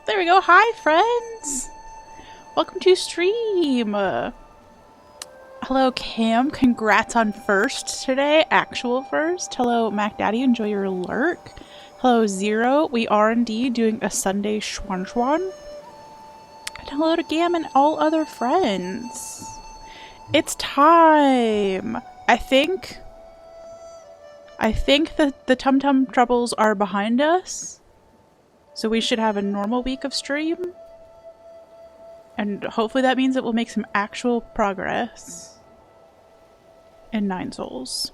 There we go. Hi, friends. Welcome to stream. Hello, Cam. Congrats on first today. Actual first. Hello, Mac Daddy. Enjoy your lurk. Hello, Zero. We are indeed doing a Sunday Shuanshuan. And hello to Gam and all other friends. It's time. I think that the Tum Tum troubles are behind us. So we should have a normal week of stream. And hopefully that means that we'll make some actual progress in Nine Souls.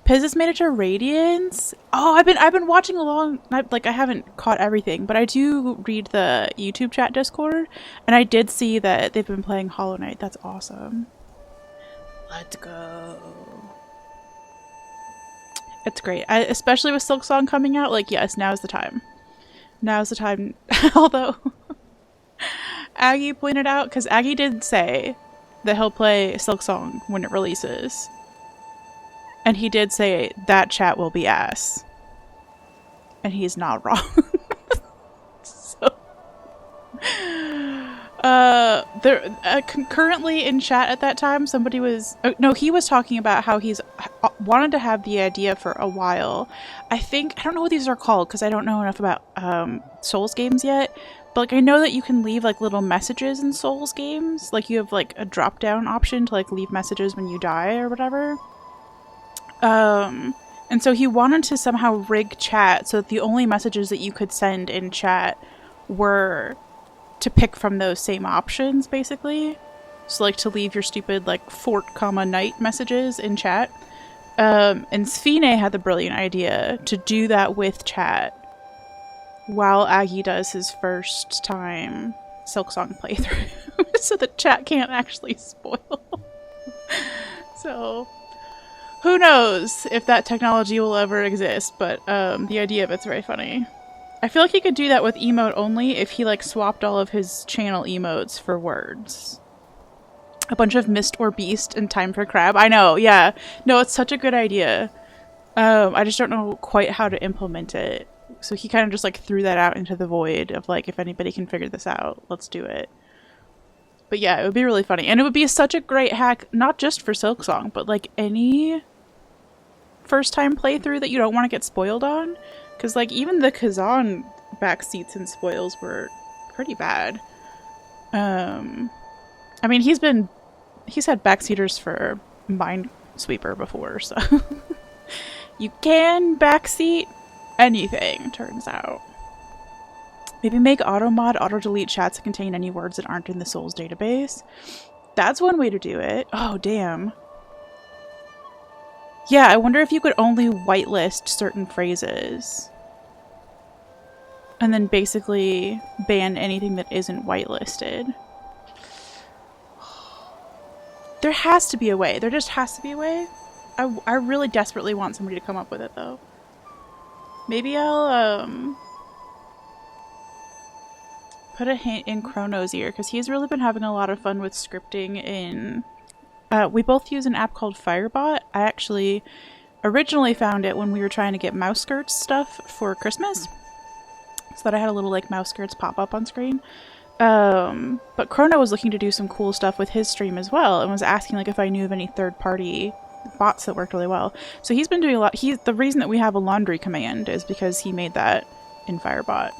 Piz has made it to Radiance. Oh, I've been watching along. I haven't caught everything, but I do read the YouTube chat Discord, and I did see that they've been playing Hollow Knight. That's awesome. Let's go. It's great, especially with Silksong coming out. Like, yes, now's the time. Now's the time. Although Aggie pointed out, because Aggie did say that he'll play Silksong when it releases. And he did say that chat will be ass. And he's not wrong. So, concurrently in chat at that time, somebody was... no, he was talking about how he's wanted to have the idea for a while. I don't know what these are called, because I don't know enough about Souls games yet. But, like, I know that you can leave, like, little messages in Souls games. Like, you have, like, a drop-down option to, like, leave messages when you die or whatever. And so he wanted to somehow rig chat so that the only messages that you could send in chat were to pick from those same options, basically. So, like, to leave your stupid, like, fort, night messages in chat. And Sfine had the brilliant idea to do that with chat while Aggie does his first time Silksong playthrough. So the chat can't actually spoil. So... who knows if that technology will ever exist, but the idea of it's very funny. I feel like he could do that with emote only if he, like, swapped all of his channel emotes for words. A bunch of Mist or Beast and Time for Crab. I know, yeah. No, it's such a good idea. I just don't know quite how to implement it. So he kind of just, like, threw that out into the void of, like, if anybody can figure this out, let's do it. But yeah, it would be really funny. And it would be such a great hack, not just for Silksong, but, like, any first time playthrough that you don't want to get spoiled on, because, like, even the Kazan backseats and spoils were pretty bad. I mean, he's had backseaters for Minesweeper before, so you can backseat anything, turns out. Maybe make automod auto-delete chats that contain any words that aren't in the Souls database. That's one way to do it. Oh, damn. Yeah, I wonder if you could only whitelist certain phrases. And then basically ban anything that isn't whitelisted. There has to be a way. There just has to be a way. I really desperately want somebody to come up with it, though. Maybe I'll, put a hint in Chrono's ear, because he's really been having a lot of fun with scripting in... we both use an app called Firebot. I actually originally found it when we were trying to get mouse skirts stuff for Christmas. So that I had a little, like, mouse skirts pop up on screen. But Chrono was looking to do some cool stuff with his stream as well, and was asking, like, if I knew of any third-party bots that worked really well. So he's been doing a lot. The reason that we have a laundry command is because he made that in Firebot.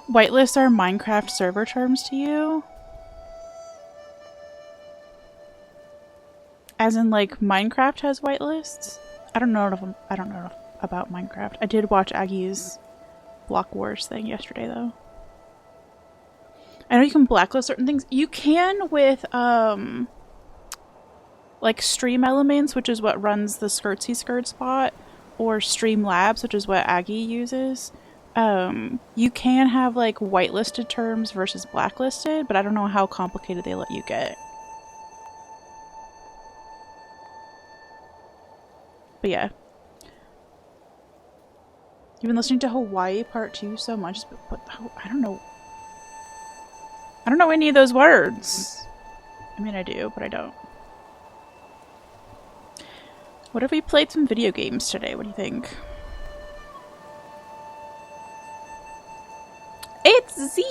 Whitelists are Minecraft server terms to you? As in, like, Minecraft has whitelists? I don't know enough about Minecraft. I did watch Aggie's Block Wars thing yesterday, though. I know you can blacklist certain things. You can with, like, Stream Elements, which is what runs the Skirtsy Skirt spot, or Streamlabs, which is what Aggie uses. You can have, like, whitelisted terms versus blacklisted, but I don't know how complicated they let you get. But yeah. You've been listening to Hawaii Part 2 so much, but I don't know. I don't know any of those words. I mean, I do, but I don't. What if we played some video games today? What do you think? It's Z!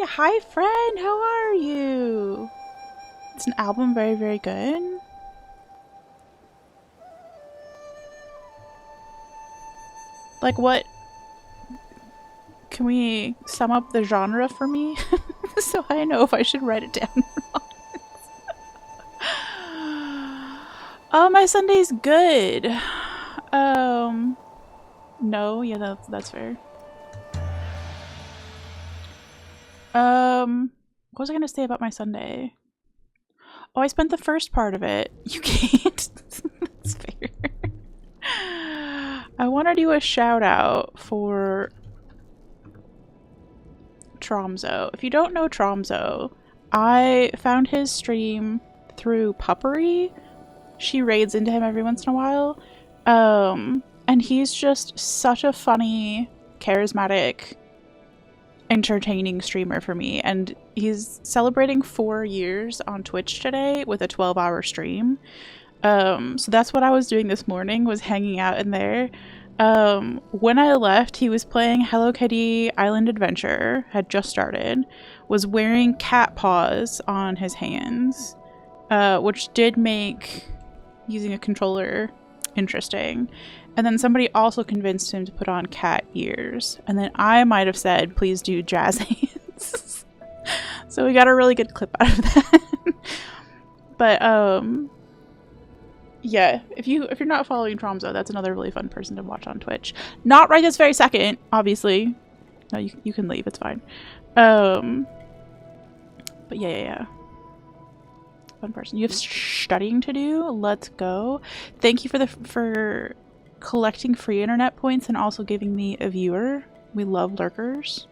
Hi, friend. How are you? It's an album very, very good. Like, what? Can we sum up the genre for me? So I know if I should write it down or not. Oh, my Sunday's good. No, yeah, that's fair. What was I gonna say about my Sunday? Oh, I spent the first part of it. You can't. That's fair. I want to do a shout out for Tromzo. If you don't know Tromzo, I found his stream through Puppery. She raids into him every once in a while. And he's just such a funny, charismatic, entertaining streamer for me. And he's celebrating 4 years on Twitch today with a 12-hour stream. So that's what I was doing this morning, was hanging out in there. When I left, he was playing Hello Kitty Island Adventure, had just started, was wearing cat paws on his hands, which did make using a controller interesting. And then somebody also convinced him to put on cat ears. And then I might have said, please do jazz hands. So we got a really good clip out of that. But, yeah, if you're not following Tromzo, that's another really fun person to watch on Twitch. Not right this very second, obviously. No, you can leave, it's fine. But yeah. Fun person. You have studying to do. Let's go. Thank you for collecting free internet points and also giving me a viewer. We love lurkers.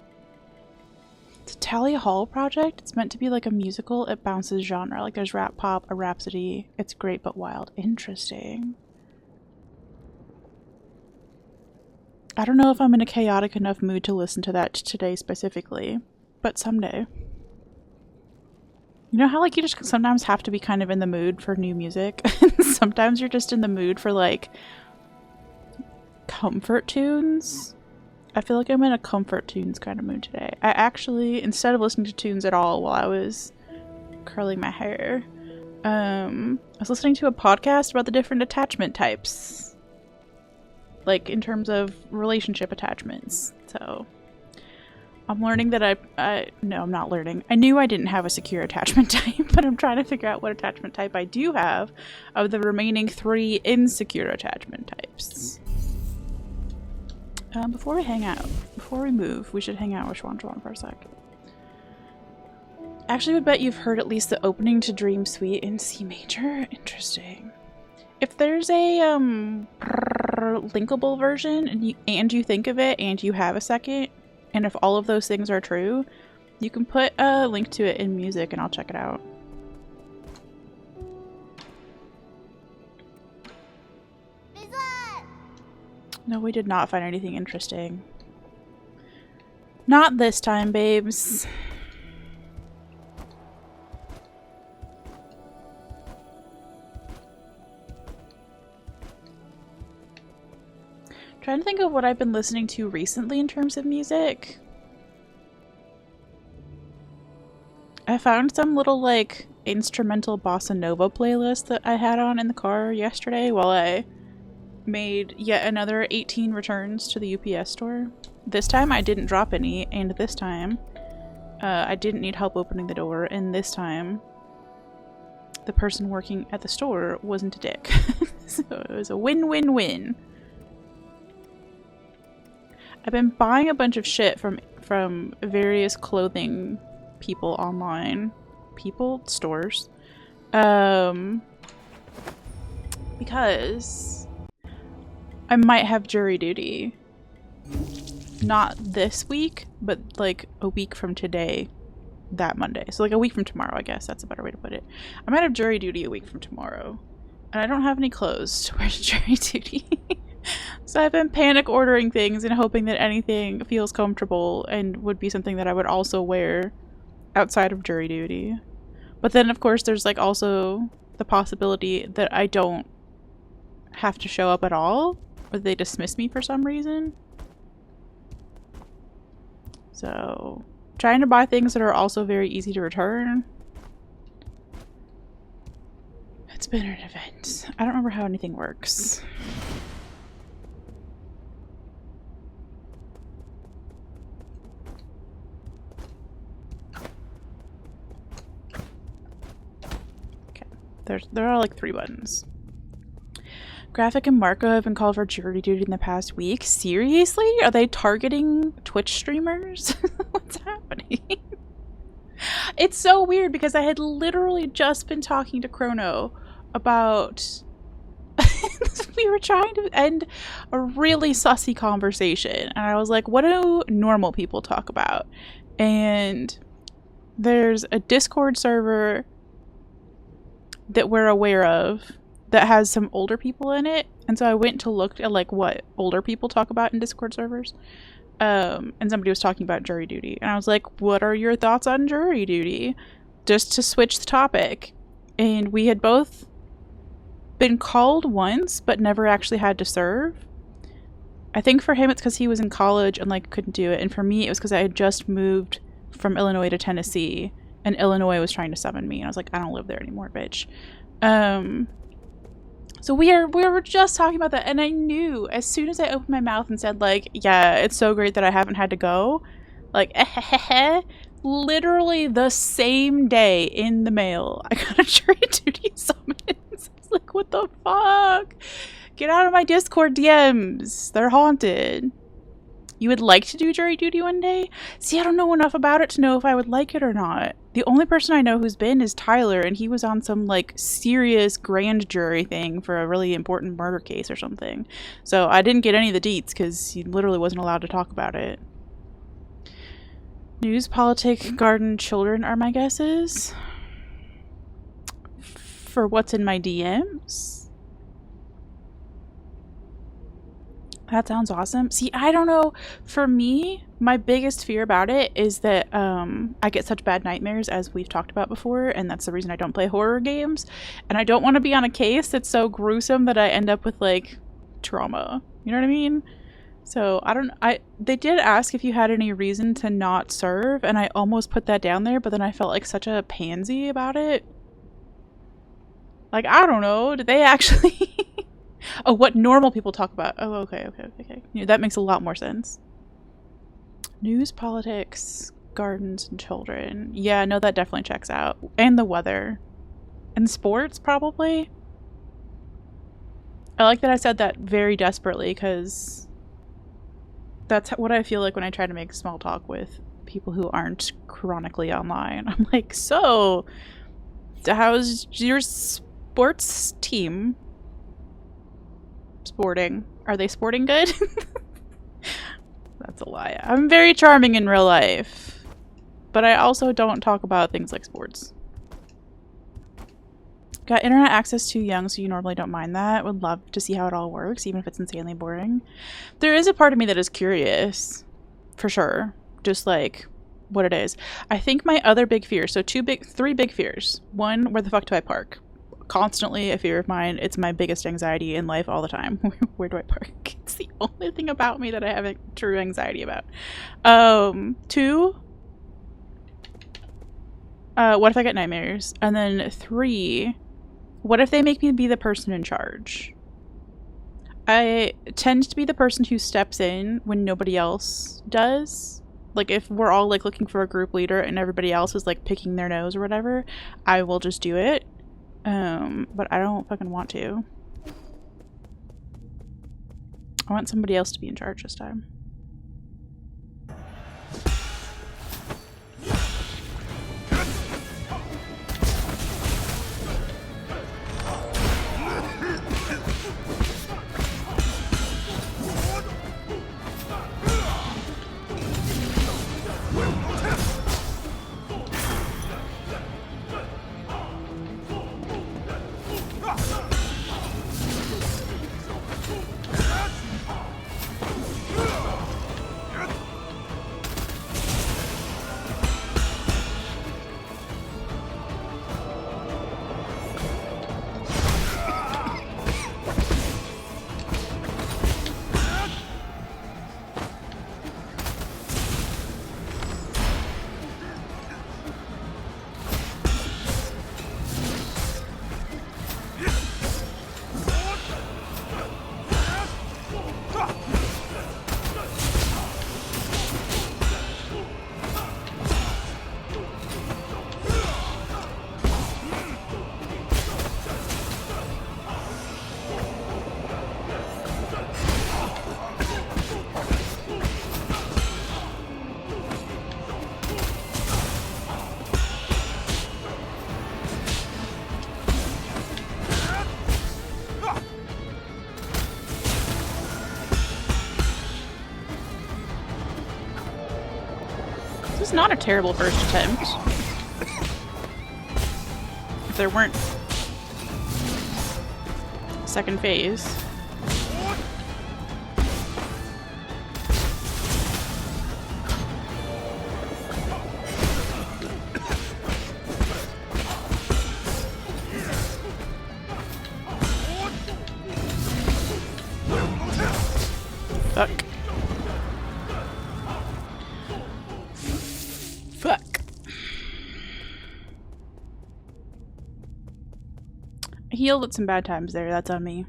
It's a Tally Hall project. It's meant to be like a musical. It bounces genre. Like there's rap pop, a rhapsody. It's great but wild. Interesting. I don't know if I'm in a chaotic enough mood to listen to that today specifically, but someday. You know how like you just sometimes have to be kind of in the mood for new music? Sometimes you're just in the mood for like comfort tunes. I feel like I'm in a comfort tunes kind of mood today. I actually, instead of listening to tunes at all while I was curling my hair, I was listening to a podcast about the different attachment types. Like in terms of relationship attachments. So I'm learning that no, I'm not learning. I knew I didn't have a secure attachment type, but I'm trying to figure out what attachment type I do have of the remaining 3 insecure attachment types. Before we hang out, before we move, we should hang out with Shuanshuan for a sec. Actually, I would bet you've heard at least the opening to Dream Suite in C major. Interesting. If there's a linkable version and you think of it and you have a second, and if all of those things are true, you can put a link to it in music and I'll check it out. No, we did not find anything interesting. Not this time, babes. Trying to think of what I've been listening to recently in terms of music. I found some little like instrumental bossa nova playlist that I had on in the car yesterday while I made yet another 18 returns to the UPS store. This time I didn't drop any, and this time I didn't need help opening the door, and this time the person working at the store wasn't a dick. So it was a win-win-win. I've been buying a bunch of shit from various clothing people online. Stores. Because I might have jury duty. Not this week, but like a week from today, that Monday. So like a week from tomorrow, I guess. That's a better way to put it. I might have jury duty a week from tomorrow. And I don't have any clothes to wear to jury duty. So I've been panic ordering things and hoping that anything feels comfortable and would be something that I would also wear outside of jury duty. But then of course there's like also the possibility that I don't have to show up at all, or they dismiss me for some reason. So, trying to buy things that are also very easy to return. It's been an event. I don't remember how anything works. Okay, there are like 3 buttons. Graphic and Marco have been called for jury duty in the past week. Seriously? Are they targeting Twitch streamers? What's happening? It's so weird because I had literally just been talking to Chrono about... we were trying to end a really sussy conversation. And I was like, what do normal people talk about? And there's a Discord server that we're aware of that has some older people in it, and so I went to look at like what older people talk about in Discord servers, and somebody was talking about jury duty, and I was like, what are your thoughts on jury duty, just to switch the topic. And we had both been called once but never actually had to serve. I think for him it's because he was in college and like couldn't do it, and for me it was because I had just moved from Illinois to Tennessee and Illinois was trying to summon me, and I was like, I don't live there anymore, bitch. So we were just talking about that, and I knew as soon as I opened my mouth and said like, yeah, it's so great that I haven't had to go, like, literally the same day in the mail, I got a jury duty summons. I was like, what the fuck? Get out of my Discord DMs. They're haunted. You would like to do jury duty one day? See, I don't know enough about it to know if I would like it or not. The only person I know who's been is Tyler, and he was on some, like, serious grand jury thing for a really important murder case or something. So I didn't get any of the deets, because he literally wasn't allowed to talk about it. News, politics, garden, children are my guesses. For what's in my DMs? That sounds awesome. See, I don't know. For me, my biggest fear about it is that I get such bad nightmares, as we've talked about before, and that's the reason I don't play horror games. And I don't want to be on a case that's so gruesome that I end up with, like, trauma. You know what I mean? So, they did ask if you had any reason to not serve, and I almost put that down there, but then I felt like such a pansy about it. Like, I don't know. Did they actually... Oh, what normal people talk about. Oh, okay. Yeah, that makes a lot more sense. News, politics, gardens, and children. Yeah, no, that definitely checks out. And the weather. And sports, probably. I like that I said that very desperately, because that's what I feel like when I try to make small talk with people who aren't chronically online. I'm like, so, how's your sports team? Sporting. Are they sporting good? That's a lie. I'm very charming in real life, but I also don't talk about things like sports. Got internet access too young, so you normally don't mind that. Would love to see how it all works, even if it's insanely boring. There is a part of me that is curious, for sure. Just like what it is. I think my other big fear, so 3 big fears. One, where the fuck do I park? Constantly a fear of mine. It's my biggest anxiety in life all the time. Where do I park? It's the only thing about me that I have true anxiety about. 2, what if I get nightmares? And then 3, what if they make me be the person in charge? I tend to be the person who steps in when nobody else does. Like, if we're all, like, looking for a group leader and everybody else is, like, picking their nose or whatever, I will just do it. But I don't fucking want to. I want somebody else to be in charge this time. not a terrible first attempt. If there weren't second phase. Fuck. Fuck. I healed at some bad times there, that's on me.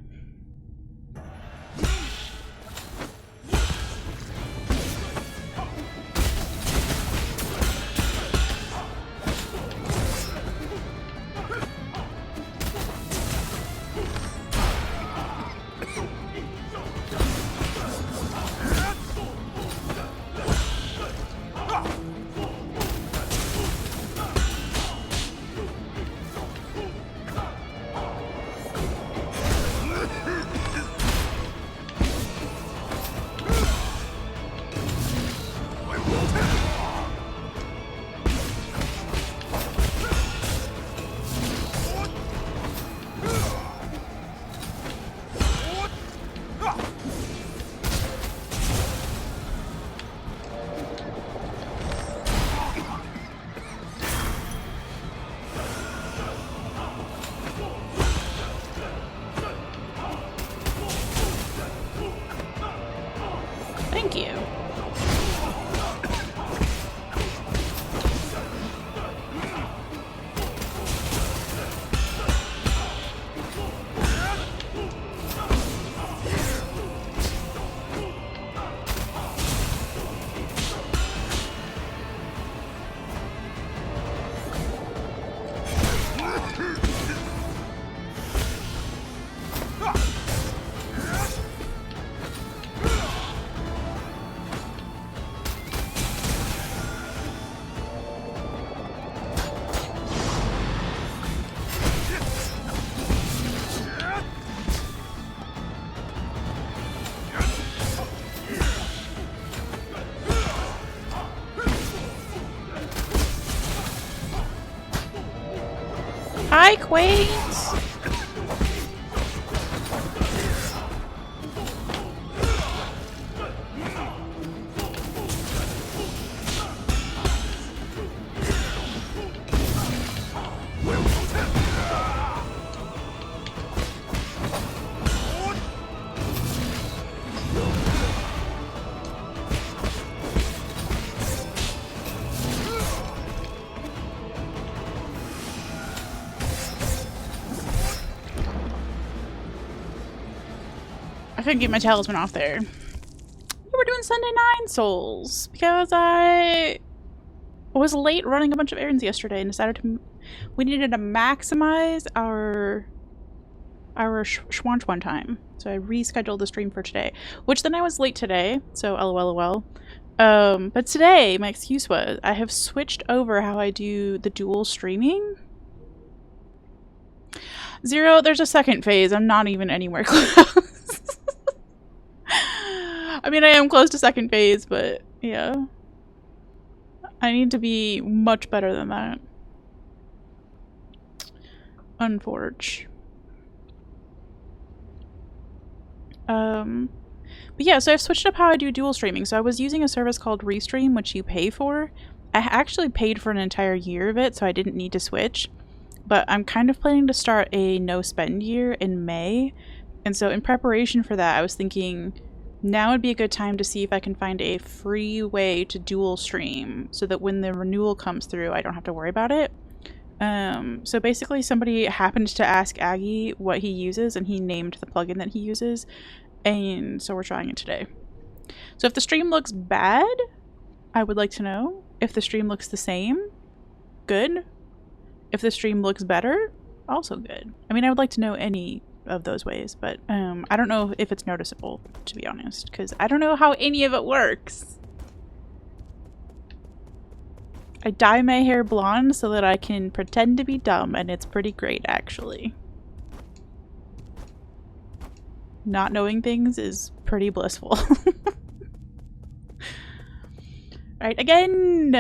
Thank you. Hi, Quaint! I couldn't get my talisman off there. We're doing Sunday 9 souls because I was late running a bunch of errands yesterday and decided we needed to maximize our Shuanshuan time. So I rescheduled the stream for today, which then I was late today, so lol. But today my excuse was I have switched over how I do the dual streaming. Zero, there's a second phase. I'm not even anywhere close. I mean, I am close to second phase, but yeah. I need to be much better than that. Unforge. But yeah, so I've switched up how I do dual streaming. So I was using a service called Restream, which you pay for. I actually paid for an entire year of it, so I didn't need to switch. But I'm kind of planning to start a no-spend year in May. And so in preparation for that, I was thinking now would be a good time to see if I can find a free way to dual stream so that when the renewal comes through, I don't have to worry about it. So basically somebody happened to ask Aggie what he uses and he named the plugin that he uses. And so we're trying it today. So if the stream looks bad, I would like to know. If the stream looks the same, good. If the stream looks better, also good. I mean, I would like to know any of those ways, but I don't know if it's noticeable, to be honest, because I don't know how any of it works. I dye my hair blonde so that I can pretend to be dumb, and it's pretty great, actually. Not knowing things is pretty blissful. Right, again!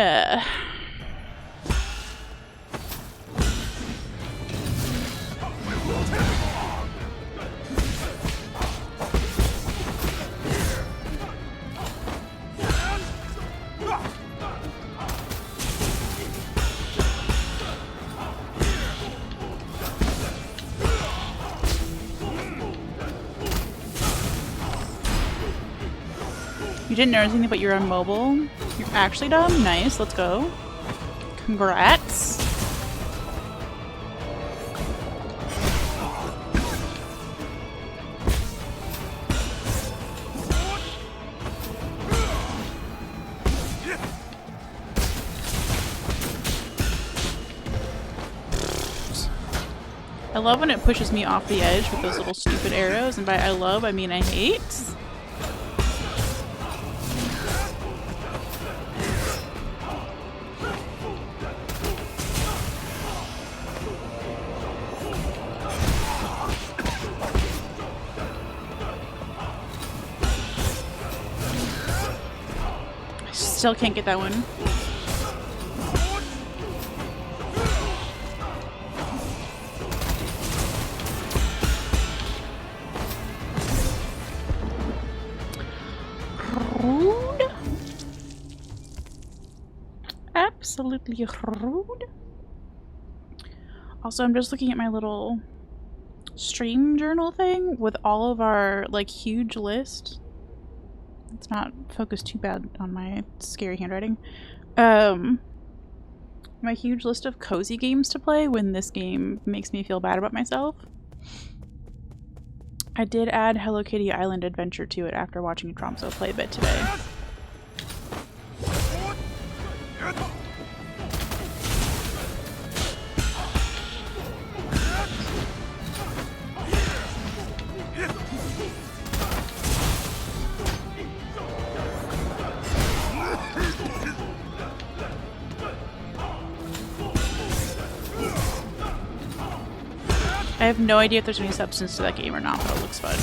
You didn't notice anything, but you're on mobile. You're actually dumb? Nice, let's go. Congrats. I love when it pushes me off the edge with those little stupid arrows, and by I love, I mean I hate. Still can't get that one. Rude. Absolutely rude. Also, I'm just looking at my little stream journal thing with all of our like huge list. It's not focused too bad on my scary handwriting. My huge list of cozy games to play when this game makes me feel bad about myself. I did add Hello Kitty Island Adventure to it after watching Tromso play a bit today. I have no idea if there's any substance to that game or not, but it looks fun.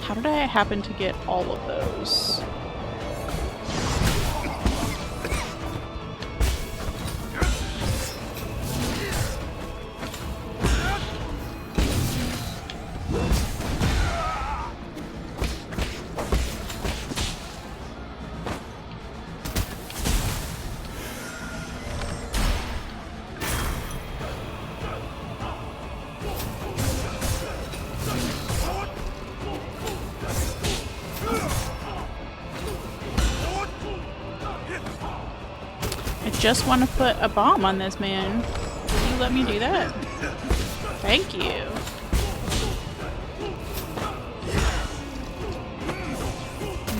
How did I happen to get all of those? Just want to put a bomb on this man. Will you let me do that? Thank you.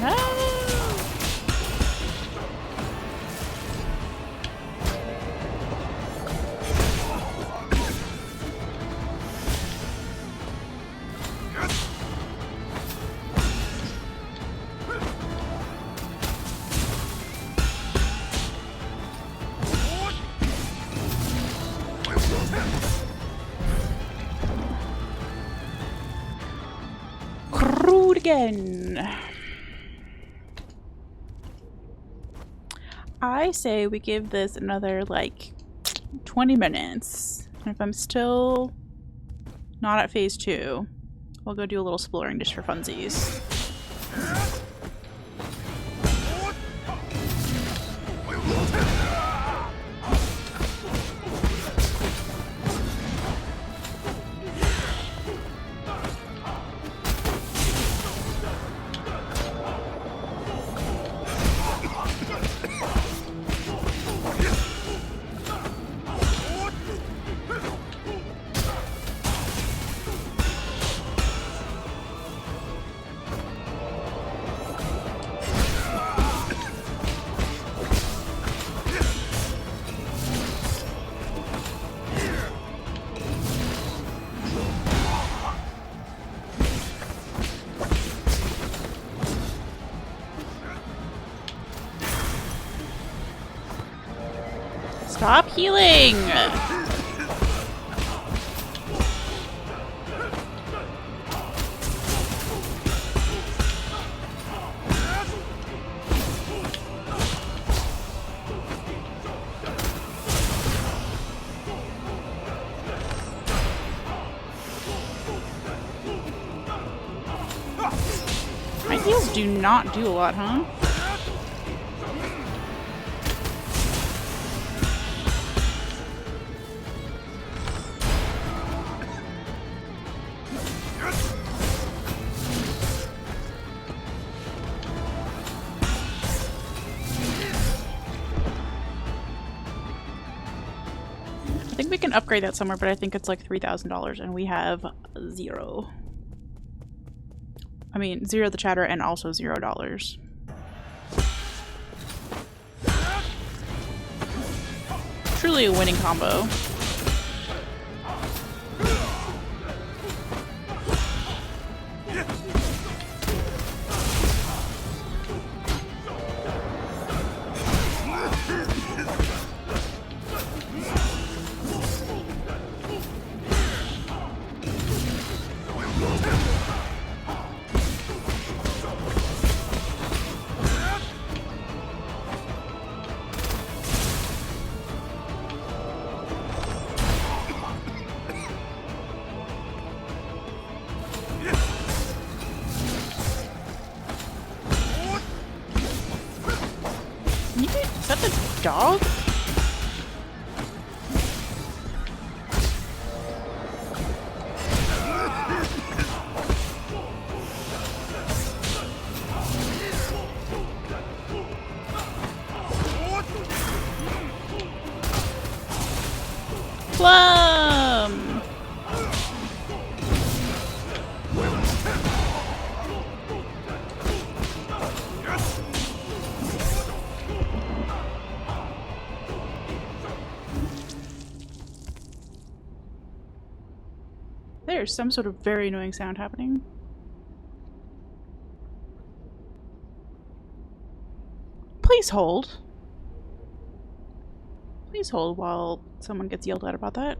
No. Again. I say we give this another like 20 minutes. And if I'm still not at phase 2, we'll go do a little exploring just for funsies. Stop healing! do not do a lot, huh? I think we can upgrade that somewhere, but I think it's like $3,000 and we have 0. I mean, 0 the chatter and also $0. Truly a winning combo. Is that the dog? Plum! There's some sort of very annoying sound happening. Please hold. Please hold while someone gets yelled at about that.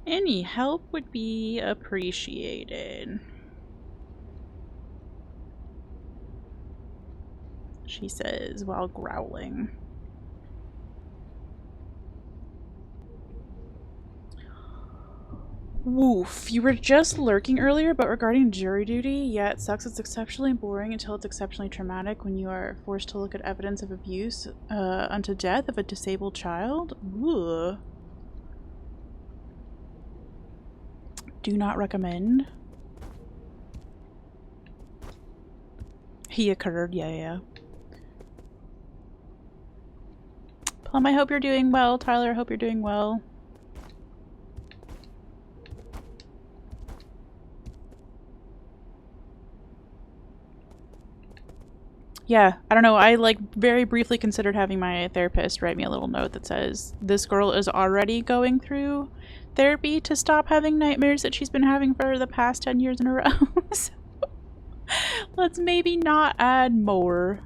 Any help would be appreciated. She says while growling. Woof, you were just lurking earlier, but regarding jury duty, yeah, it sucks. It's exceptionally boring until it's exceptionally traumatic when you are forced to look at evidence of abuse unto death of a disabled child. Ooh. Do not recommend. He occurred, yeah. Plum, I hope you're doing well. Tyler, I hope you're doing well. Yeah, I don't know. I like very briefly considered having my therapist write me a little note that says this girl is already going through therapy to stop having nightmares that she's been having for the past 10 years in a row. So let's maybe not add more.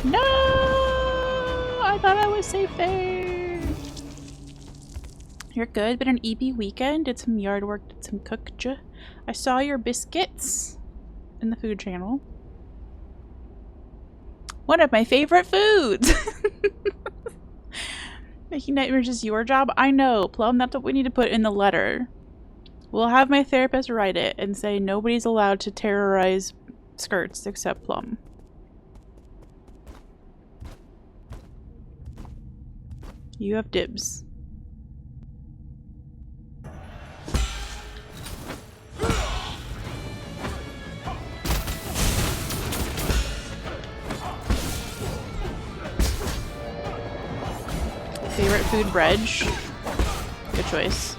No! I thought I was safe there. You're good. Been an EP weekend. Did some yard work. Did some cookja. I saw your biscuits in the food channel. One of my favorite foods. Making nightmares is your job. I know, Plum. That's what we need to put in the letter. We'll have my therapist write it and say nobody's allowed to terrorize skirts except Plum. You have dibs. Favorite food, bread. Good choice.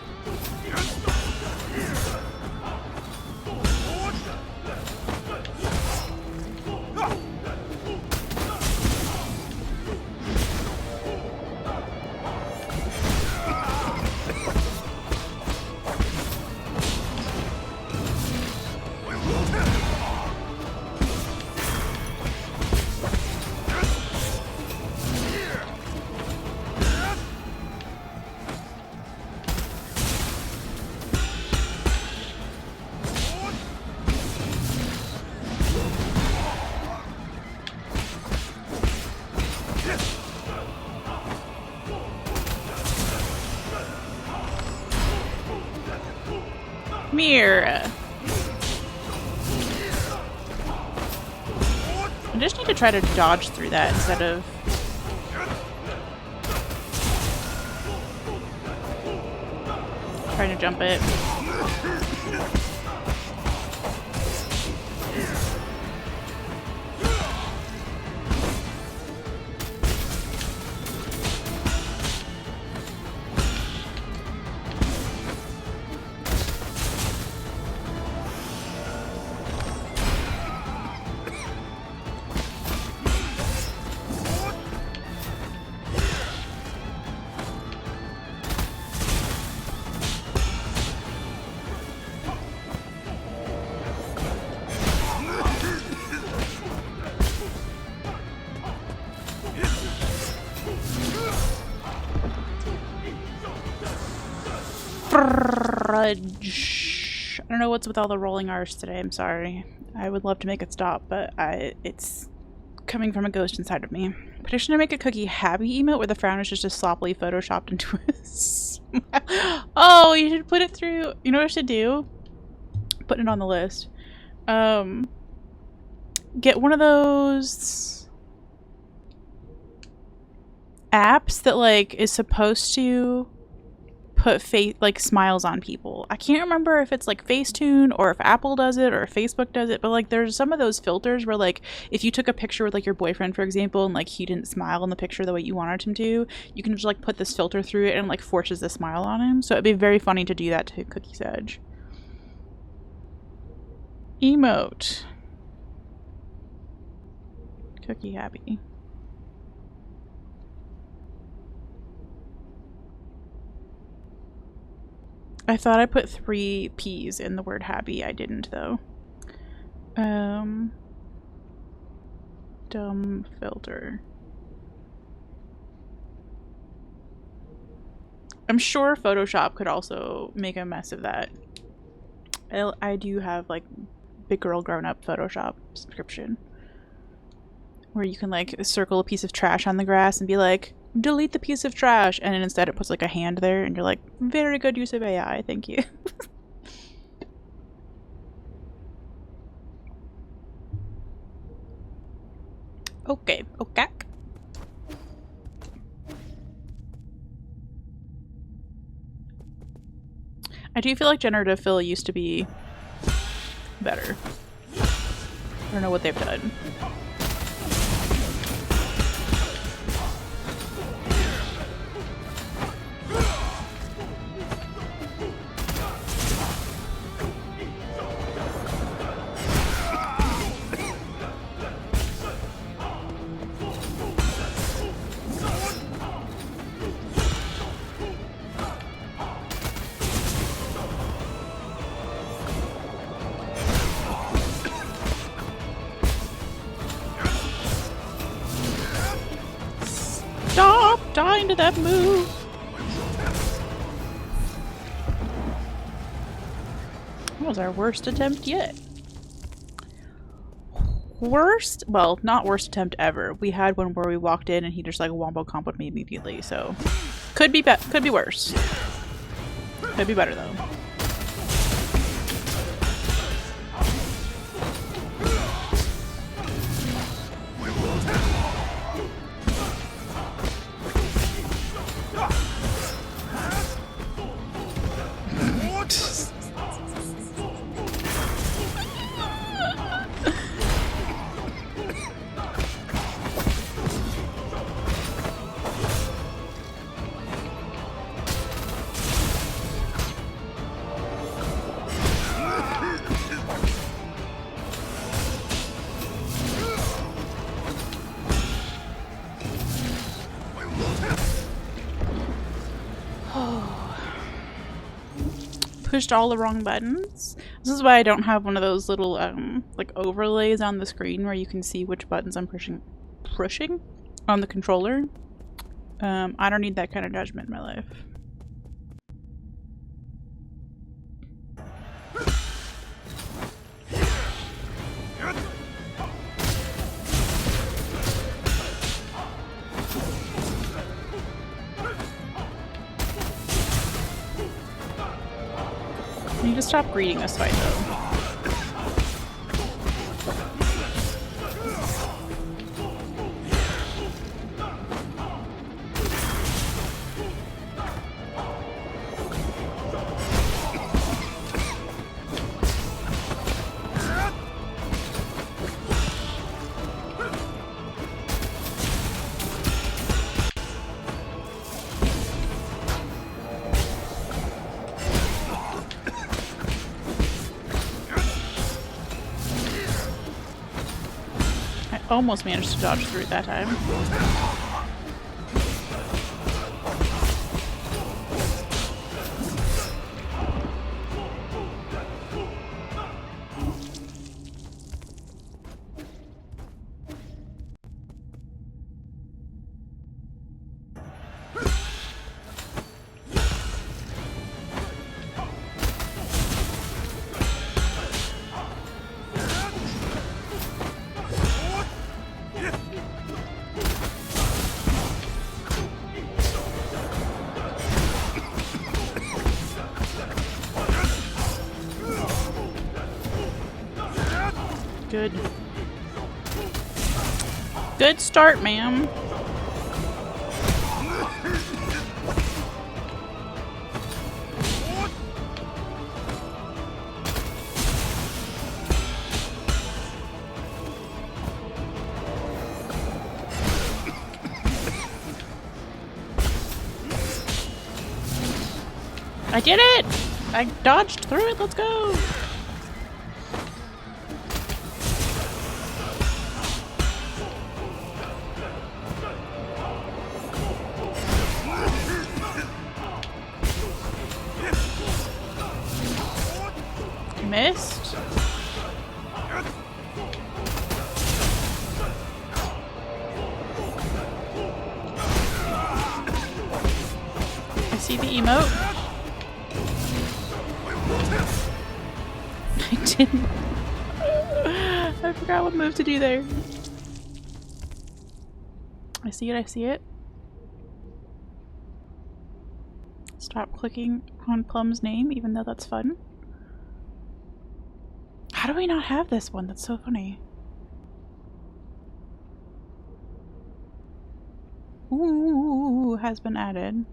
Mirror. I just need to try to dodge through that instead of trying to jump it. Fudge. I don't know what's with all the rolling R's today. I'm sorry. I would love to make it stop, but it's coming from a ghost inside of me. Petition to make a cookie happy emote where the frown is just sloppily photoshopped into a smile. Oh, you should put it through. You know what I should do? Put it on the list. Get one of those apps that like is supposed to put like smiles on people. I can't remember if it's like Facetune or if Apple does it or if Facebook does it, but like there's some of those filters where like if you took a picture with like your boyfriend, for example, and like he didn't smile in the picture the way you wanted him to, you can just like put this filter through it and like forces the smile on him. So it'd be very funny to do that to Cookie's Edge. Emote. Cookie happy. I thought I put 3 P's in the word happy. I didn't though. Dumb filter. I'm sure Photoshop could also make a mess of that. I do have like big girl grown up Photoshop subscription where you can like circle a piece of trash on the grass and be like, delete the piece of trash, and then instead it puts like a hand there and you're like, very good use of AI, thank you. Okay. I do feel like generative fill used to be better. I don't know what they've done. Die into that move. That was our worst attempt yet. Worst? Well, not worst attempt ever. We had one where we walked in and he just like wombo comboed me immediately, so could be worse. Could be better though. pushed all the wrong buttons. This is why I don't have one of those little like overlays on the screen where you can see which buttons I'm pushing on the controller. I don't need that kind of judgment in my life. I need to stop greeting this fight though. Almost managed to dodge through it that time. Good. Good start, ma'am. I did it! I dodged through it, let's go! Missed. I see the emote. I didn't. I forgot what move to do there. I see it, I see it. Stop clicking on Plum's name, even though that's fun. How do we not have this one? That's so funny. Ooh, has been added.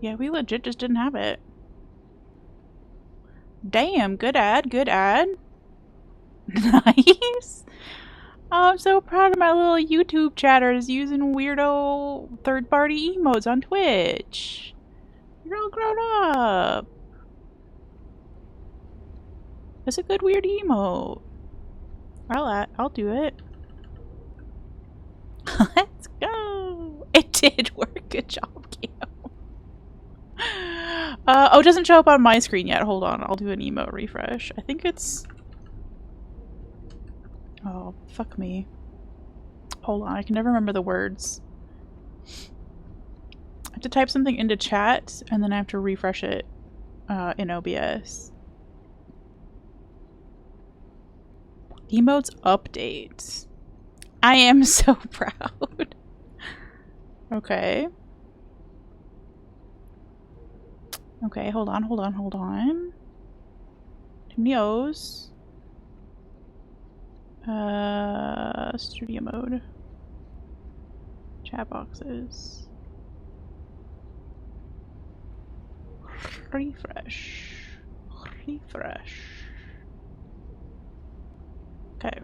Yeah, we legit just didn't have it. Damn, good ad, good ad. Nice. Oh, I'm so proud of my little YouTube chatters using weirdo third-party emotes on Twitch. You're all grown up. That's a good weird emote. I'll do it. Let's go. It did work. Good job, Cam. Oh, it doesn't show up on my screen yet. Hold on. I'll do an emote refresh. I think it's... Oh, fuck me. Hold on. I can never remember the words. I have to type something into chat, and then I have to refresh it in OBS. Emotes update. I am so proud. Okay. Okay, hold on. Too many O's. Studio mode. Chat boxes. Refresh. Okay.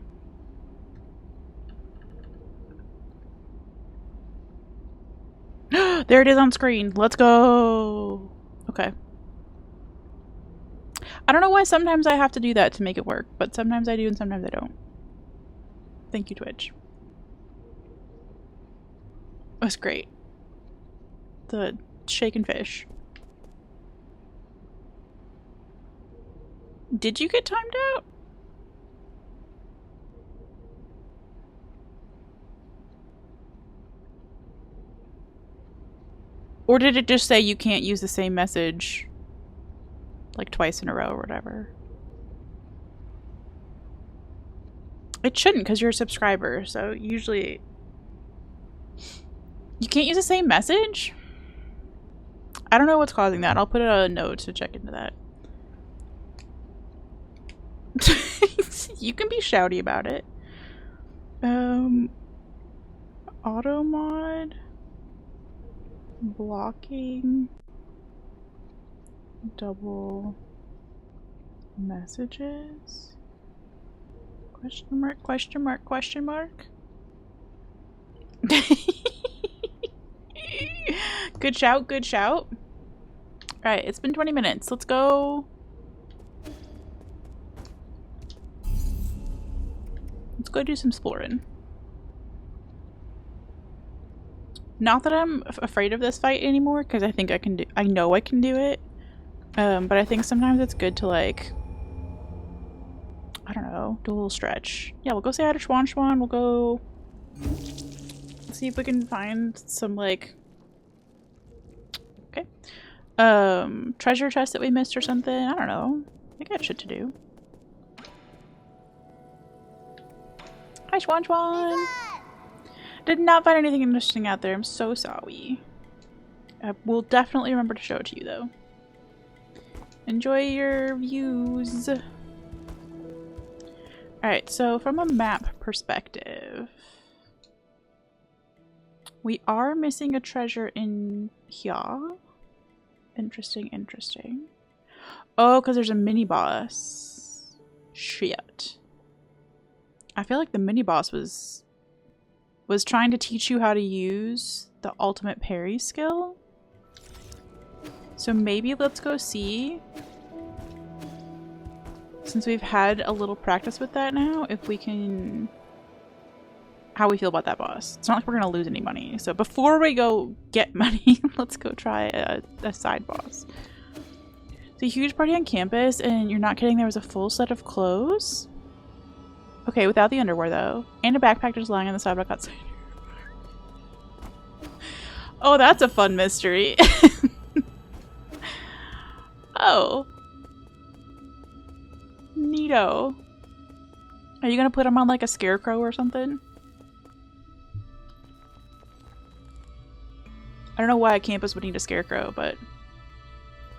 There it is on screen. Let's go. Okay. I don't know why sometimes I have to do that to make it work, but sometimes I do and sometimes I don't. Thank you, Twitch. It was great. The shaken fish. Did you get timed out? Or did it just say you can't use the same message like twice in a row or whatever? It shouldn't because you're a subscriber, so usually you can't use the same message? I don't know what's causing that. I'll put a note to check into that. You can be shouty about it. Auto mod. Blocking. Double messages. Question mark, question mark, question mark. Good shout, good shout. Alright, it's been 20 minutes. Let's go. Let's go do some exploring. Not that I'm afraid of this fight anymore, because I think I can do- I know I can do it. But I think sometimes it's good to, like, I don't know, do a little stretch. Yeah, we'll go say hi to Shuanshuan. We'll go see if we can find some, like, okay, treasure chest that we missed or something. I don't know. I got shit to do. Hi, Shuanshuan. Did not find anything interesting out there. I'm so sorry. I will definitely remember to show it to you, though. Enjoy your views. Alright, so from a map perspective, we are missing a treasure in here. Interesting, interesting. Oh, because there's a mini-boss. Shit. I feel like the mini-boss was trying to teach you how to use the ultimate parry skill. So maybe let's go see, since we've had a little practice with that now, if we can, how we feel about that boss. It's not like we're gonna lose any money. So before we go get money, let's go try a side boss. It's a huge party on campus, and you're not kidding, there was a full set of clothes? Okay, without the underwear though. And a backpack just lying on the sidewalk outside. Oh, that's a fun mystery. Oh. Neato. Are you gonna put him on like a scarecrow or something? I don't know why a campus would need a scarecrow, but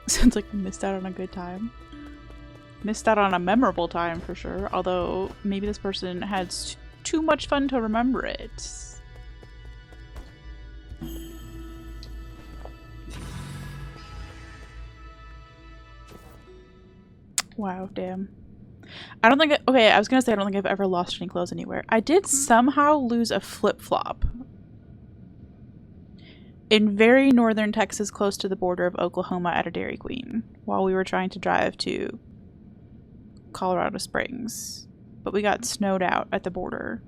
sounds like we missed out on a good time. Missed out on a memorable time for sure, although maybe this person had too much fun to remember it. Wow, damn. I don't think okay, I was gonna say I don't think I've ever lost any clothes anywhere. I did somehow lose a flip-flop in very northern Texas, close to the border of Oklahoma, at a Dairy Queen while we were trying to drive to Colorado Springs, but we got snowed out at the border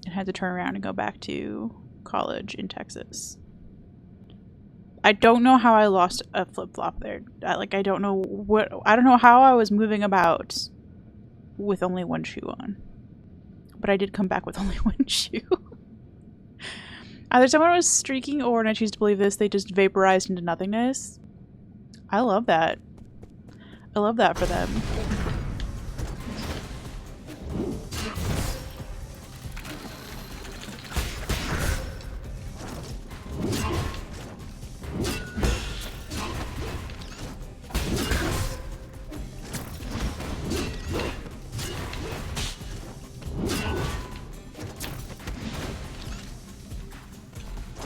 and had to turn around and go back to college in Texas. I don't know how I lost a flip-flop there. I don't know how I was moving about with only one shoe on, but I did come back with only one shoe. Either someone was streaking, or, and I choose to believe this, they just vaporized into nothingness. I love that. I love that for them.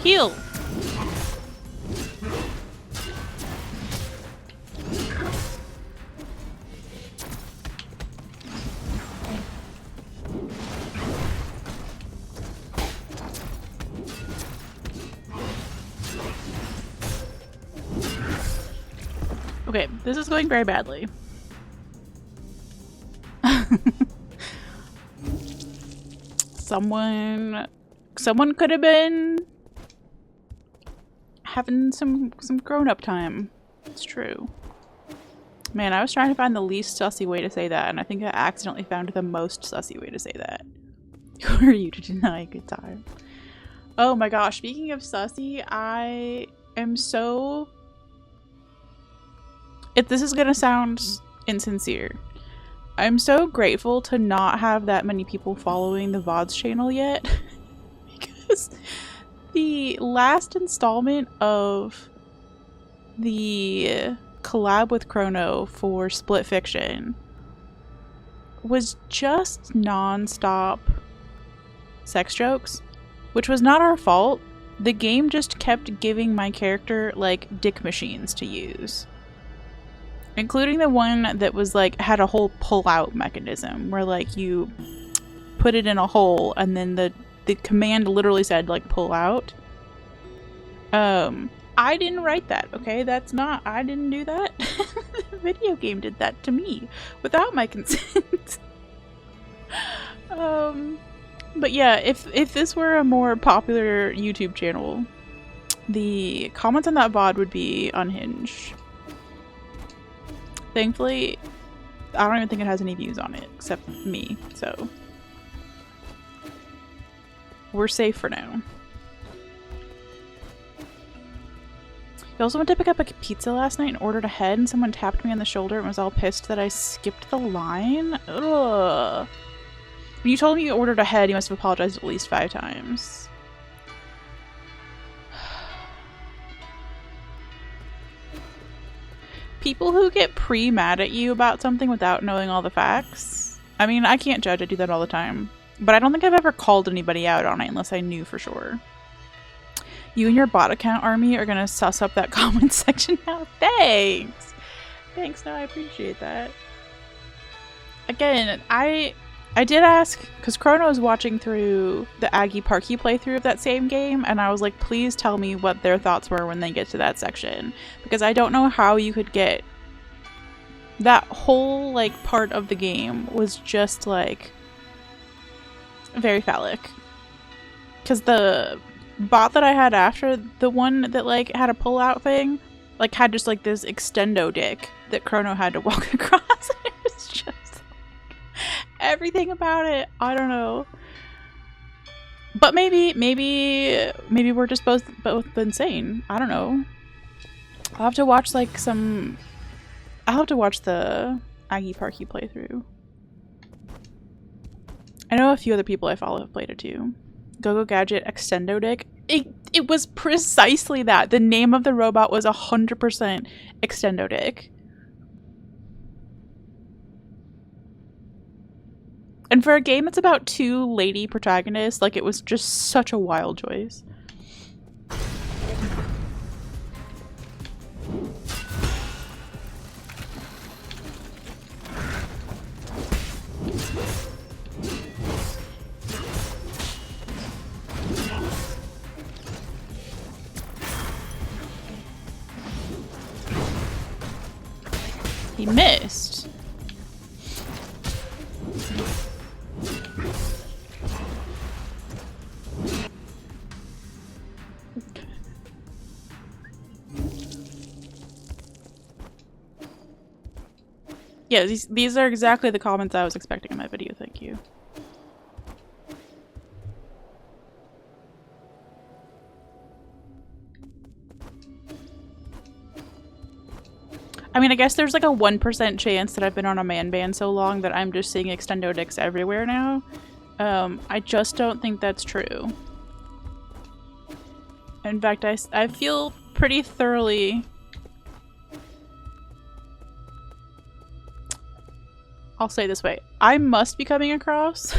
Heal! Okay, this is going very badly. Someone could have been having some grown-up time. It's true. Man, I was trying to find the least sussy way to say that, and I think I accidentally found the most sussy way to say that. Who are you to deny a good time? Oh my gosh, speaking of sussy, I am so... This is gonna sound insincere. I'm so grateful to not have that many people following the VODs channel yet. Because the last installment of the collab with Chrono for Split Fiction was just non-stop sex jokes, which was not our fault. The game just kept giving my character like dick machines to use, including the one that was like had a whole pull-out mechanism where like you put it in a hole and then the command literally said like pull out. I didn't write that, okay? That's not, I didn't do that. The video game did that to me without my consent. But yeah, if this were a more popular YouTube channel, the comments on that VOD would be unhinged. Thankfully, I don't even think it has any views on it, except me, so we're safe for now. I also went to pick up a pizza last night and ordered ahead, and someone tapped me on the shoulder and was all pissed that I skipped the line. Ugh. When you told me you ordered ahead, you must have apologized at least 5 times. People who get pre-mad at you about something without knowing all the facts. I mean, I can't judge, I do that all the time. But I don't think I've ever called anybody out on it unless I knew for sure. You and your bot account army are gonna suss up that comment section now. Thanks! Thanks, no, I appreciate that. Again, I did ask, because Chrono was watching through the Aggie Parky playthrough of that same game, and I was like, please tell me what their thoughts were when they get to that section. Because I don't know how you could get... That whole, like, part of the game was just, like, very phallic. Because the bot that I had after, the one that, like, had a pull-out thing, like, had just, like, this extendo dick that Chrono had to walk across. It was just, like, everything about it. I don't know. But maybe we're just both insane. I don't know. I'll have to watch, like, I'll have to watch the Aggie Parky playthrough. I know a few other people I follow have played it too. Go-Go Gadget Extendo Dick. It was precisely that. The name of the robot was 100% Extendo Dick. And for a game that's about 2 lady protagonists, like, it was just such a wild choice. He missed. Yeah, these are exactly the comments I was expecting in my video, thank you. I mean, I guess there's like a 1% chance that I've been on a man ban so long that I'm just seeing extendo dicks everywhere now. I just don't think that's true. In fact, I feel pretty thoroughly... I'll say it this way. I must be coming across...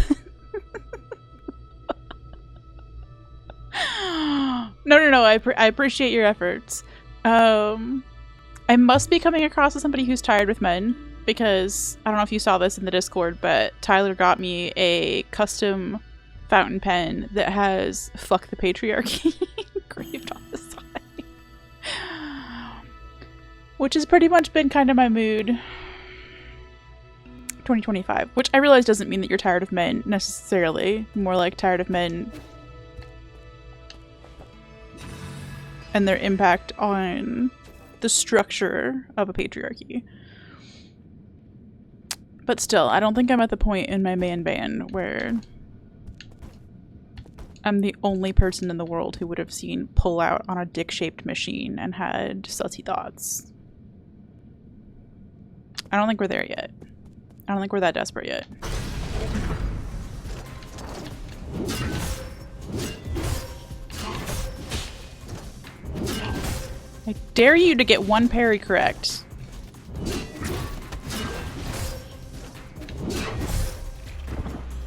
No, I appreciate your efforts. I must be coming across as somebody who's tired with men, because I don't know if you saw this in the Discord, but Tyler got me a custom fountain pen that has "fuck the patriarchy" engraved on the side. Which has pretty much been kind of my mood 2025, which I realize doesn't mean that you're tired of men necessarily, more like tired of men and their impact on the structure of a patriarchy. But still, I don't think I'm at the point in my man band where I'm the only person in the world who would have seen Pull Out on a dick-shaped machine and had sussy thoughts. I don't think we're there yet. I don't think we're that desperate yet. I dare you to get one parry correct.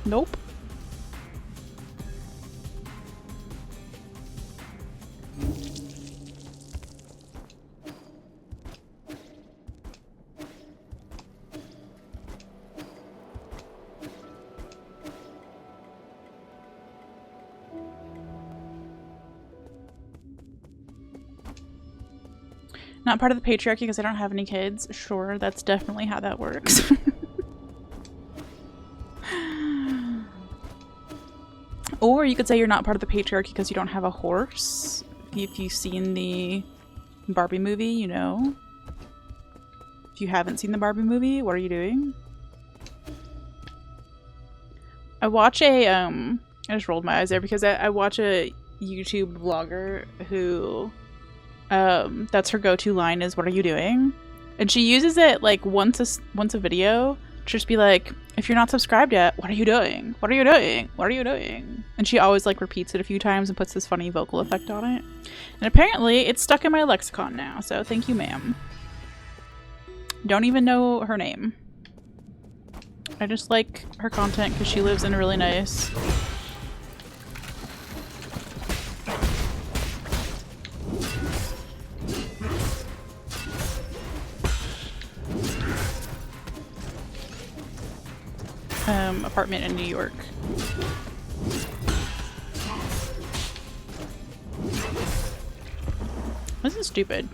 Nope. Not part of the patriarchy because I don't have any kids. Sure, that's definitely how that works. Or you could say you're not part of the patriarchy because you don't have a horse. If you've seen the Barbie movie, you know. If you haven't seen the Barbie movie, what are you doing? I watch a, I just rolled my eyes there because I watch a YouTube vlogger who, that's her go-to line is, "What are you doing?" And she uses it like once a video to just be like, if you're not subscribed yet, what are you doing? What are you doing? What are you doing? And she always like repeats it a few times and puts this funny vocal effect on it. And apparently it's stuck in my lexicon now, so thank you, ma'am. Don't even know her name. I just like her content because she lives in a really nice... apartment in New York. This is stupid.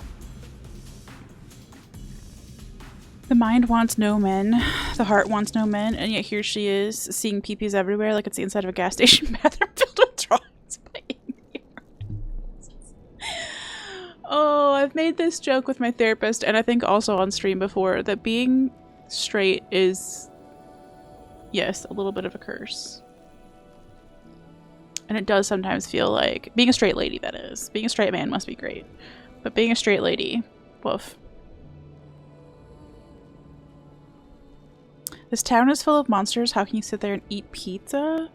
The mind wants no men, the heart wants no men, and yet here she is seeing peepees everywhere like it's the inside of a gas station bathroom filled with drawings by Indians. Oh, I've made this joke with my therapist and I think also on stream before that being straight is, yes, a little bit of a curse. And it does sometimes feel like being a straight lady, that is. Being a straight man must be great. But being a straight lady, woof. This town is full of monsters. How can you sit there and eat pizza?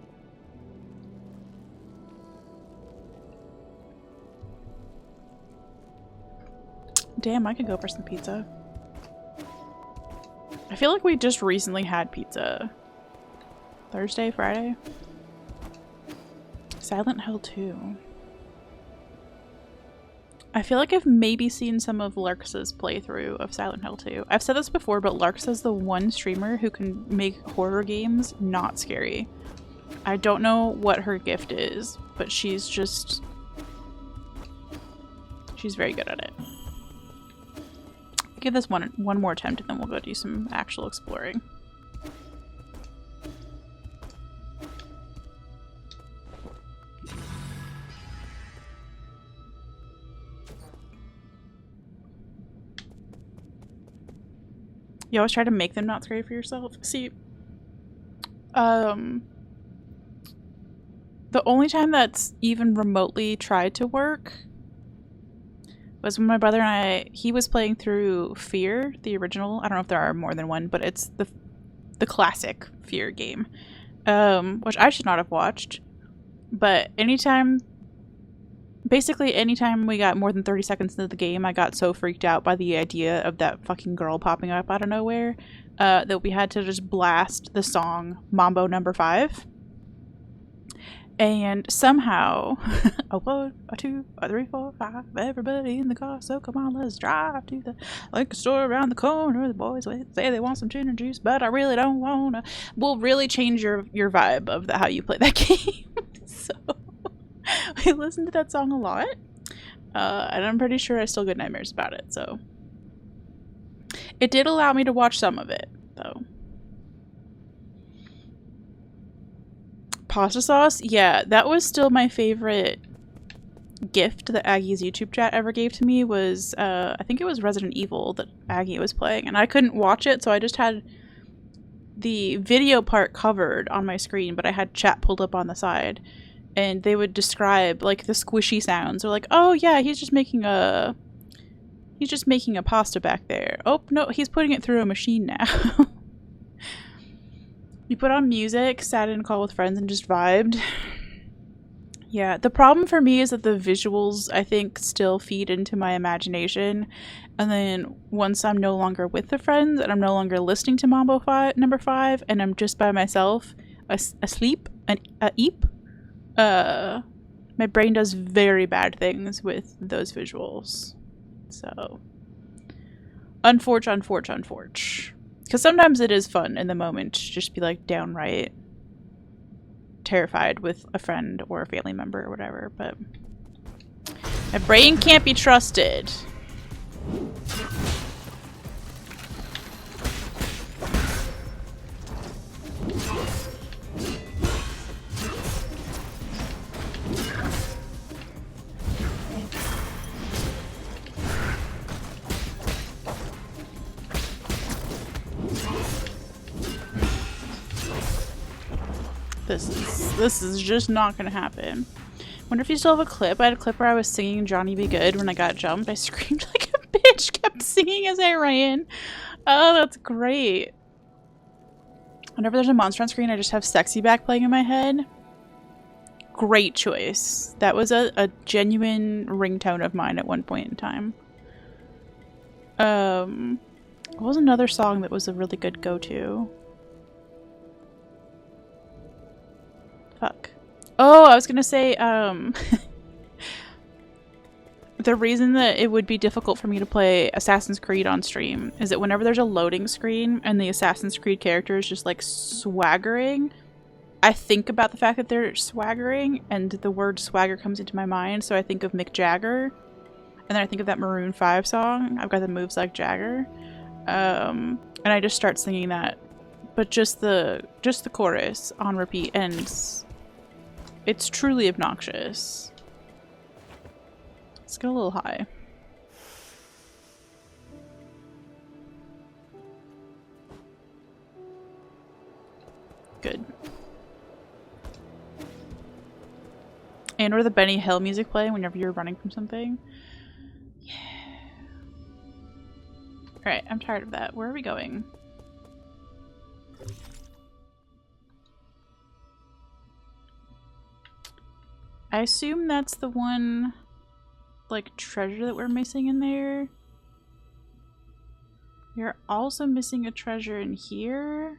Damn, I could go for some pizza. I feel like we just recently had pizza. Thursday, Friday? Silent Hill 2. I feel like I've maybe seen some of Larx's playthrough of Silent Hill 2. I've said this before, but Larx is the one streamer who can make horror games not scary. I don't know what her gift is, but she's just... she's very good at it. Give this one more attempt and then we'll go do some actual exploring. You always try to make them not scary for yourself. See, the only time that's even remotely tried to work was when my brother and he was playing through Fear, the original. I don't know if there are more than one, but it's the classic Fear game, which I should not have watched. But basically anytime we got more than 30 seconds into the game, I got so freaked out by the idea of that fucking girl popping up out of nowhere that we had to just blast the song Mambo Number 5. And somehow, a 1, a 2, a 3, 4, 5, everybody in the car, so come on, let's drive to the liquor store around the corner. The boys say they want some gin and juice, but I really don't wanna. Will really change your vibe of how you play that game. So we listened to that song a lot, and I'm pretty sure I still get nightmares about it, so. It did allow me to watch some of it, though. Pasta sauce? Yeah, that was still my favorite gift that Aggie's YouTube chat ever gave to me was, I think it was Resident Evil that Aggie was playing, and I couldn't watch it, so I just had the video part covered on my screen, but I had chat pulled up on the side, and they would describe, like, the squishy sounds. They're like, oh yeah, he's just making a pasta back there. Oh, no, he's putting it through a machine now. You put on music, sat in a call with friends, and just vibed. Yeah, the problem for me is that the visuals, I think, still feed into my imagination. And then once I'm no longer with the friends and I'm no longer listening to Mambo number 5 and I'm just by myself, asleep, eep, my brain does very bad things with those visuals. So, unfortunate. Because sometimes it is fun in the moment to just be like downright terrified with a friend or a family member or whatever, but my brain can't be trusted. This is just not gonna happen. Wonder if you still have a clip. I had a clip where I was singing Johnny Be Good when I got jumped. I screamed like a bitch, kept singing as I ran. Oh, that's great. Whenever there's a monster on screen, I just have Sexy Back playing in my head. Great choice. That was a genuine ringtone of mine at one point in time. What was another song that was a really good go-to? Fuck. Oh, I was gonna say, the reason that it would be difficult for me to play Assassin's Creed on stream is that whenever there's a loading screen and the Assassin's Creed character is just like swaggering, I think about the fact that they're swaggering and the word swagger comes into my mind, so I think of Mick Jagger. And then I think of that Maroon 5 song, I've Got the Moves Like Jagger. And I just start singing that. But just the chorus on repeat, and it's truly obnoxious. Let's get a little high. Good. And or the Benny Hill music play whenever you're running from something. Yeah. Alright, I'm tired of that. Where are we going? I assume that's the one, like, treasure that we're missing in there. You're also missing a treasure in here.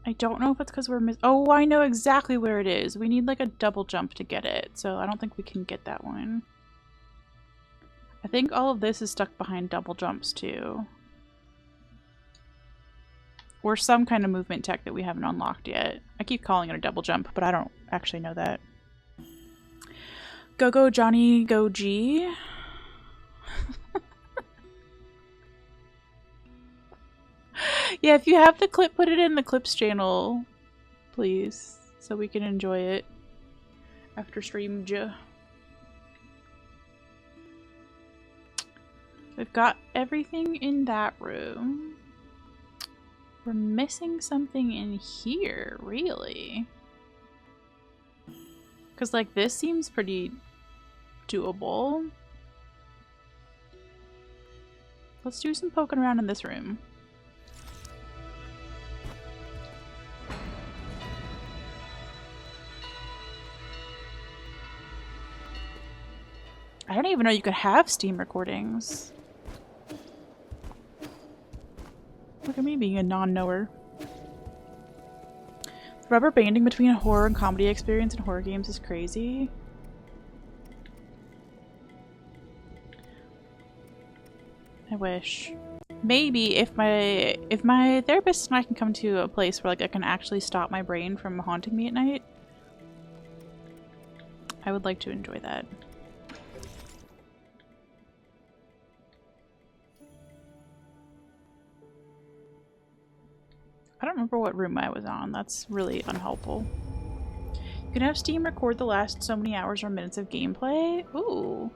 I don't know if it's because we're oh, I know exactly where it is. We need, like, a double jump to get it, so I don't think we can get that one. I think all of this is stuck behind double jumps, too. Or some kind of movement tech that we haven't unlocked yet. I keep calling it a double jump, but I don't actually know that. Go Johnny Go G. Yeah, if you have the clip, put it in the clips channel, please, so we can enjoy it after stream. We've got everything in that room. We're missing something in here, really. Because, like, this seems pretty doable. Let's do some poking around in this room. I didn't even know you could have Steam recordings. Look at me being a non-knower. The rubber banding between a horror and comedy experience in horror games is crazy. I wish. Maybe if my therapist and I can come to a place where, like, I can actually stop my brain from haunting me at night, I would like to enjoy that. I don't remember what room I was on. That's really unhelpful. You can have Steam record the last so many hours or minutes of gameplay. Ooh.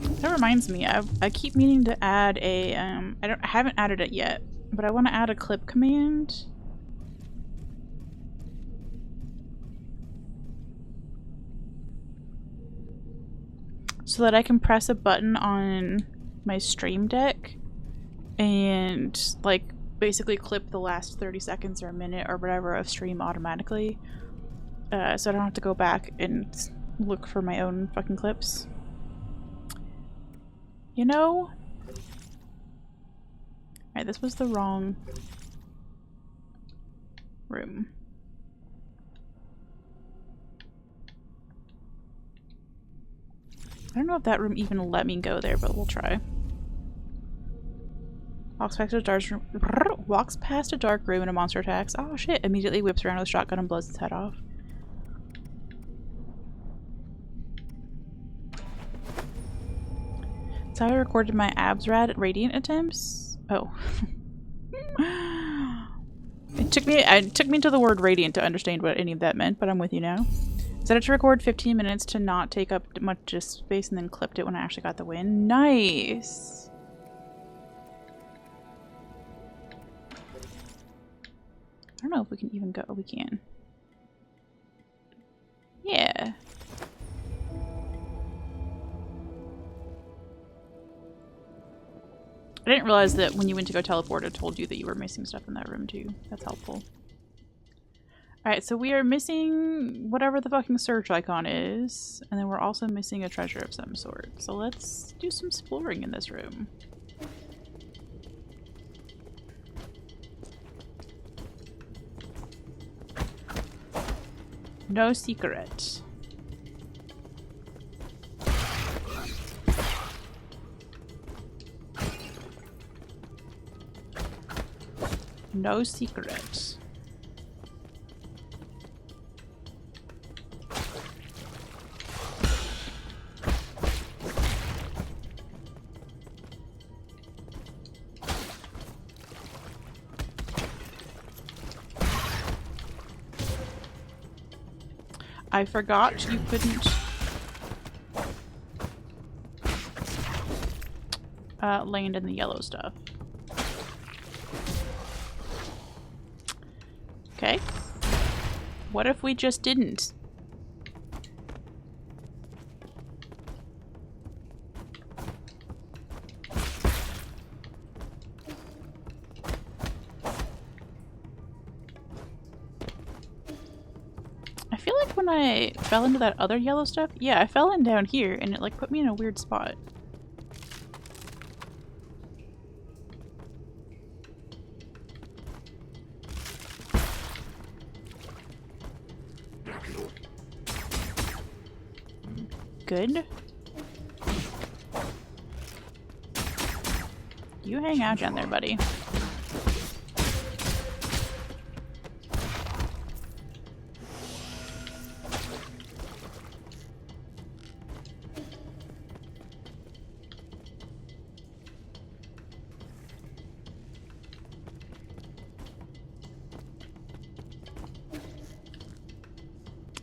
That reminds me, I keep meaning to add a, I haven't added it yet, but I want to add a clip command. So that I can press a button on my Stream Deck and, like, basically clip the last 30 seconds or a minute or whatever of stream automatically. So I don't have to go back and look for my own fucking clips. You know? Alright, this was the wrong room. I don't know if that room even let me go there, but we'll try. Walks past a dark room and a monster attacks. Oh shit! Immediately whips around with a shotgun and blows its head off. That's how I recorded my abs radiant attempts. Oh. It took me to the word radiant to understand what any of that meant, but I'm with you now. Set it to record 15 minutes to not take up much disk space and then clipped it when I actually got the win. Nice! I don't know if we can even go. We can. Yeah. I didn't realize that when you went to go teleport, it told you that you were missing stuff in that room too. That's helpful. Alright, so we are missing whatever the fucking search icon is, and then we're also missing a treasure of some sort. So let's do some exploring in this room. No secret. No secret. I forgot you couldn't land in the yellow stuff. Okay. What if we just didn't? I feel like when I fell into that other yellow stuff, yeah, I fell in down here and it like put me in a weird spot. Good. You hang out down there, buddy.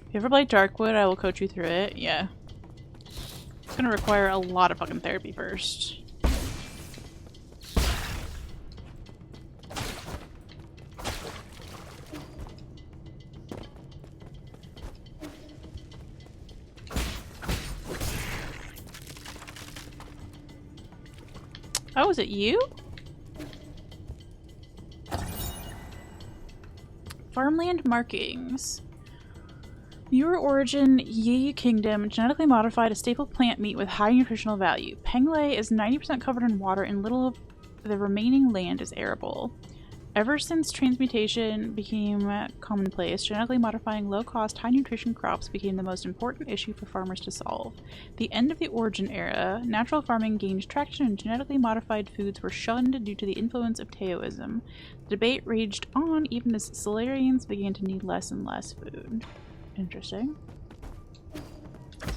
If you ever play Darkwood, I will coach you through it. Yeah. It's gonna require a lot of fucking therapy first. Oh, is it you? Farmland markings. Newer origin Yi Kingdom genetically modified a staple plant meat with high nutritional value. Penglay is 90% covered in water and little of the remaining land is arable. Ever since transmutation became commonplace, genetically modifying low-cost, high-nutrition crops became the most important issue for farmers to solve. The end of the Origin era, natural farming gained traction and genetically modified foods were shunned due to the influence of Taoism. The debate raged on even as Solarians began to need less and less food. Interesting.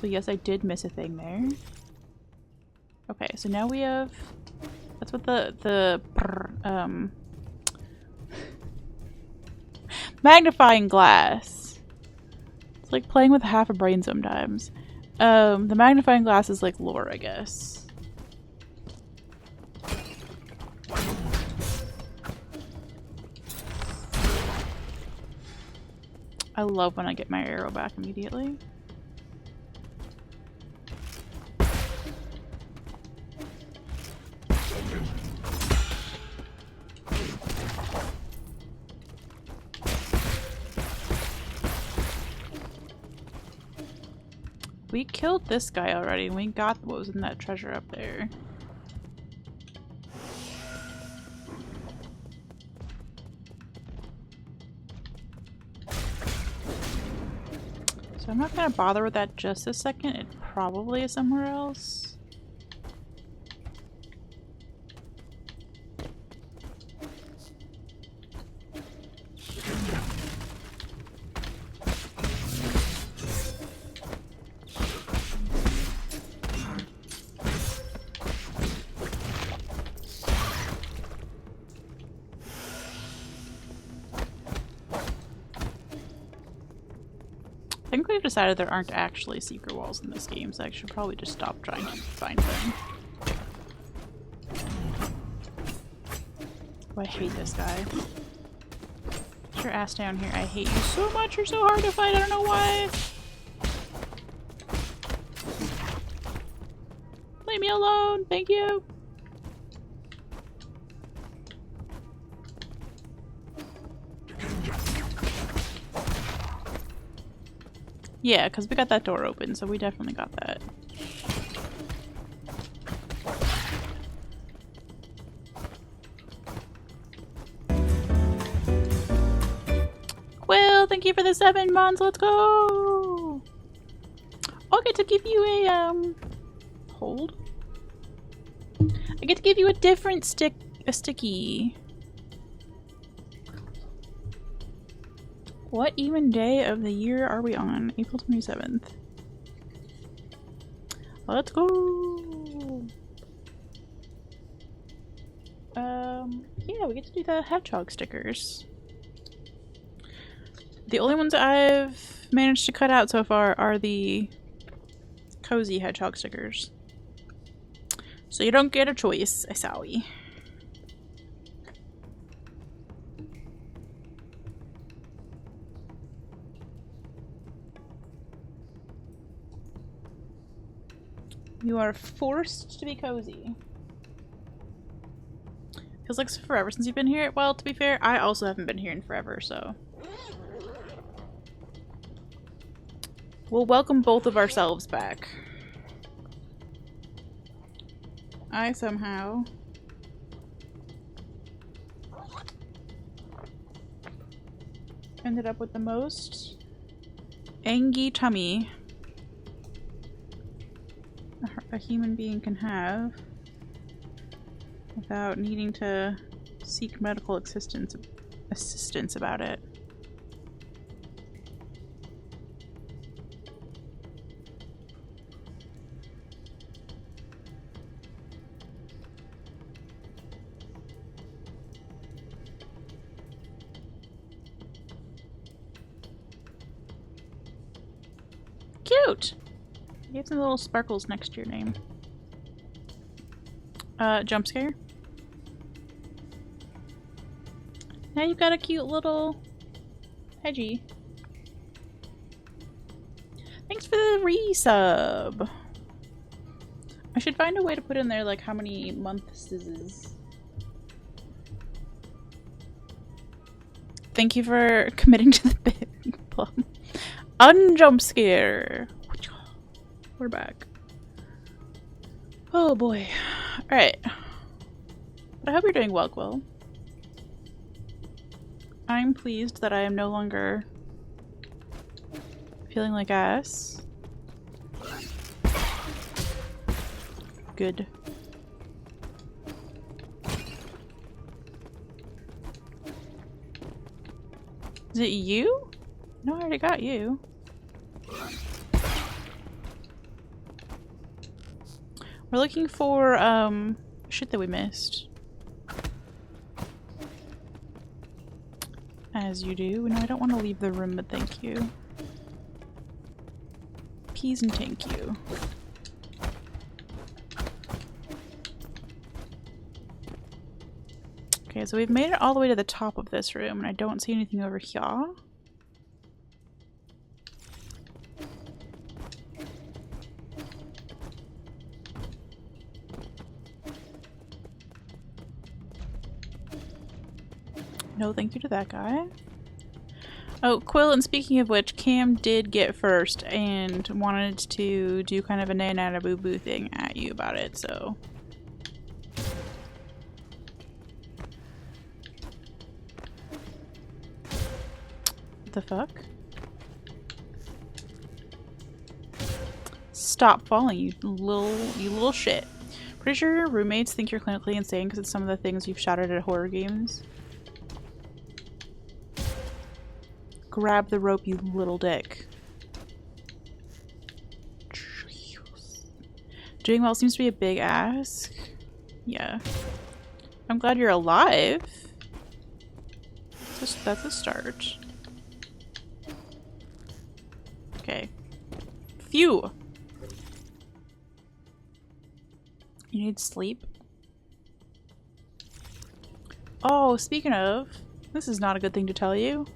So yes, I did miss a thing there. Okay, so now we have... That's what the magnifying glass. It's like playing with half a brain sometimes. The magnifying glass is like lore, I guess. I love when I get my arrow back immediately. We killed this guy already and we got what was in that treasure up there. So I'm not gonna bother with that just a second. It probably is somewhere else. I think we've decided there aren't actually secret walls in this game, so I should probably just stop trying to find them. Oh, I hate this guy. Get your ass down here. I hate you so much. You're so hard to fight. I don't know why. Leave me alone. Thank you. Yeah, because we got that door open, so we definitely got that. Well, thank you for the 7 months. Let's go. I'll get to give you a hold. I get to give you a different sticky. What even day of the year are we on? April 27th. Let's go! Yeah, we get to do the hedgehog stickers. The only ones I've managed to cut out so far are the cozy hedgehog stickers. So you don't get a choice, sorry. You are forced to be cozy. Feels like forever since you've been here. Well, to be fair, I also haven't been here in forever, so. We'll welcome both of ourselves back. I somehow ended up with the most angy tummy a human being can have without needing to seek medical assistance about it. Cute! You have some little sparkles next to your name. Jump scare. Now you've got a cute little hedgie. Thanks for the resub. I should find a way to put in there like how many months this is. Thank you for committing to the big plum. Unjump scare. We're back. Oh boy. Alright. But I hope you're doing well, Quill. I'm pleased that I am no longer feeling like ass. Good. Is it you? No, I already got you. We're looking for, shit that we missed. As you do. No, I don't want to leave the room, but thank you. Please and thank you. Okay, so we've made it all the way to the top of this room, and I don't see anything over here. No thank you to that guy. Oh, Quill, and speaking of which, Cam did get first and wanted to do kind of a nana boo boo thing at you about it, so... What the fuck? Stop falling, you little shit. Pretty sure your roommates think you're clinically insane because it's some of the things you've shouted at horror games. Grab the rope, you little dick. Doing well seems to be a big ask. Yeah. I'm glad you're alive. That's a start. Okay. Phew! You need sleep? Oh, speaking of, this is not a good thing to tell you.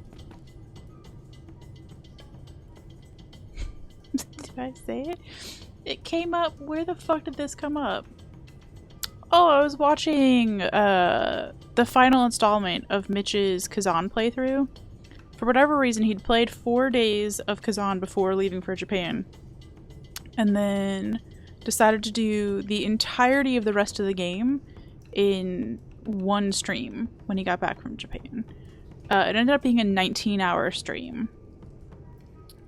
Did I say it? It came up. Where the fuck did this come up? Oh, I was watching the final installment of Mitch's Kazan playthrough. For whatever reason, he'd played 4 days of Kazan before leaving for Japan. And then decided to do the entirety of the rest of the game in one stream when he got back from Japan. It ended up being a 19-hour stream.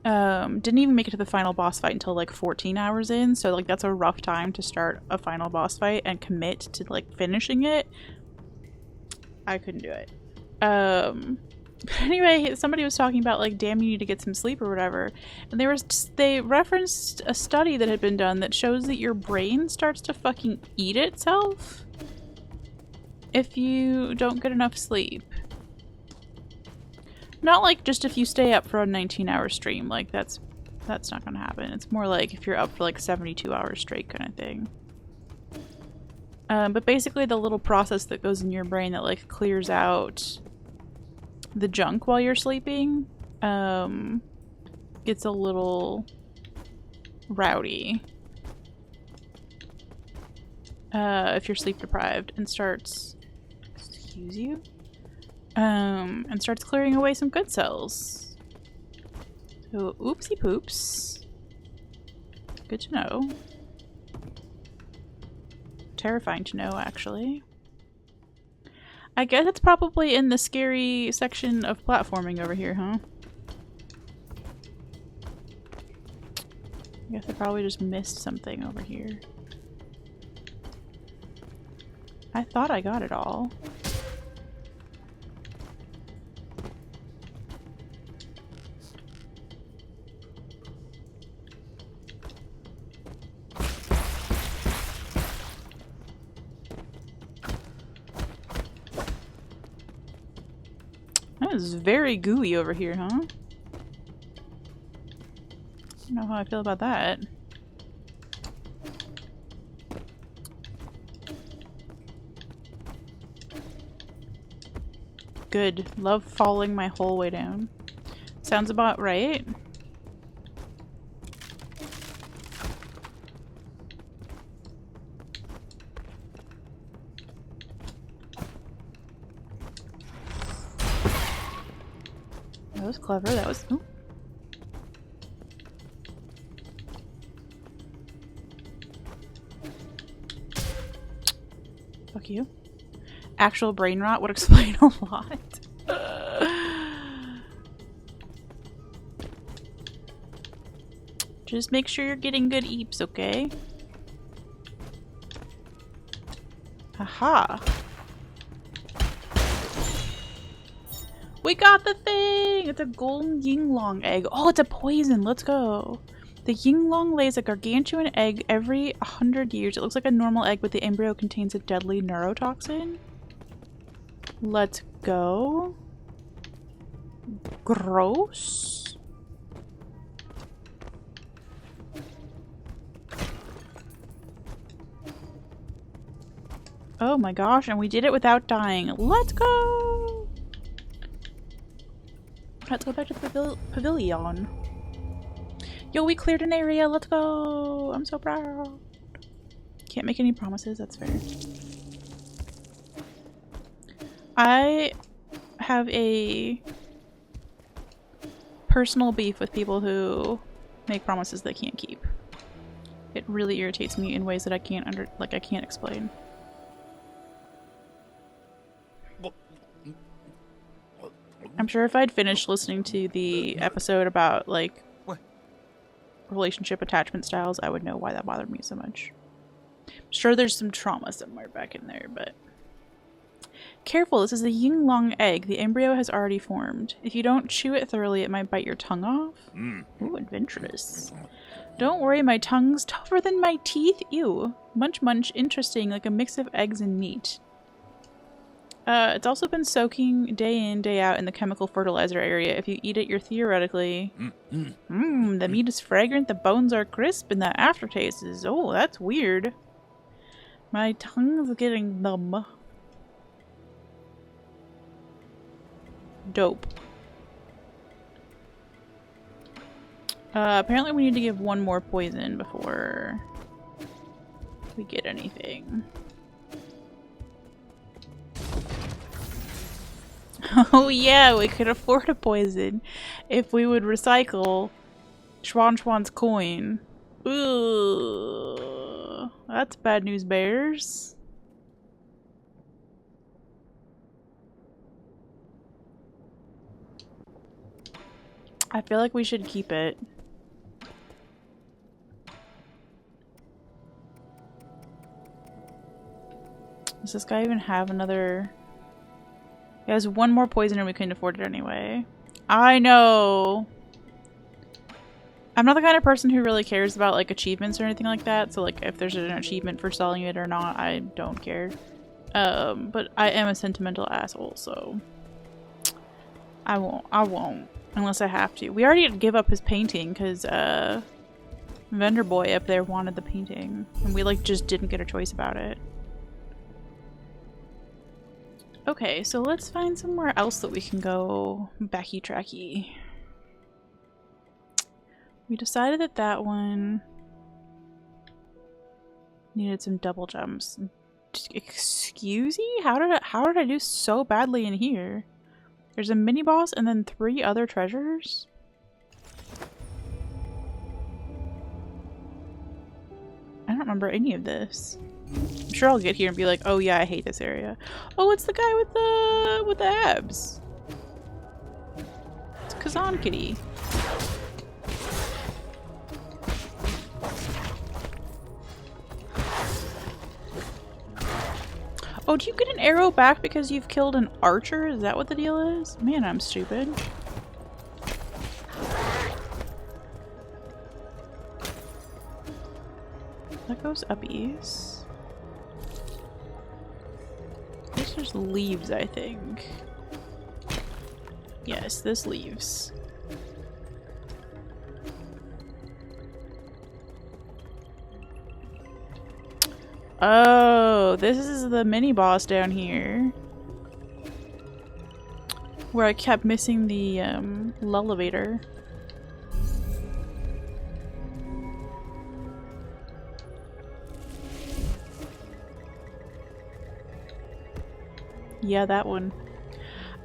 Didn't even make it to the final boss fight until like 14 hours in, so like that's a rough time to start a final boss fight and commit to like finishing it. I couldn't do it. But anyway, somebody was talking about like, damn, you need to get some sleep or whatever, and they referenced a study that had been done that shows that your brain starts to fucking eat itself if you don't get enough sleep. Not like just if you stay up for a 19-hour stream, like that's not gonna happen. It's more like if you're up for like 72 hours straight kind of thing. But basically the little process that goes in your brain that like clears out the junk while you're sleeping gets a little rowdy if you're sleep deprived and starts, excuse you, and starts clearing away some good cells. So oopsie poops. Good to know. Terrifying to know, actually. I guess it's probably in the scary section of platforming over here, huh? I guess I probably just missed something over here. I thought I got it all. That is very gooey over here, huh? I don't know how I feel about that. Good. Love falling my whole way down. Sounds about right. That was clever. That was... Ooh. Fuck you. Actual brain rot would explain a lot. Just make sure you're getting good eeps, okay? Aha! We got the thing! It's a golden yinglong egg. Oh, it's a poison! Let's go! The yinglong lays a gargantuan egg every 100 years. It looks like a normal egg, but the embryo contains a deadly neurotoxin. Let's go. Gross. Oh my gosh, and we did it without dying. Let's go! Let's go back to the pavilion. Yo, we cleared an area. Let's go! I'm so proud. Can't make any promises. That's fair. I have a personal beef with people who make promises they can't keep. It really irritates me in ways that I can't I can't explain. I'm sure if I'd finished listening to the episode about like relationship attachment styles, I would know why that bothered me so much. I'm sure there's some trauma somewhere back in there, but careful, this is a yin-long egg. The embryo has already formed. If you don't chew it thoroughly, it might bite your tongue off. Ooh, adventurous. Don't worry, my tongue's tougher than my teeth. Ew. Munch munch, interesting, like a mix of eggs and meat. It's also been soaking day in, day out in the chemical fertilizer area. If you eat it, you're theoretically... the meat is fragrant, the bones are crisp, and the aftertaste is... Oh, that's weird. My tongue's getting numb. Dope. Apparently we need to give one more poison before we get anything. Oh yeah, we could afford a poison if we would recycle Shuanshuan's coin. Ooh, that's bad news, bears. I feel like we should keep it. Does this guy even have another... He has one more poison and we couldn't afford it anyway. I know! I'm not the kind of person who really cares about like achievements or anything like that, so like if there's an achievement for selling it or not, I don't care. But I am a sentimental asshole, so... I won't. Unless I have to. We already give up his painting because vendor boy up there wanted the painting. And we like just didn't get a choice about it. Okay, so let's find somewhere else that we can go backy-tracky. We decided that that one needed some double jumps. Excuse me? How did I do so badly in here? There's a mini boss and then 3 other treasures? I don't remember any of this. I'm sure I'll get here and be like, oh yeah, I hate this area. Oh, it's the guy with the abs. It's Kazan Kitty. Oh, do you get an arrow back because you've killed an archer? Is that what the deal is? Man, I'm stupid. That goes uppies. This just leaves, I think. Yes, this leaves. Oh, this is the mini boss down here. Where I kept missing the elevator. Yeah, that one.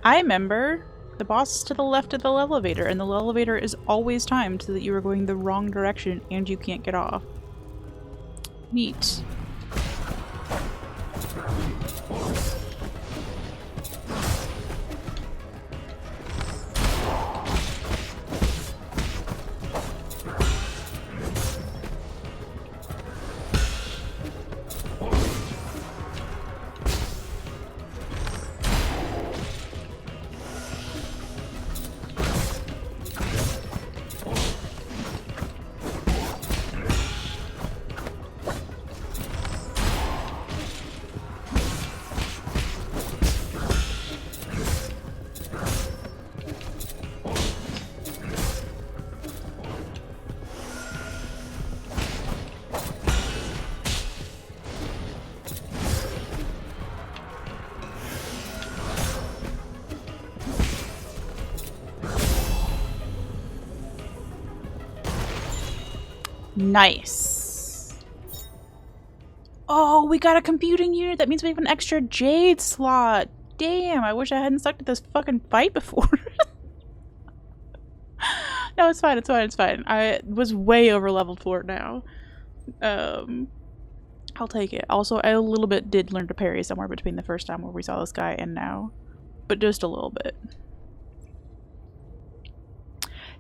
I remember the boss is to the left of the elevator, and the elevator is always timed so that you are going the wrong direction and you can't get off. Neat. Nice. Oh, we got a computing unit. That means we have an extra jade slot. Damn, I wish I hadn't sucked at this fucking fight before. No, it's fine, it's fine, it's fine. I was way over leveled for it now. I'll take it. Also, I a little bit did learn to parry somewhere between the first time where we saw this guy and now. But just a little bit.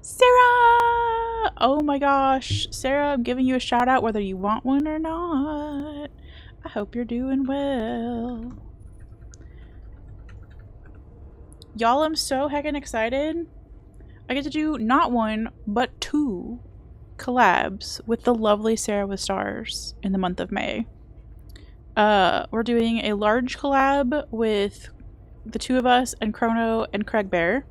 Sarah! Oh my gosh. Sarah, I'm giving you a shout out whether you want one or not. I hope you're doing well. Y'all, I'm so heckin' excited. I get to do not one, but 2 collabs with the lovely Sarah with Stars in the month of May. We're doing a large collab with the 2 of us and Chrono and Craig Bear.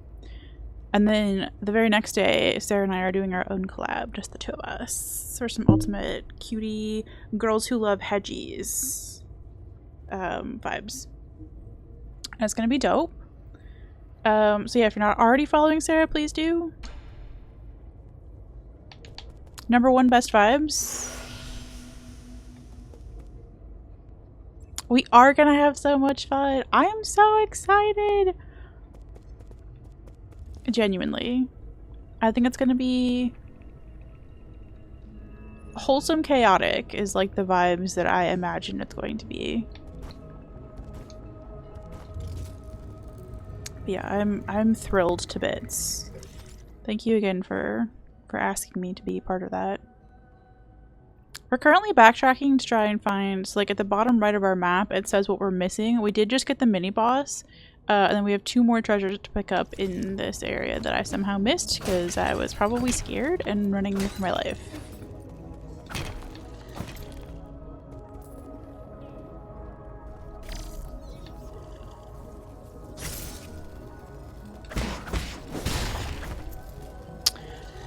And then the very next day, Sarah and I are doing our own collab, just the 2 of us. For some ultimate cutie girls who love hedgies vibes. And it's gonna be dope. So yeah, if you're not already following Sarah, please do. Number 1 best vibes. We are gonna have so much fun. I am so excited. Genuinely. I think it's gonna be wholesome chaotic is like the vibes that I imagine it's going to be. Yeah, I'm thrilled to bits. Thank you again for asking me to be part of that. We're currently backtracking to try and find, so like at the bottom right of our map, it says what we're missing. We did just get the mini boss, and then we have 2 more treasures to pick up in this area that I somehow missed because I was probably scared and running for my life.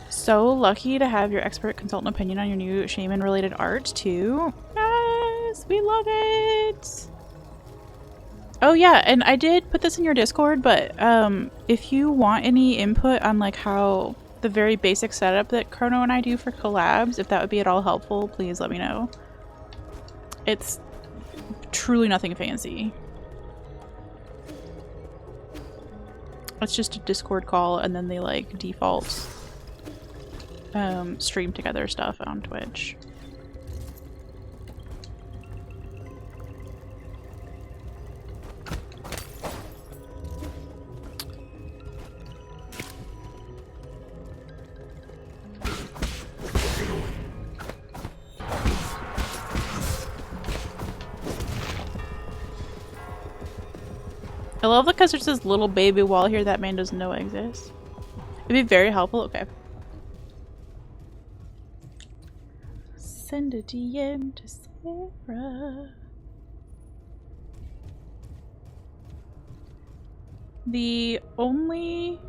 So lucky to have your expert consultant opinion on your new shaman related art too. Yes, we love it. Oh yeah, and I did put this in your Discord, but if you want any input on like how the very basic setup that Chrono and I do for collabs, if that would be at all helpful, please let me know. It's truly nothing fancy. It's just a Discord call and then they like default stream together stuff on Twitch. I love because there's this little baby wall here that man doesn't know exists. It'd be very helpful. Okay. Send a DM to Sarah. The only...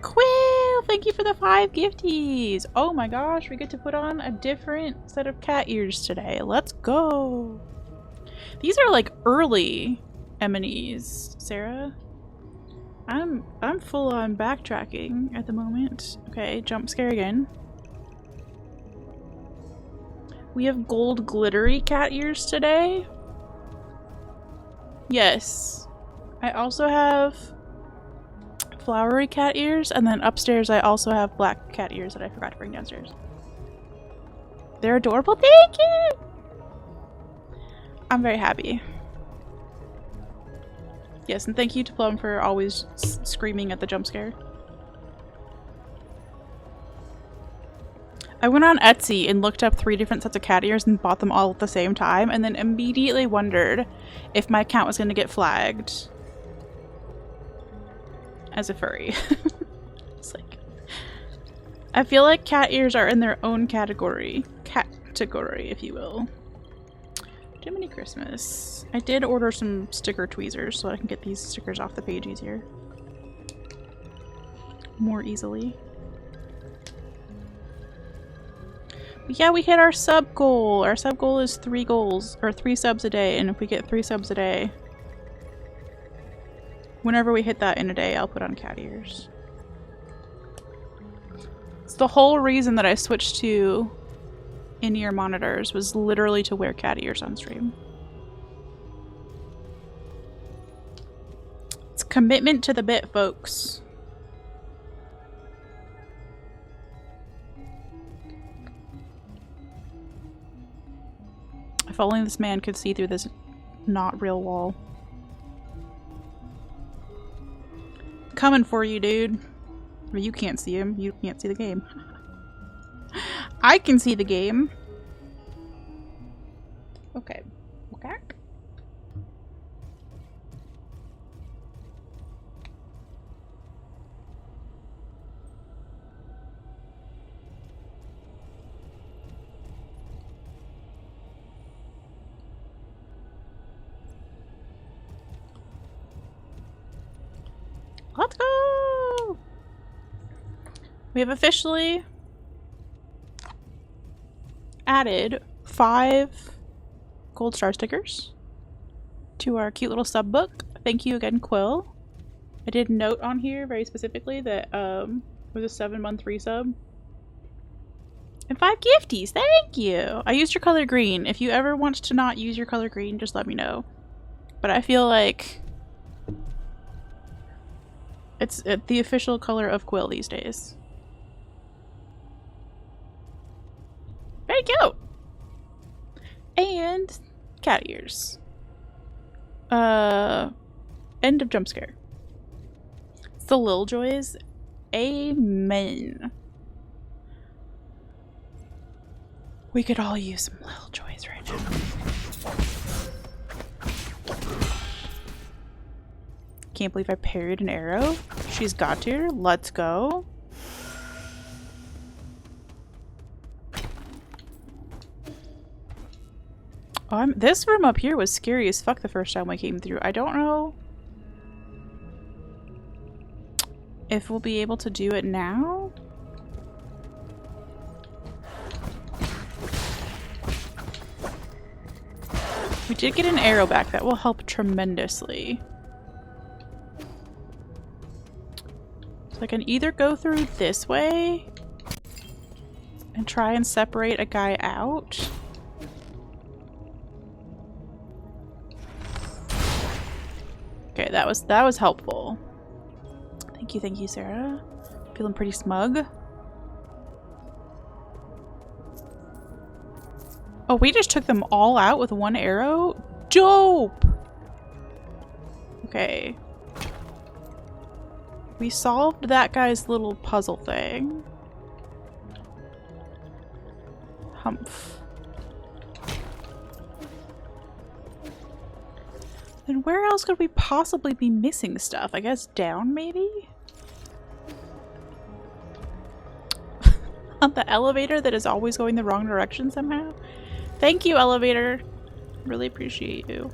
Quill! Thank you for the 5 gifties! Oh my gosh, we get to put on a different set of cat ears today. Let's go! These are like early M&Es, Sarah. I'm full on backtracking at the moment. Okay, jump scare again. We have gold glittery cat ears today. Yes. I also have flowery cat ears, and then upstairs I also have black cat ears that I forgot to bring downstairs. They're adorable. Thank you! I'm very happy. Yes, and thank you to Plum for always screaming at the jump scare. I went on Etsy and looked up 3 different sets of cat ears and bought them all at the same time, and then immediately wondered if my account was going to get flagged as a furry. It's like, I feel like cat ears are in their own category, if you will. Jiminy Christmas. I did order some sticker tweezers so I can get these stickers off the page easier. More easily. But yeah, we hit our sub goal. Our sub goal is 3 goals, or 3 subs a day, and if we get 3 subs a day, whenever we hit that in a day, I'll put on cat ears. It's the whole reason that I switched to in-ear monitors was literally to wear cat ears on stream. It's commitment to the bit, folks. If only this man could see through this not real wall. Coming for you, dude. Well, you can't see him. You can't see the game. I can see the game. Okay. Okay. Let's go! We have officially added 5 gold star stickers to our cute little sub book. Thank you again, Quill. I did note on here very specifically that it was a 7-month resub. And 5 gifties, thank you! I used your color green. If you ever want to not use your color green, just let me know. But I feel like it's the official color of Quill these days. Very cute! And cat ears. End of jump scare. It's the Lil Joys. Amen. We could all use some Lil Joys right now. Can't believe I parried an arrow. She's got to. Let's go. Oh, this room up here was scary as fuck the first time we came through. I don't know if we'll be able to do it now. We did get an arrow back. That will help tremendously. So I can either go through this way and try and separate a guy out. Okay, that was helpful. Thank you, Sarah. Feeling pretty smug. Oh, we just took them all out with one arrow? Dope! Okay. We solved that guy's little puzzle thing. Humph. Then where else could we possibly be missing stuff? I guess down, maybe? On the elevator that is always going the wrong direction somehow? Thank you, elevator. Really appreciate you.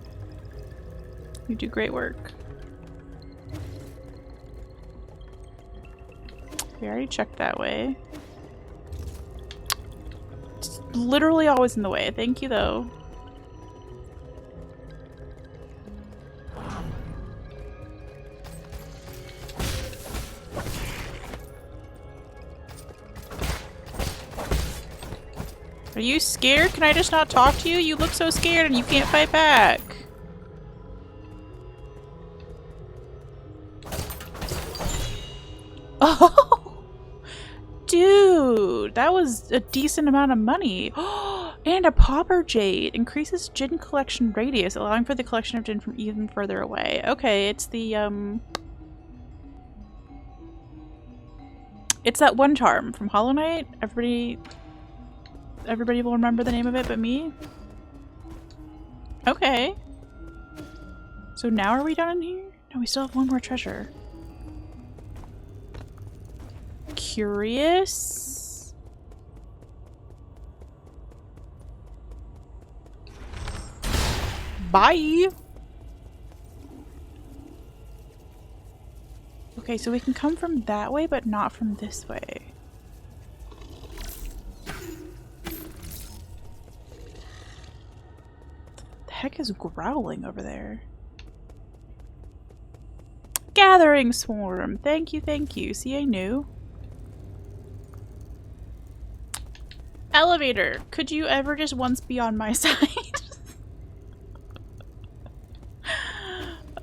You do great work. We already checked that way. It's literally always in the way. Thank you, though. Are you scared? Can I just not talk to you? You look so scared and you can't fight back. Oh! Dude, that was a decent amount of money. And a Pauper Jade. Increases Djinn collection radius, allowing for the collection of Djinn from even further away. Okay, it's the, it's that one charm from Hollow Knight. Everybody will remember the name of it but me? Okay. So now are we done in here? No, we still have one more treasure. Curious? Bye! Okay, so we can come from that way, but not from this way. Heck is growling over there? Gathering swarm. Thank you, thank you. See, I knew. Elevator, could you ever just once be on my side?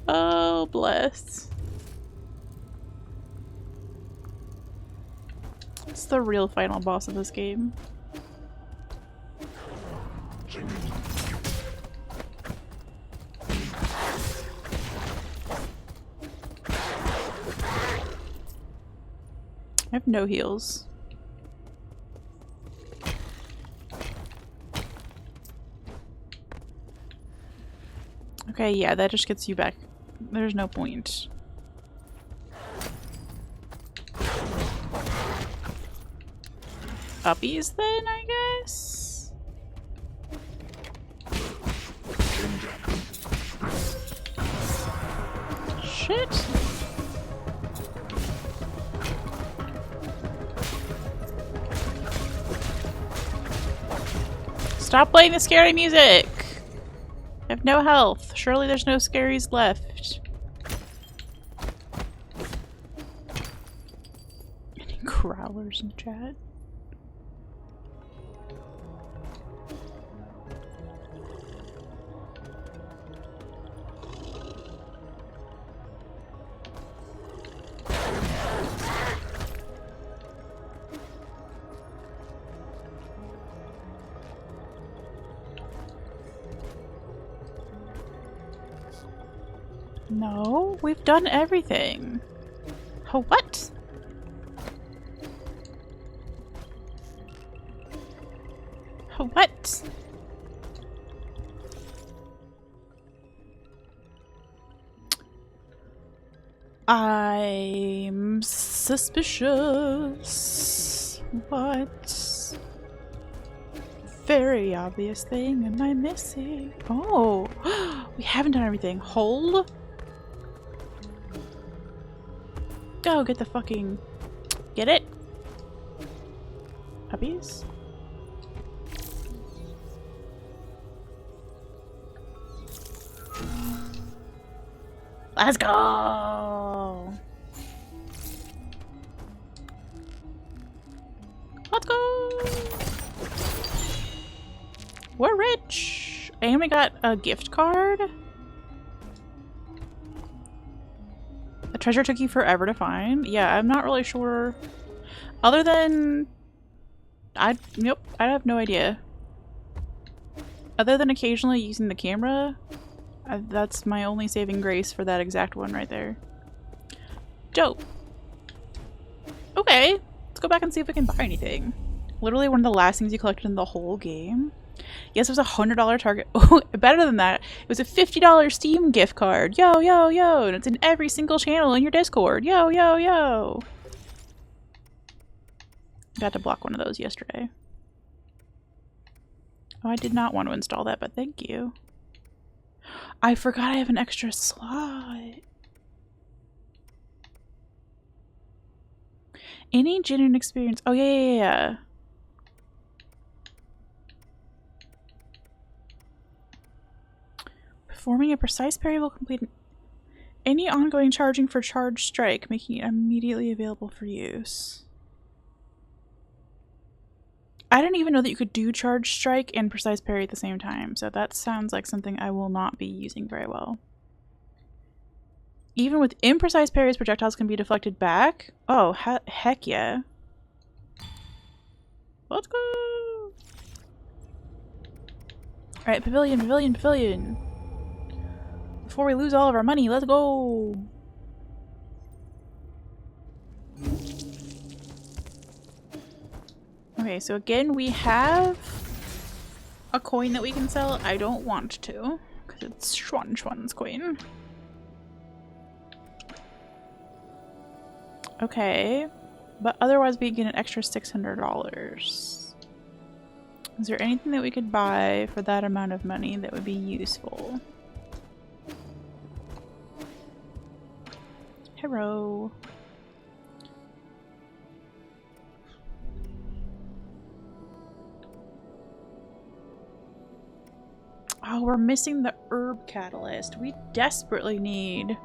Oh, bless. It's the real final boss of this game. I have no heals. Okay, yeah, that just gets you back. There's no point. Uppies then, I guess? Shit. Stop playing the scary music! I have no health. Surely there's no scaries left. Any growlers in chat? No, we've done everything. Oh, what? Oh, what? I'm suspicious. What very obvious thing am I missing? Oh, we haven't done everything. Hold. Go get the fucking... Get it? Puppies? Let's go! Let's go! We're rich! And we got a gift card? The treasure took you forever to find? Yeah, I'm not really sure. Other than... Nope, I have no idea. Other than occasionally using the camera, that's my only saving grace for that exact one right there. Dope. Okay, let's go back and see if we can buy anything. Literally one of the last things you collected in the whole game. Yes, it was $100 target. Oh, better than that. It was a $50 Steam gift card. Yo, yo, yo. And it's in every single channel in your Discord. Yo, yo, yo. Got to block one of those yesterday. Oh, I did not want to install that, but thank you. I forgot I have an extra slot. Any genuine experience. Oh, yeah. Performing a precise parry will complete any ongoing charging for charge strike, making it immediately available for use. I didn't even know that you could do charge strike and precise parry at the same time, so that sounds like something I will not be using very well. Even with imprecise parries, projectiles can be deflected back? Oh, heck yeah. Let's go! Alright, pavilion, pavilion, pavilion. Before we lose all of our money, let's go! Okay, so again, we have a coin that we can sell. I don't want to, because it's Shuanshuan's coin. Okay, but otherwise we get an extra $600. Is there anything that we could buy for that amount of money that would be useful? Hello. Oh, we're missing the herb catalyst. We desperately need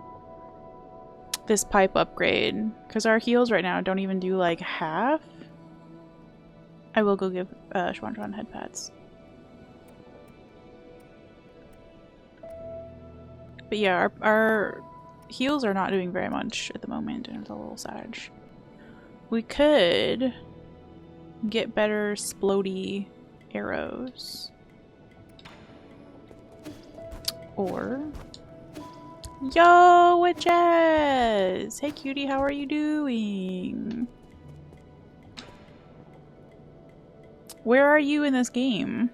this pipe upgrade because our heals right now don't even do like half. I will go give Shuanshuan head pats. But yeah, our heals are not doing very much at the moment, and it's a little sad. We could get better splody arrows. Or... Yo, witches! Hey cutie, how are you doing? Where are you in this game?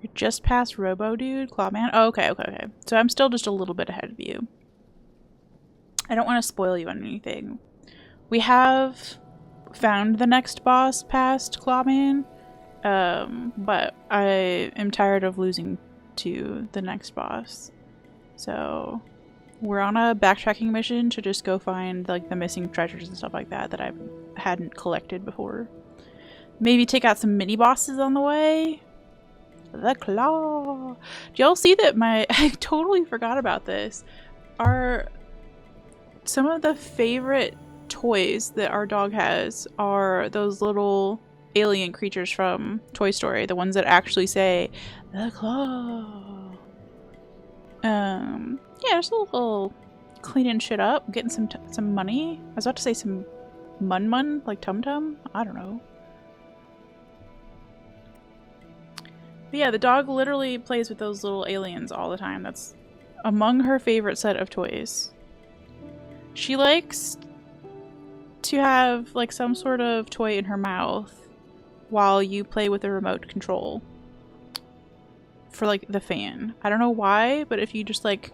You're just past Robo Dude, Clawman? Oh, okay. So I'm still just a little bit ahead of you. I don't want to spoil you on anything. We have found the next boss past Clawman, but I am tired of losing to the next boss. So we're on a backtracking mission to just go find like the missing treasures and stuff like that that I hadn't collected before. Maybe take out some mini bosses on the way. The claw. Do y'all see that I totally forgot about this. Some of the favorite toys that our dog has are those little alien creatures from Toy Story, the ones that actually say the claw. Yeah, just a little cleaning shit up, getting some money. I was about to say some mun like tum tum. I don't know. But yeah, the dog literally plays with those little aliens all the time. That's among her favorite set of toys. She likes to have like some sort of toy in her mouth while you play with the remote control for like the fan. I don't know why, but if you just like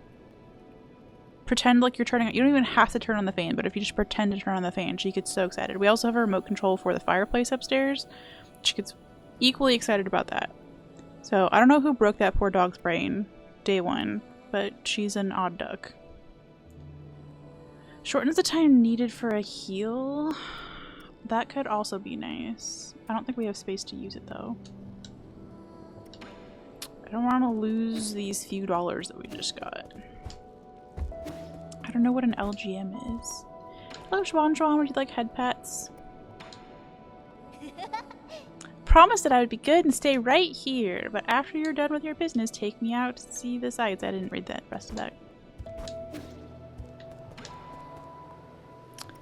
pretend like you're turning on, you don't even have to turn on the fan, but if you just pretend to turn on the fan, she gets so excited. We also have a remote control for the fireplace upstairs. She gets equally excited about that. So I don't know who broke that poor dog's brain day one, but she's an odd duck. Shortens the time needed for a heal. That could also be nice. I don't think we have space to use it though. I don't want to lose these few dollars that we just got. I don't know what an LGM is. Hello Shuanshuan, would you like head pats? Promised that I would be good and stay right here, but after you're done with your business, take me out to see the sights. I didn't read that rest of that.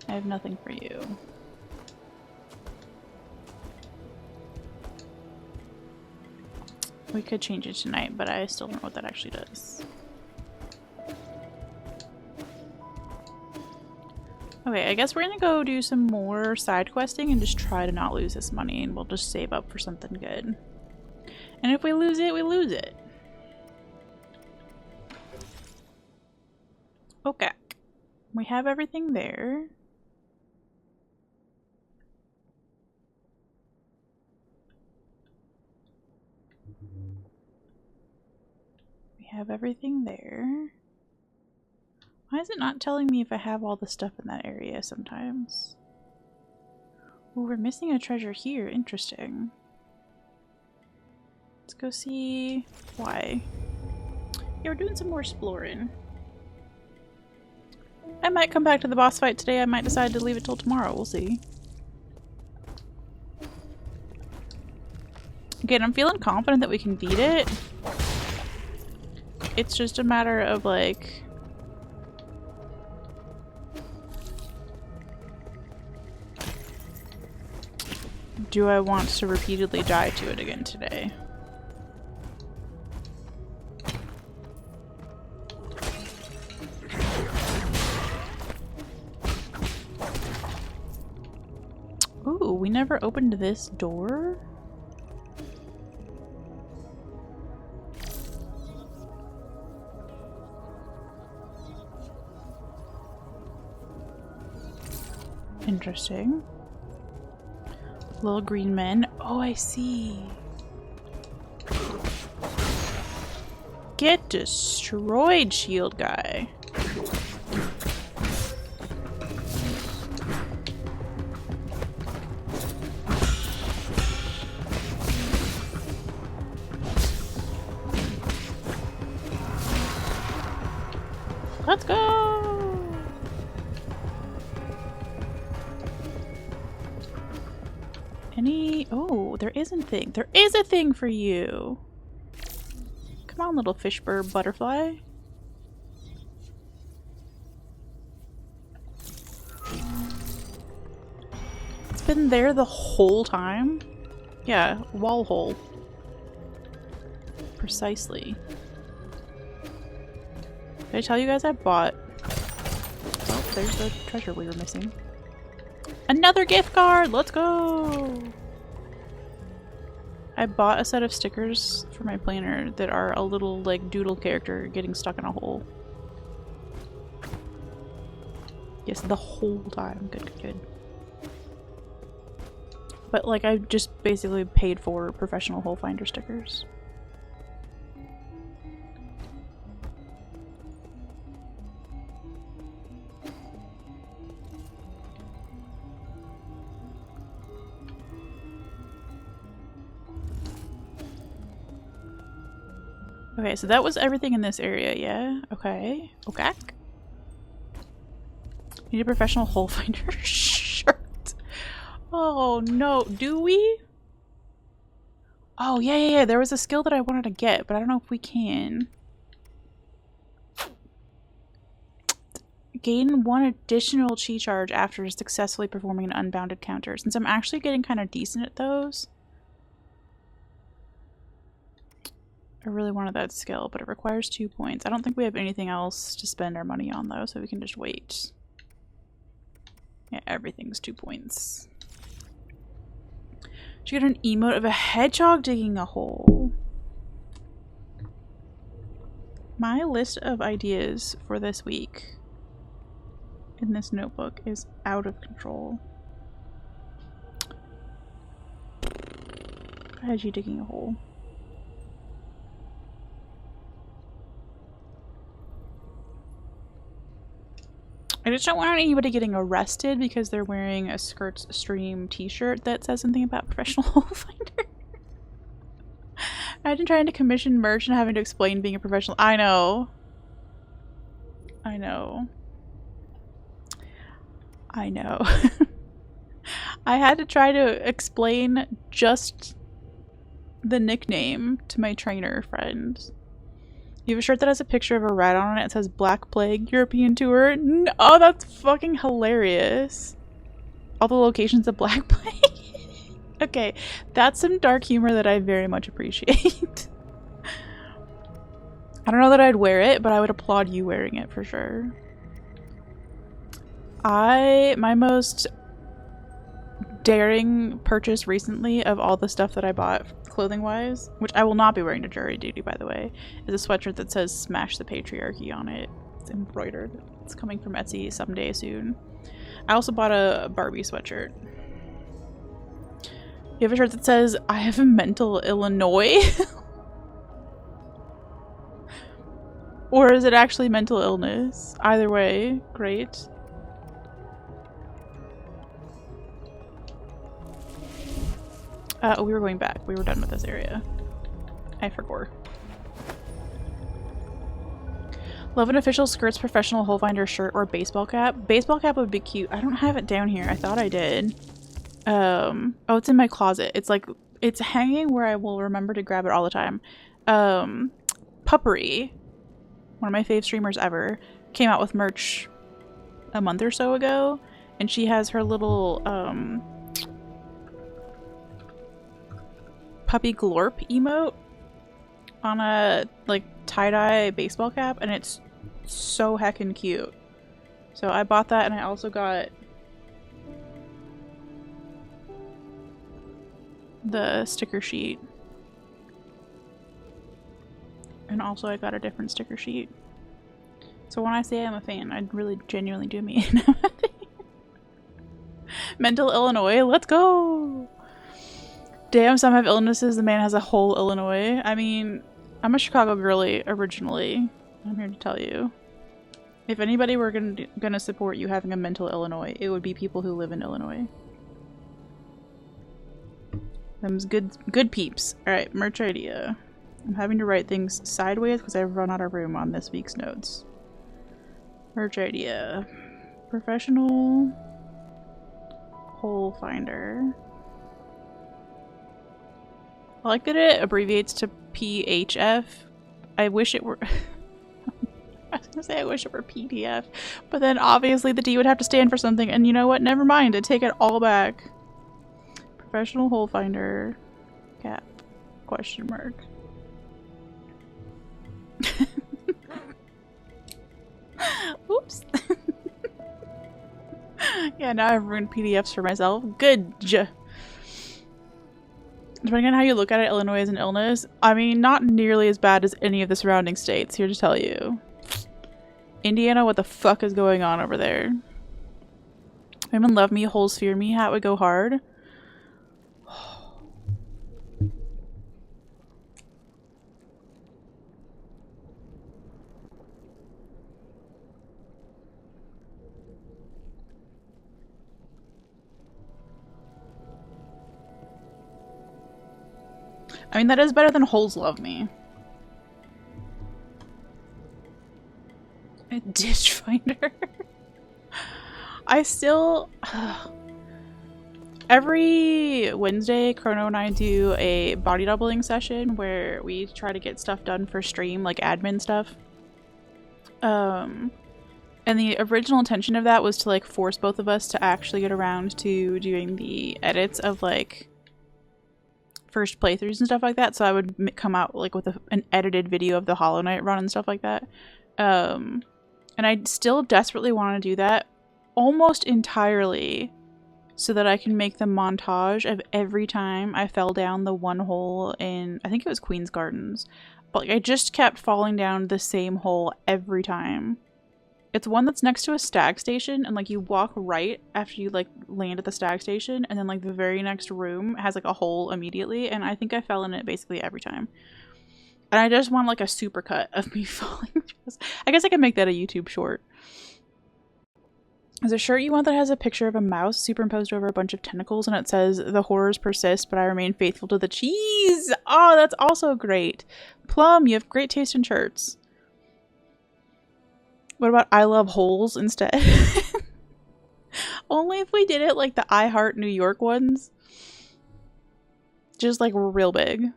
I have nothing for you. We could change it tonight, but I still don't know what that actually does. Okay, I guess we're gonna go do some more side questing and just try to not lose this money, and we'll just save up for something good. And if we lose it, we lose it. Okay. We have everything there. Have everything there. Why is it not telling me if I have all the stuff in that area sometimes? Oh, we're missing a treasure here. Interesting. Let's go see why. Yeah, we're doing some more exploring. I might come back to the boss fight today. I might decide to leave it till tomorrow. We'll see. Again, I'm feeling confident that we can beat it. It's just a matter of like... do I want to repeatedly die to it again today? Ooh, we never opened this door? Interesting. Little green men. Oh, I see. Get destroyed, shield guy. Let's go! Oh, there isn't a thing. There is a thing for you! Come on, little fish bird butterfly. It's been there the whole time? Yeah, wall hole. Precisely. Did I tell you guys I bought... Oh, there's the treasure we were missing. Another gift card! Let's go! I bought a set of stickers for my planner that are a little, like, doodle character getting stuck in a hole. Yes, the whole time. Good, good, good. But, like, I just basically paid for professional hole finder stickers. Okay, so that was everything in this area, yeah? Okay. Okay. Need a professional hole finder shirt. Oh no, do we? Oh yeah, there was a skill that I wanted to get, but I don't know if we can. Gain 1 additional chi charge after successfully performing an unbounded counter. Since I'm actually getting kind of decent at those, I really wanted that skill, but it requires 2 points. I don't think we have anything else to spend our money on though, so we can just wait. Yeah, everything's 2 points. Should get an emote of a hedgehog digging a hole. My list of ideas for this week in this notebook is out of control. Hedgie digging a hole. I just don't want anybody getting arrested because they're wearing a Skirts Stream t-shirt that says something about professional hole finder. Imagine trying to commission merch and having to explain being a professional. I know. I know. I know. I had to try to explain just the nickname to my trainer friend. You have a shirt that has a picture of a rat on it. It says Black Plague European Tour. Oh, that's fucking hilarious. All the locations of Black Plague. Okay, that's some dark humor that I very much appreciate. I don't know that I'd wear it, but I would applaud you wearing it for sure. My most daring purchase recently of all the stuff that I bought clothing wise, which I will not be wearing to jury duty by the way, is a sweatshirt that says Smash the Patriarchy on it. It's embroidered. It's coming from Etsy someday soon. I also bought a Barbie sweatshirt. You have a shirt that says I have a mental Illinois? Or is it actually mental illness? Either way, great. We were going back. We were done with this area. I forgot. Love an official Skirts professional hole finder shirt or baseball cap. Baseball cap would be cute. I don't have it down here. I thought I did. Oh, it's in my closet. It's like, it's hanging where I will remember to grab it all the time. Puppery, one of my fave streamers ever, came out with merch a month or so ago, and she has her little, puppy glorp emote on a like tie-dye baseball cap, and it's so heckin' cute. So I bought that, and I also got the sticker sheet, and also I got a different sticker sheet. So when I say I'm a fan, I really genuinely do mean Mental Illinois, let's go! Damn, some have illnesses, the man has a whole Illinois. I mean, I'm a Chicago girly originally. I'm here to tell you. If anybody were gonna support you having a mental Illinois, it would be people who live in Illinois. Them's good peeps. Alright, merch idea. I'm having to write things sideways because I've run out of room on this week's notes. Merch idea. Professional hole finder. I like that it abbreviates to PHF. I wish it were... I was gonna say I wish it were PDF, but then obviously the D would have to stand for something, and you know what? Never mind, I take it all back. Professional hole finder. Cap. Question mark. Oops. Yeah, now I've ruined PDFs for myself. Good. Depending on how you look at it, Illinois is an illness. I mean, not nearly as bad as any of the surrounding states, here to tell you. Indiana, what the fuck is going on over there? Women love me, holes fear me, hat would go hard. I mean, that is better than holes love me. A ditch finder. I still... Every Wednesday, Chrono and I do a body doubling session where we try to get stuff done for stream, like admin stuff. And the original intention of that was to like force both of us to actually get around to doing the edits of like first playthroughs and stuff like that. So I would come out like with an edited video of the Hollow Knight run and stuff like that. And I still desperately want to do that almost entirely so that I can make the montage of every time I fell down the one hole in, I think it was Queen's Gardens. But like, I just kept falling down the same hole every time. It's one that's next to a stag station, and like you walk right after you like land at the stag station, and then like the very next room has like a hole immediately, and I think I fell in it basically every time. And I just want like a supercut of me falling. I guess I could make that a YouTube short. There's a shirt you want that has a picture of a mouse superimposed over a bunch of tentacles, and it says, "The horrors persist, but I remain faithful to the cheese." Oh, that's also great. Plum, you have great taste in shirts. What about I love holes instead? Only if we did it like the I Heart New York ones. Just like real big.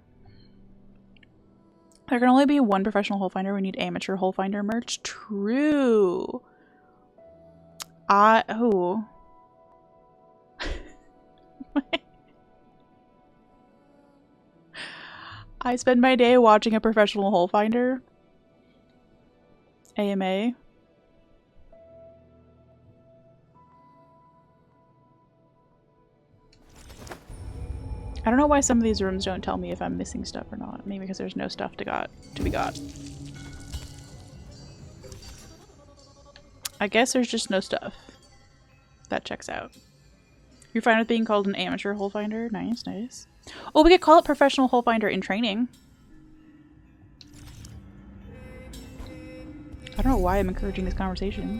There can only be one professional hole finder. We need amateur hole finder merch. True. Oh. I spend my day watching a professional hole finder. AMA. I don't know why some of these rooms don't tell me if I'm missing stuff or not. Maybe because there's no stuff to be got. I guess there's just no stuff. That checks out. You're fine with being called an amateur hole finder? Nice, nice. Oh, we could call it professional hole finder in training. I don't know why I'm encouraging this conversation.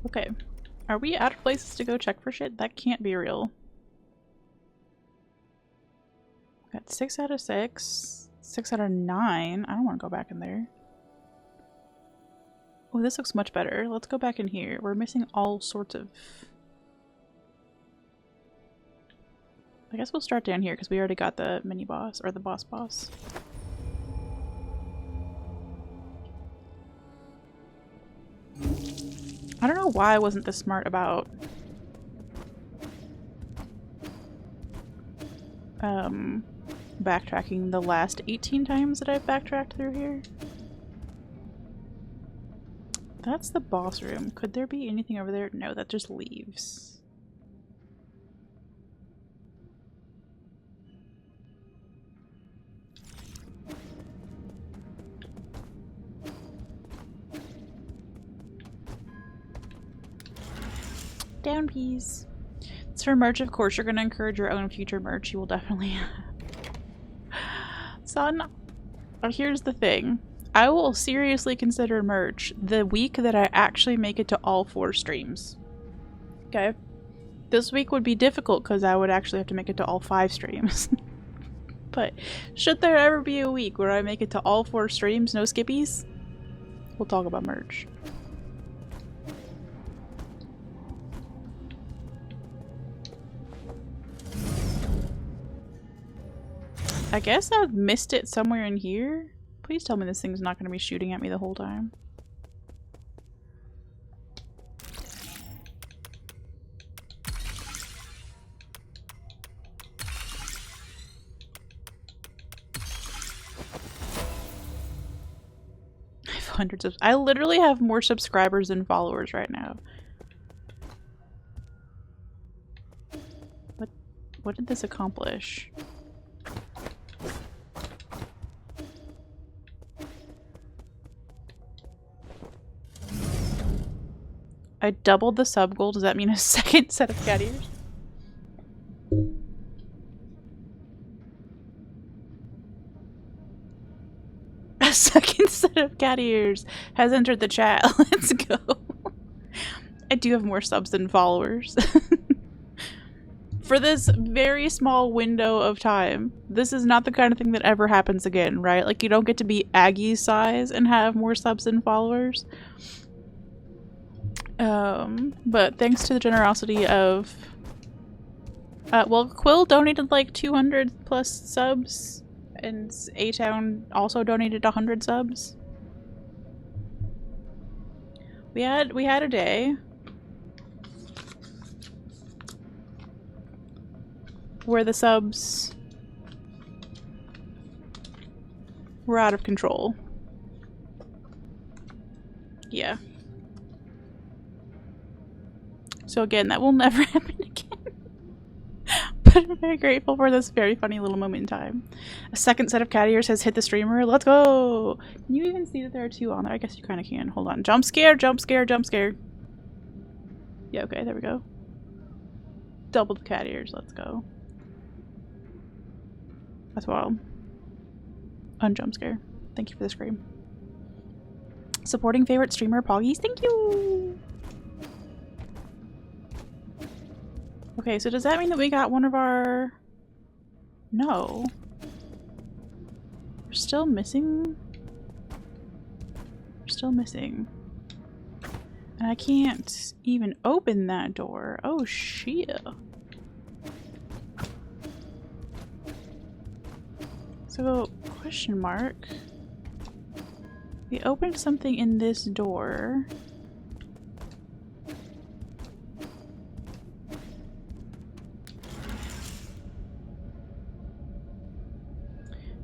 Okay. Are we out of places to go check for shit? That can't be real. Got 6 out of 6. 6 out of 9. I don't want to go back in there. Oh, this looks much better. Let's go back in here. We're missing all sorts of... I guess we'll start down here because we already got the mini boss, or the boss. I don't know why I wasn't this smart about backtracking the last 18 times that I've backtracked through here. That's the boss room. Could there be anything over there? No, that just leaves. Down peas. It's for merch, of course. You're going to encourage your own future merch. You will definitely... Son, here's the thing. I will seriously consider merch the week that I actually make it to all 4 streams. Okay? This week would be difficult because I would actually have to make it to all 5 streams. But should there ever be a week where I make it to all 4 streams, no skippies, we'll talk about merch. I guess I've missed it somewhere in here. Please tell me this thing's not going to be shooting at me the whole time. I have hundreds of— I literally have more subscribers than followers right now. What did this accomplish? I doubled the sub goal. Does that mean a second set of cat ears? A second set of cat ears has entered the chat. Let's go. I do have more subs than followers. For this very small window of time. This is not the kind of thing that ever happens again, right? Like, you don't get to be Aggie's size and have more subs than followers. But thanks to the generosity of well, Quill donated like 200 plus subs, and A-Town also donated 100 subs. We had a day where the subs were out of control. Yeah. So again, that will never happen again. But I'm very grateful for this very funny little moment in time. A second set of cat ears has hit the streamer. Let's go! Can you even see that there are 2 on there? I guess you kind of can. Hold on. Jump scare, jump scare, jump scare. Yeah, okay, there we go. Double the cat ears. Let's go. That's wild. Unjump scare. Thank you for the scream. Supporting favorite streamer, Poggies. Thank you! Okay, so does that mean that we got one of our— No. We're still missing? We're still missing. And I can't even open that door. Oh, shit. So, question mark. We opened something in this door.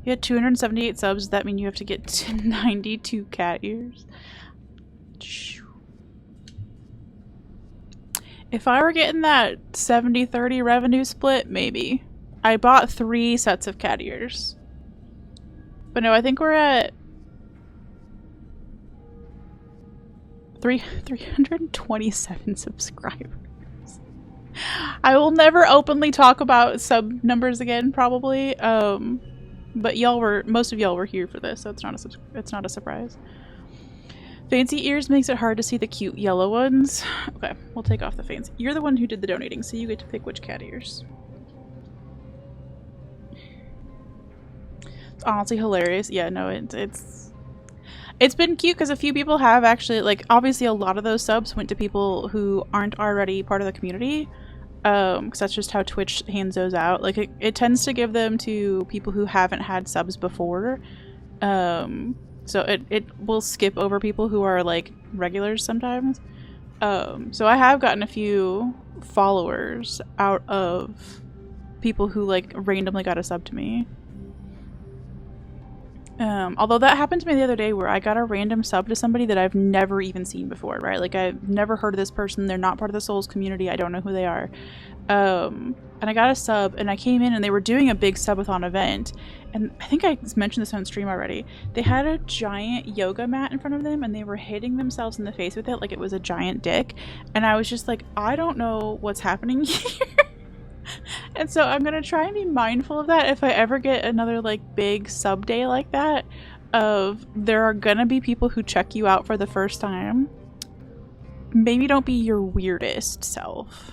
You had 278 subs. Does that mean you have to get to 92 cat ears? If I were getting that 70-30 revenue split, maybe. I bought 3 sets of cat ears. But no, I think we're at 327 subscribers. I will never openly talk about sub numbers again, probably. But most of y'all were here for this, so it's not a surprise. Fancy ears makes it hard to see the cute yellow ones. Okay, we'll take off the fancy. You're the one who did the donating, so you get to pick which cat ears. It's honestly hilarious. Yeah, no, it's been cute because a few people have actually, like, obviously a lot of those subs went to people who aren't already part of the community. Because that's just how Twitch hands those out. Like, it tends to give them to people who haven't had subs before. So it will skip over people who are, like, regulars sometimes. So I have gotten a few followers out of people who, like, randomly got a sub to me. Although that happened to me the other day where I got a random sub to somebody that I've never even seen before, right? Like, I've never heard of this person. They're not part of the Souls community. I don't know who they are. And I got a sub, and I came in, and they were doing a big subathon event. And I think I mentioned this on stream already. They had a giant yoga mat in front of them, and they were hitting themselves in the face with it like it was a giant dick. And I was just like, I don't know what's happening here. And so I'm gonna try and be mindful of that if I ever get another, like, big sub day like that. of there are gonna be people who check you out for the first time. Maybe don't be your weirdest self.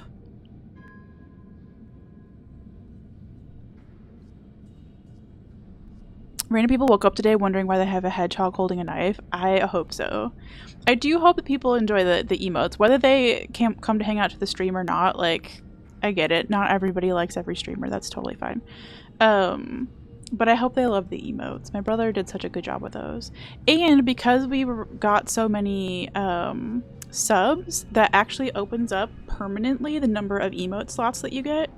Random people woke up today wondering why they have a hedgehog holding a knife. I hope so. I do hope that people enjoy the emotes, whether they can't come to hang out to the stream or not. Like, I get it. Not everybody likes every streamer. That's totally fine. But I hope they love the emotes. My brother did such a good job with those. And because we got so many subs, that actually opens up permanently the number of emote slots that you get.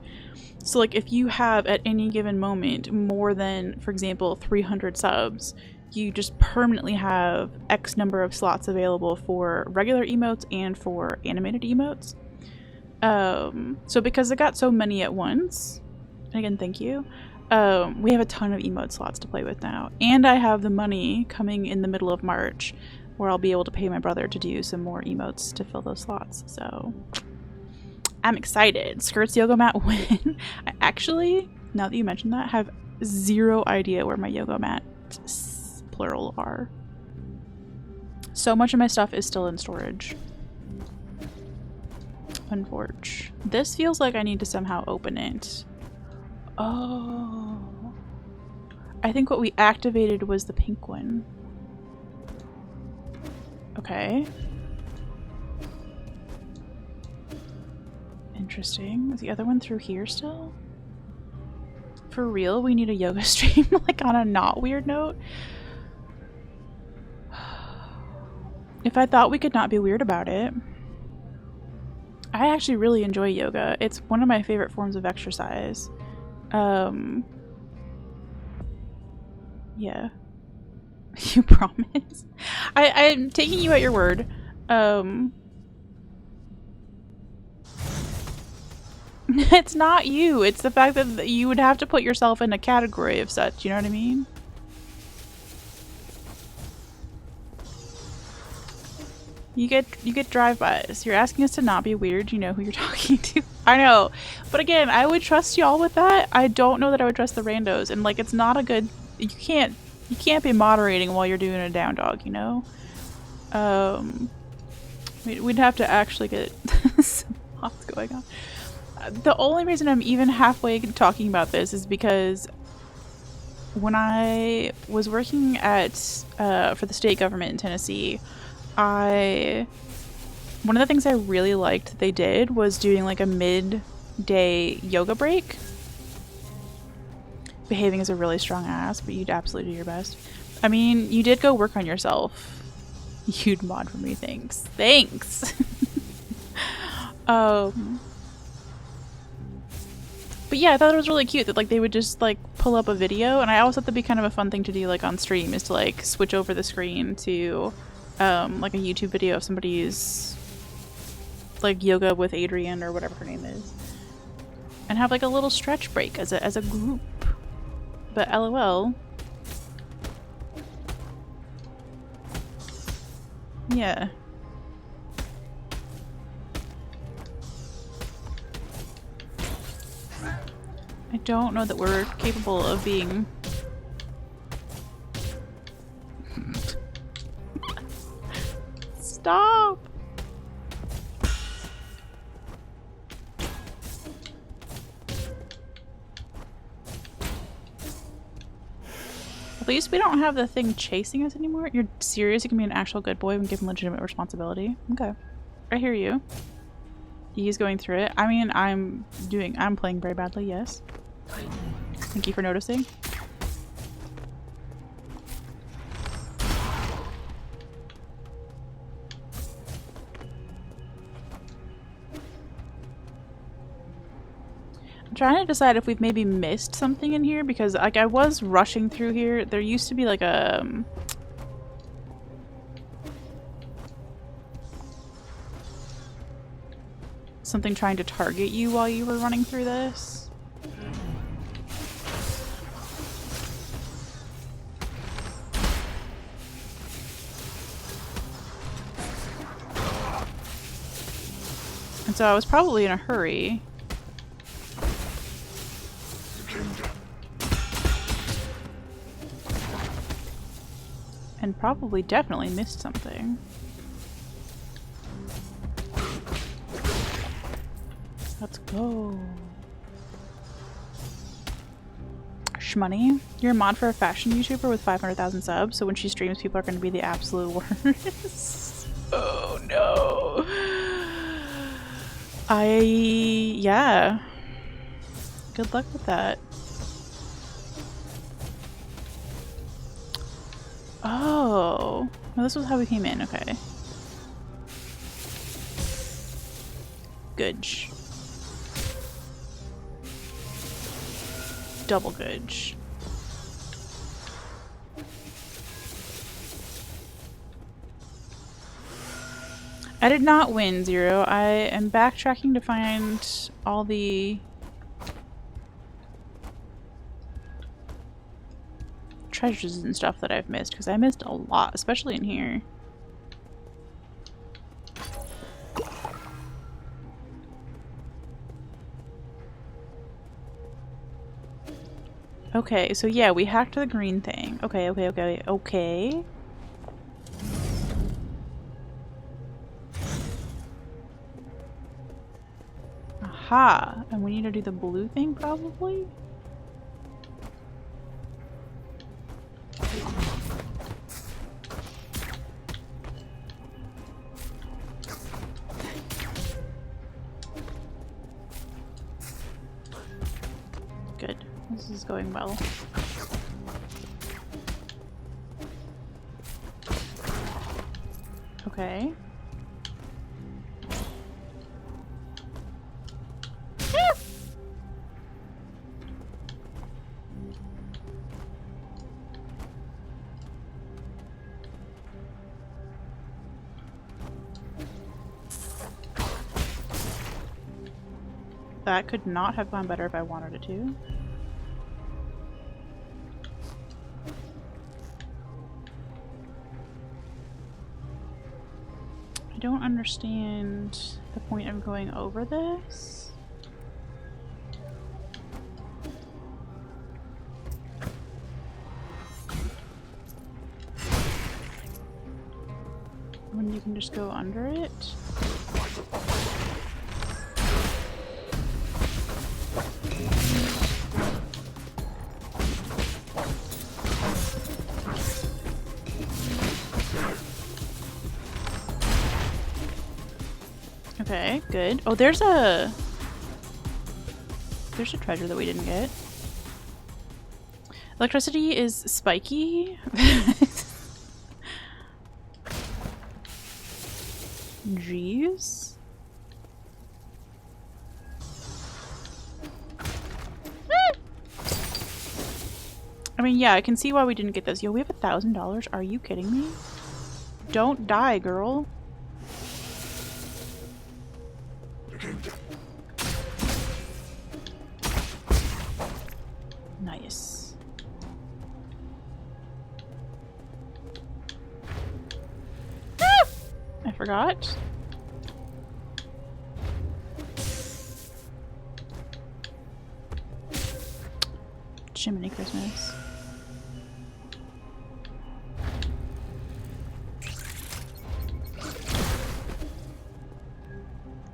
So like if you have at any given moment more than, for example, 300 subs, you just permanently have X number of slots available for regular emotes and for animated emotes. So because I got so many at once, and again, thank you, we have a ton of emote slots to play with now. And I have the money coming in the middle of March where I'll be able to pay my brother to do some more emotes to fill those slots. So I'm excited. Skirts yoga mat win. I actually, now that you mentioned that, have zero idea where my yoga mats, plural, are. So much of my stuff is still in storage. Unforge. This feels like I need to somehow open it. Oh. I think what we activated was the pink one. Okay. Interesting. Is the other one through here still? For real, we need a yoga stream, like on a not weird note? If I thought we could not be weird about it. I actually really enjoy yoga. It's one of my favorite forms of exercise. Yeah. You promise? I'm taking you at your word. It's not you. It's the fact that you would have to put yourself in a category of such. You know what I mean? You get drive-bys. You're asking us to not be weird. You know who you're talking to. I know. But again, I would trust y'all with that. I don't know that I would trust the randos. And like, it's not a good... You can't be moderating while you're doing a down dog, you know? We'd have to actually get some lots going on. The only reason I'm even halfway talking about this is because when I was working at for the state government in Tennessee, one of the things I really liked that they did was doing like a midday yoga break. Behaving as a really strong ass, but you'd absolutely do your best. I mean, you did go work on yourself. You'd mod for me, thanks. Thanks! But yeah, I thought it was really cute that like they would just like pull up a video, and I always thought that'd be kind of a fun thing to do like on stream, is to like switch over the screen to like a YouTube video of somebody's like yoga with Adrian or whatever her name is, and have like a little stretch break as a group. But LOL. Yeah. I don't know that we're capable of being... Stop! At least we don't have the thing chasing us anymore. You're serious? You can be an actual good boy and give him legitimate responsibility? Okay. I hear you. He's going through it. I mean, I'm playing very badly, yes. Thank you for noticing. I'm trying to decide if we've maybe missed something in here, because like I was rushing through here. There used to be like a something trying to target you while you were running through this. And so I was probably in a hurry. And probably definitely missed something. Let's go. Shmoney, you're a mod for a fashion YouTuber with 500,000 subs, so when she streams, people are going to be the absolute worst. Oh no. Yeah. Good luck with that. Oh. Well, this was how we came in, okay. Good. Double good. I did not win, Zero. I am backtracking to find all the treasures and stuff that I've missed, because I missed a lot, especially in here. Okay, so yeah, we hacked the green thing. Okay. Aha! And we need to do the blue thing, probably? Good. This is going well. Okay. That could not have gone better if I wanted it to. I don't understand the point of going over this. When you can just go under it. Okay, good. Oh, there's a treasure that we didn't get. Electricity is spiky. Jeez. I mean, yeah, I can see why we didn't get this. Yo, we have $1,000? Are you kidding me? Don't die, girl. Nice. I forgot. Jiminy Christmas.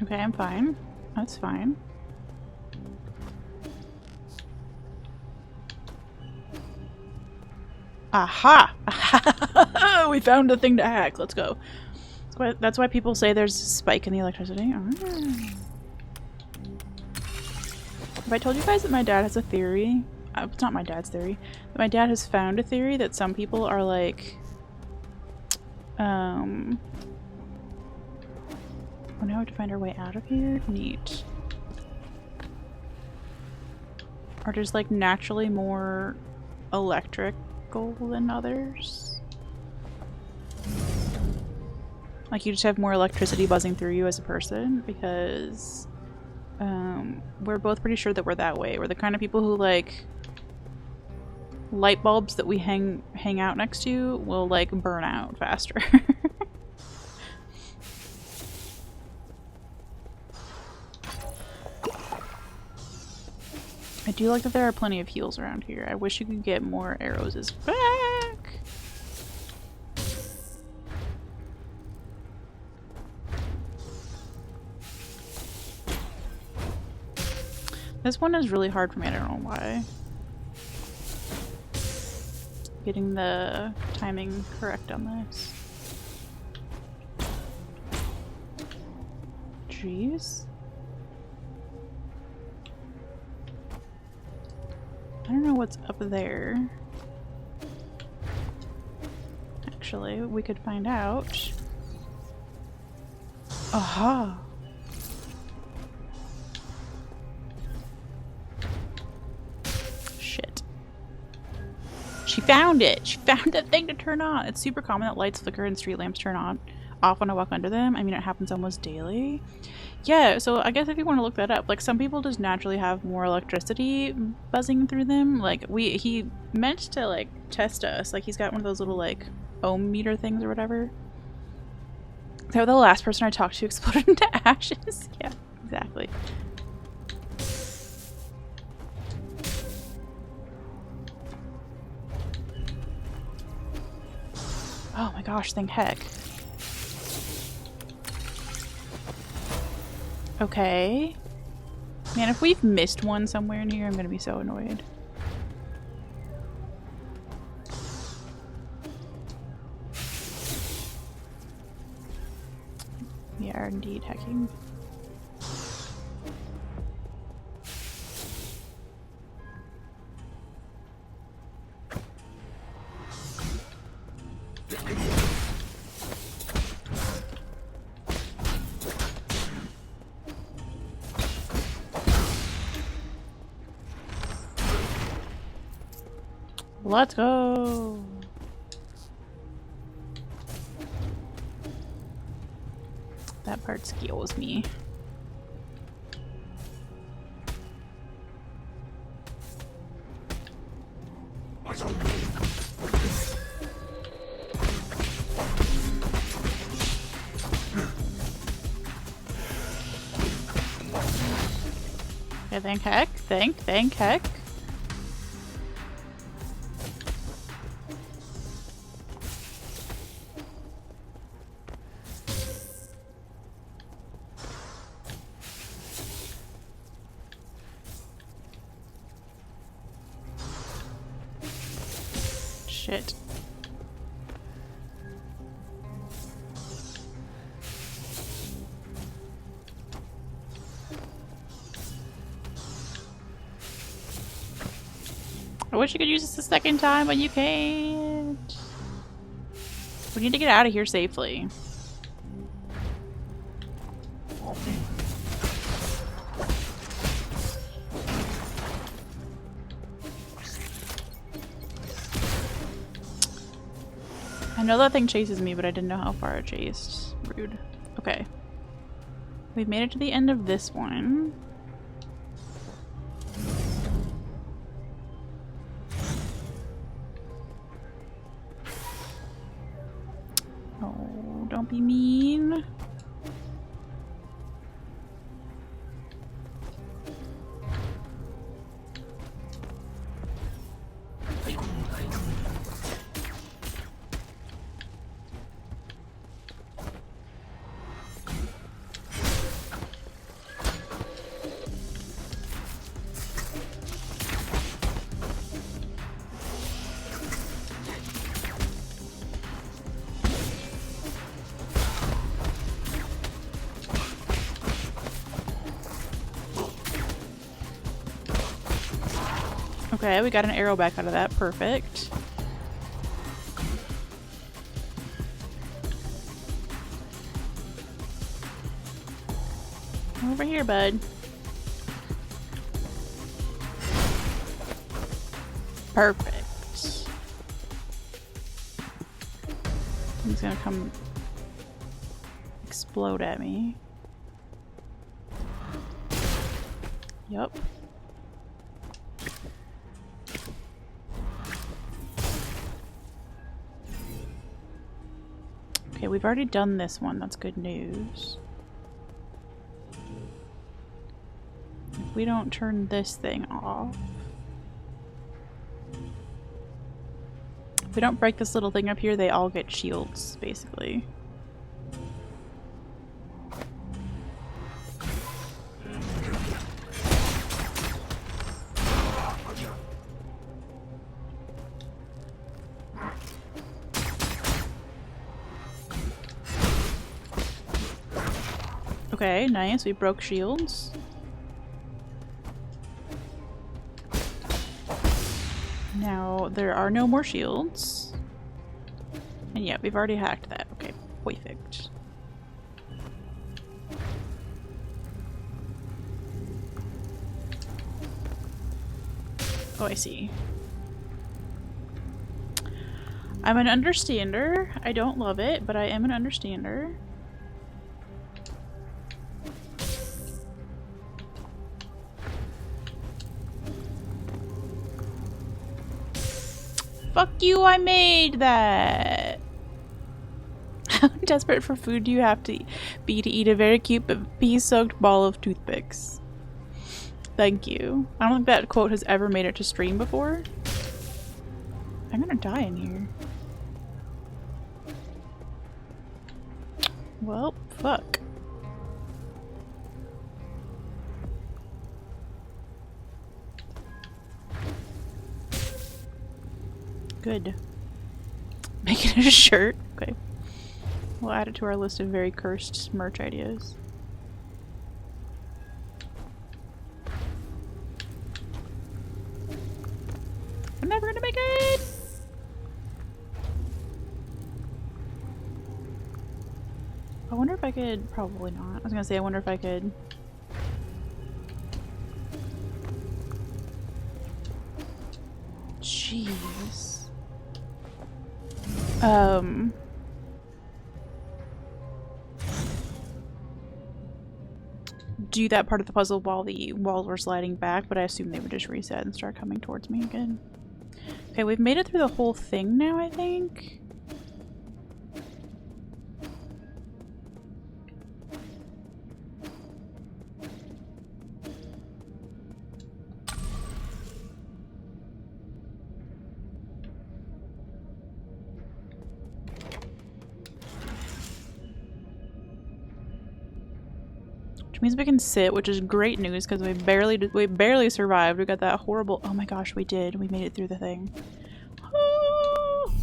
Okay, I'm fine. That's fine. Aha! We found a thing to hack. Let's go. That's why people say there's a spike in the electricity. Oh. Have I told you guys that my dad has a theory? It's not my dad's theory. But my dad has found a theory that some people are like... Oh, now we have to find our way out of here? Neat. Are just like naturally more electrical than others? Like you just have more electricity buzzing through you as a person? Because we're both pretty sure that we're that way. We're the kind of people who like light bulbs that we hang out next to will like burn out faster. I do like that there are plenty of heals around here. I wish you could get more arrows as back. This one is really hard for me, I don't know why. Getting the timing correct on this. Jeez. I don't know what's up there. Actually, we could find out. Aha! Shit. She found it! She found that thing to turn on! It's super common that lights flicker and street lamps turn off when I walk under them. I mean, it happens almost daily. Yeah, so I guess if you want to look that up, like some people just naturally have more electricity buzzing through them. Like he meant to like test us. Like he's got one of those little like ohm meter things or whatever. They were the last person I talked to exploded into ashes. Yeah, exactly. Oh my gosh, thank heck. Okay. Man, if we've missed one somewhere in here, I'm gonna be so annoyed. We are indeed hacking. Let's go! That part skills me. Okay, thank heck. Thank heck. Shit. I wish you could use this a second time, but you can't. We need to get out of here safely. I know that thing chases me, but I didn't know how far it chased. Rude. Okay. We've made it to the end of this one. Oh, don't be mean. Okay, we got an arrow back out of that. Perfect. Over here, bud. Perfect. He's gonna come explode at me. Yup. Okay, we've already done this one. That's good news. If we don't turn this thing off. If we don't break this little thing up here, they all get shields, basically. Okay, nice. We broke shields. Now, there are no more shields. And yeah, we've already hacked that. Okay, perfect. Oh, I see. I'm an understander. I don't love it, but I am an understander. Fuck you, I made that! How desperate for food do you have to be to eat a very cute but pea-soaked ball of toothpicks? Thank you. I don't think that quote has ever made it to stream before. I'm gonna die in here. Well, fuck. Good. Make it a shirt? Okay. We'll add it to our list of very cursed merch ideas. I'm never gonna make it! I wonder if I could... Probably not. I was gonna say, I wonder if I could... Jeez. Do that part of the puzzle while the walls were sliding back, but I assume they would just reset and start coming towards me again. Okay, we've made it through the whole thing now, I think. Which means we can sit, which is great news because we barely survived. We got that horrible. Oh my gosh, we did. We made it through the thing. Oh!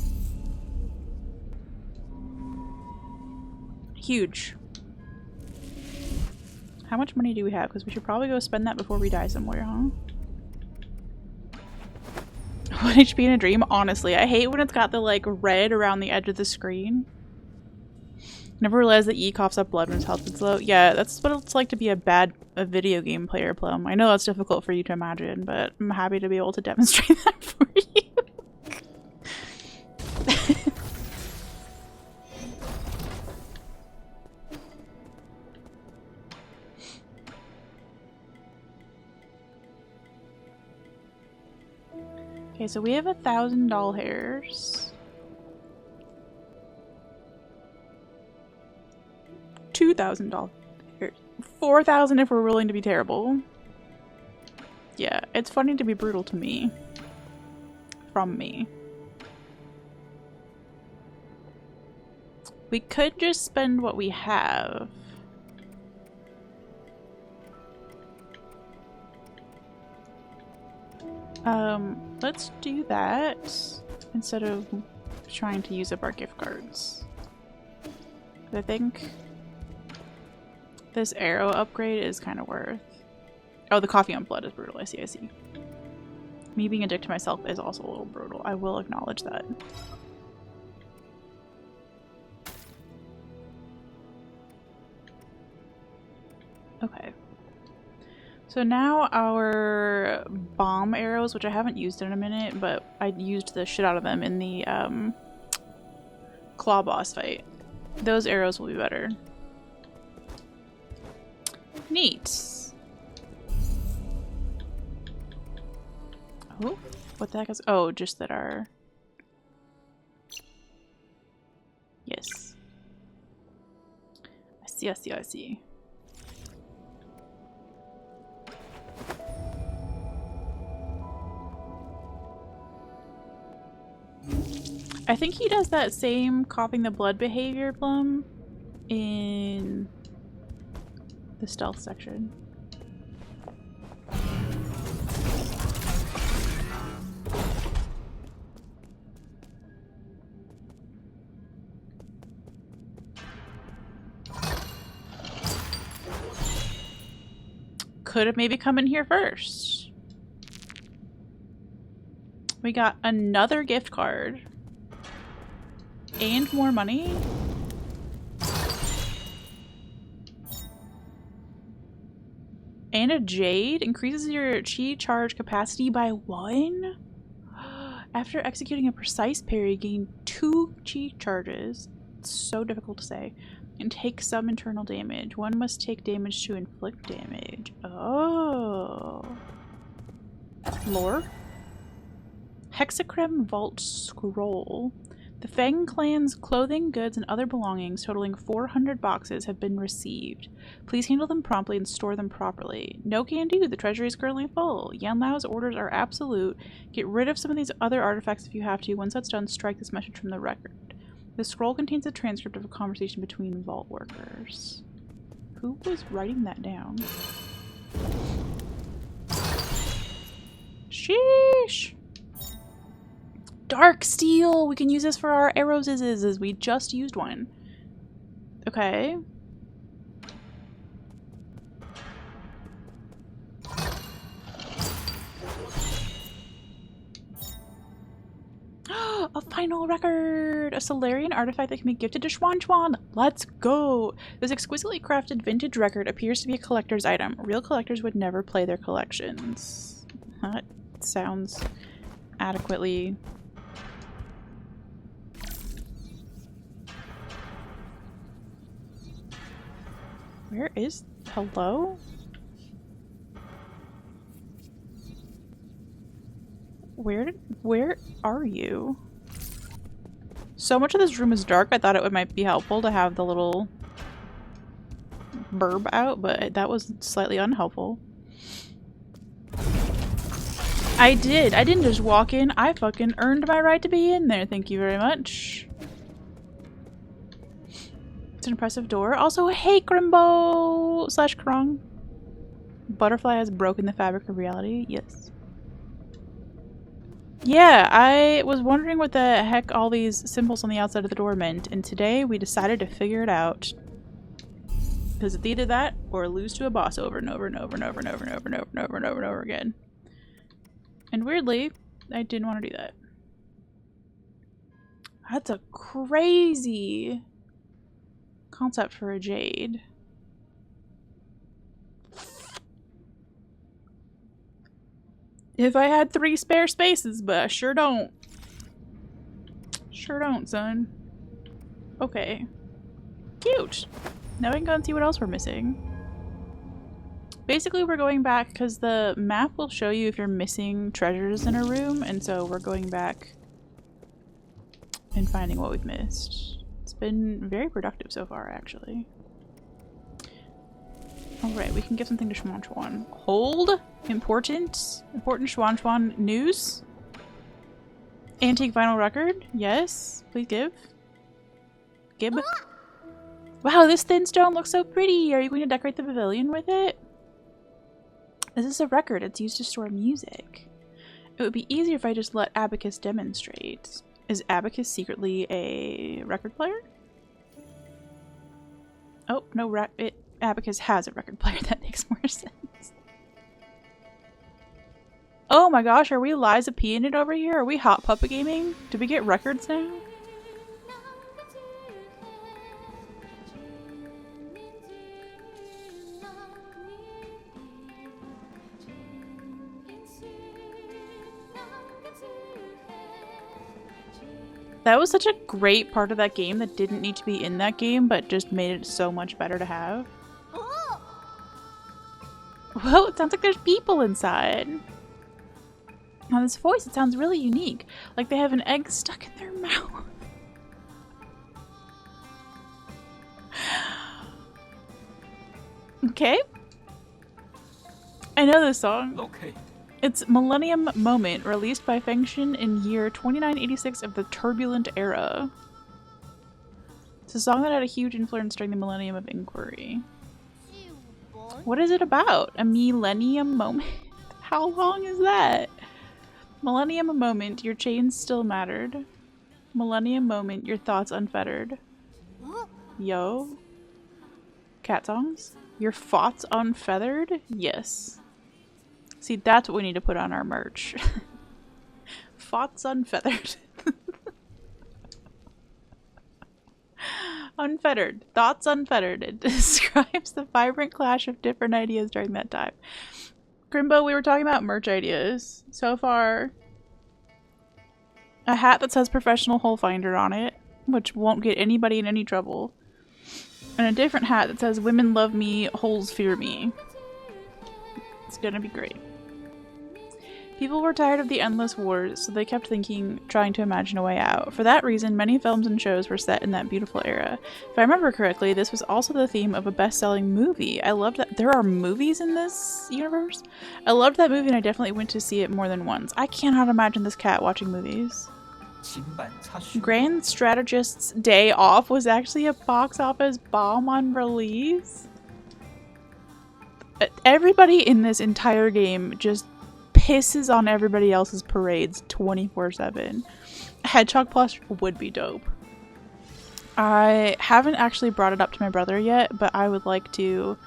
Huge. How much money do we have? Because we should probably go spend that before we die somewhere, huh? 1 HP in a dream? Honestly, I hate when it's got the like red around the edge of the screen. Never realized that E coughs up blood when his health is low. Yeah, that's what it's like to be a video game player, Plum. I know that's difficult for you to imagine, but I'm happy to be able to demonstrate that for you. Okay, so we have 1,000 doll hairs. 2,000 doll hairs. 4,000 if we're willing to be terrible. Yeah, it's funny to be brutal to me. From me. We could just spend what we have. Let's do that instead of trying to use up our gift cards. I think this arrow upgrade is kind of worth. Oh, the coffee on blood is brutal. I see, I see. Me being a dick to myself is also a little brutal. I will acknowledge that. Okay. So now our bomb arrows, which I haven't used in a minute, but I used the shit out of them in the claw boss fight. Those arrows will be better. Neat. Oh, what the heck is... Oh, just that our... Yes. I see, I see, I see. I think he does that same coughing the blood behavior, Plum, in the stealth section. could have maybe come in here first. We got another gift card. And more money. And a jade increases your chi charge capacity by 1. After executing a precise parry, gain 2 chi charges. It's so difficult to say. And take some internal damage. One must take damage to inflict damage. Oh. Lore. Hexachrome Vault Scroll. The Fang clan's clothing, goods, and other belongings totaling 400 boxes have been received. Please handle them promptly and store them properly. No can do. The treasury is currently full. Yan Lao's orders are absolute. Get rid of some of these other artifacts if you have to. Once that's done, strike this message from the record. The scroll contains a transcript of a conversation between vault workers. Who was writing that down? Sheesh! Dark steel! We can use this for our arrows as we just used one. Okay. A final record! A Solarian artifact that can be gifted to Shuanshuan. Let's go! This exquisitely crafted vintage record appears to be a collector's item. Real collectors would never play their collections. That sounds adequately... Where is... Hello? Where are you? So much of this room is dark, I thought it might be helpful to have the little burb out, but that was slightly unhelpful. I didn't just walk in, I fucking earned my right to be in there, thank you very much. It's an impressive door. Also, hey Grimbo / Krong. Butterfly has broken the fabric of reality, yes. Yeah, I was wondering what the heck all these symbols on the outside of the door meant, and today we decided to figure it out. Because it's either that or lose to a boss over and over and over and over and over and over and over and over and over and over again. And weirdly, I didn't want to do that. That's a crazy concept for a jade. If I had 3 spare spaces, but I sure don't. Sure don't, son. Okay. Cute. Now we can go and see what else we're missing. Basically, we're going back because the map will show you if you're missing treasures in a room, and so we're going back and finding what we've missed. It's been very productive so far, actually. Alright, we can give something to Shuanshuan. Hold! Important Shuanshuan news. Antique vinyl record. Yes. Please give. Gib. Wow, this thin stone looks so pretty. Are you going to decorate the pavilion with it? This is a record. It's used to store music. It would be easier if I just let Abacus demonstrate. Is Abacus secretly a record player? Oh, no, Abacus has a record player. That makes more sense. Oh my gosh, are we Liza P in it over here? Are we hot puppet gaming? Do we get records now? That was such a great part of that game that didn't need to be in that game, but just made it so much better to have. Whoa, it sounds like there's people inside. Now this voice, it sounds really unique. Like they have an egg stuck in their mouth. Okay. I know this song. Okay. It's Millennium Moment, released by Fengshin in year 2986 of the Turbulent Era. It's a song that had a huge influence during the Millennium of Inquiry. What is it about? A millennium moment? How long is that? Millennium Moment, your chains still mattered. Millennium Moment, your thoughts unfettered. Yo. Cat songs? Your thoughts unfeathered? Yes. See, that's what we need to put on our merch. Thoughts unfeathered. Unfettered. Thoughts unfettered. It describes the vibrant clash of different ideas during that time. Grimbo, we were talking about merch ideas. So far, a hat that says Professional Hole Finder on it, which won't get anybody in any trouble. And a different hat that says Women Love Me, Holes Fear Me. It's gonna be great. People were tired of the endless wars, so they kept trying to imagine a way out. For that reason, many films and shows were set in that beautiful era. If I remember correctly, this was also the theme of a best-selling movie. I loved that there are movies in this universe. I loved that movie and I definitely went to see it more than once. I cannot imagine this cat watching movies. Grand Strategist's Day Off was actually a box office bomb on release. Everybody in this entire game just pisses on everybody else's parades 24/7. Hedgehog plush would be dope. I haven't actually brought it up to my brother yet, but I would like to.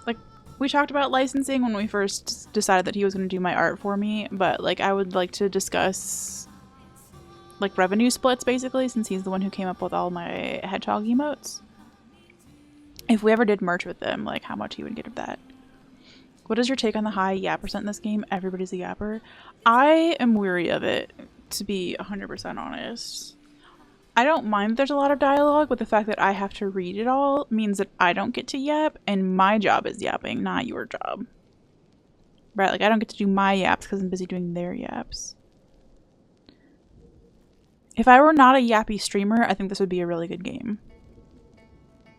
Like, we talked about licensing when we first decided that he was going to do my art for me, but like I would like to discuss like revenue splits basically, since he's the one who came up with all my hedgehog emotes. If we ever did merch with them, like how much he would get of that. What is your take on the high yap percent in this game? Everybody's a yapper. I am weary of it, to be 100% honest. I don't mind that there's a lot of dialogue, but the fact that I have to read it all means that I don't get to yap, and my job is yapping, not your job. Right? Like, I don't get to do my yaps because I'm busy doing their yaps. If I were not a yappy streamer, I think this would be a really good game.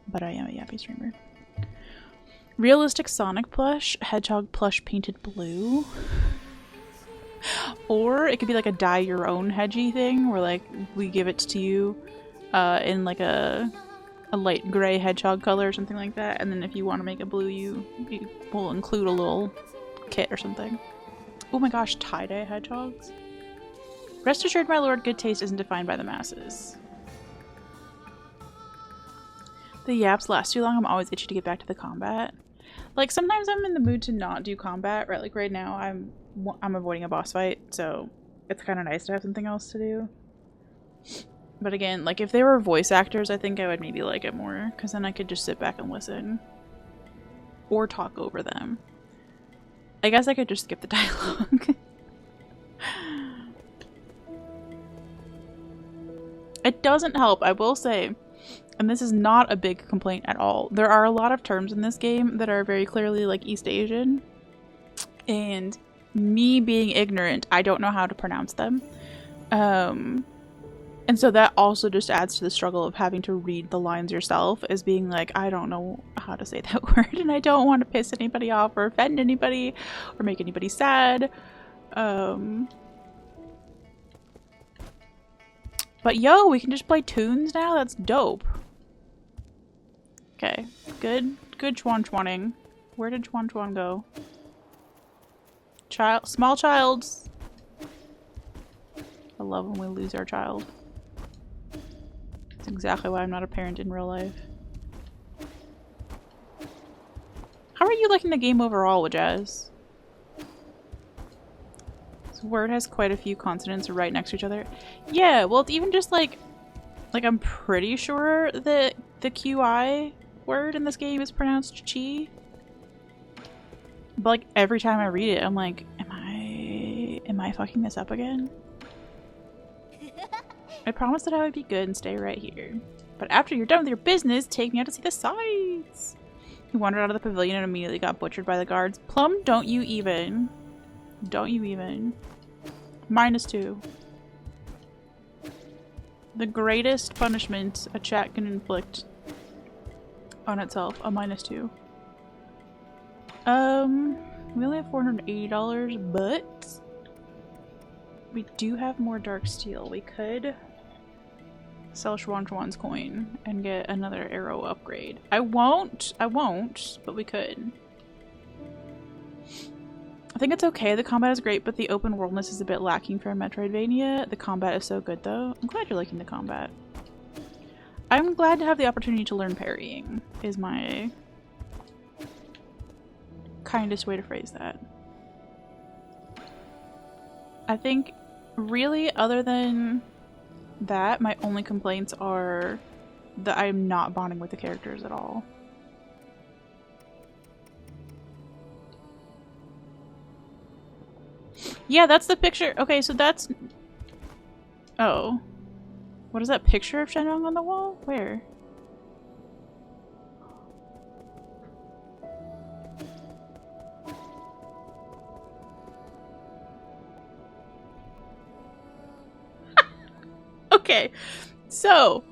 But I am a yappy streamer. Realistic Sonic plush, hedgehog plush painted blue. Or it could be like a dye your own hedgy thing where like we give it to you in like a light gray hedgehog color or something like that, and then if you want to make a blue you will include a little kit or something. Oh my gosh, tie-dye hedgehogs. Rest assured, my lord, good taste isn't defined by the masses. The yaps last too long. I'm always itchy to get back to the combat. Like, sometimes I'm in the mood to not do combat, right? Like, right now, I'm avoiding a boss fight, so it's kind of nice to have something else to do. But again, like, if they were voice actors, I think I would maybe like it more, because then I could just sit back and listen. Or talk over them. I guess I could just skip the dialogue. It doesn't help, I will say. And this is not a big complaint at all. There are a lot of terms in this game that are very clearly like East Asian. And me being ignorant, I don't know how to pronounce them. And so that also just adds to the struggle of having to read the lines yourself, as being like, I don't know how to say that word and I don't want to piss anybody off or offend anybody or make anybody sad. But yo, we can just play tunes now? That's dope. Okay, good Shuanshuaning. Where did Shuanshuan go? Small childs. I love when we lose our child. That's exactly why I'm not a parent in real life. How are you liking the game overall, Wajaz? This word has quite a few consonants right next to each other. Yeah, well, it's even just like I'm pretty sure that the QI word in this game is pronounced chi. But like every time I read it, I'm like, am I fucking this up again? I promised that I would be good and stay right here. But after you're done with your business, take me out to see the sights. He wandered out of the pavilion and immediately got butchered by the guards. Plum, don't you even. Don't you even. -2. The greatest punishment a chat can inflict on itself, a -2. We only have $480, but we do have more dark steel. We could sell Shuanshuan's coin and get another arrow upgrade. I won't, but we could. I think it's okay. The combat is great, but the open worldness is a bit lacking for a Metroidvania. The combat is so good, though. I'm glad you're liking the combat. I'm glad to have the opportunity to learn parrying, is my kindest way to phrase that. I think really, other than that, my only complaints are that I'm not bonding with the characters at all. Yeah, that's the picture. Okay, so that's... Oh. What is that picture of Shenrong on the wall? Where? Okay, so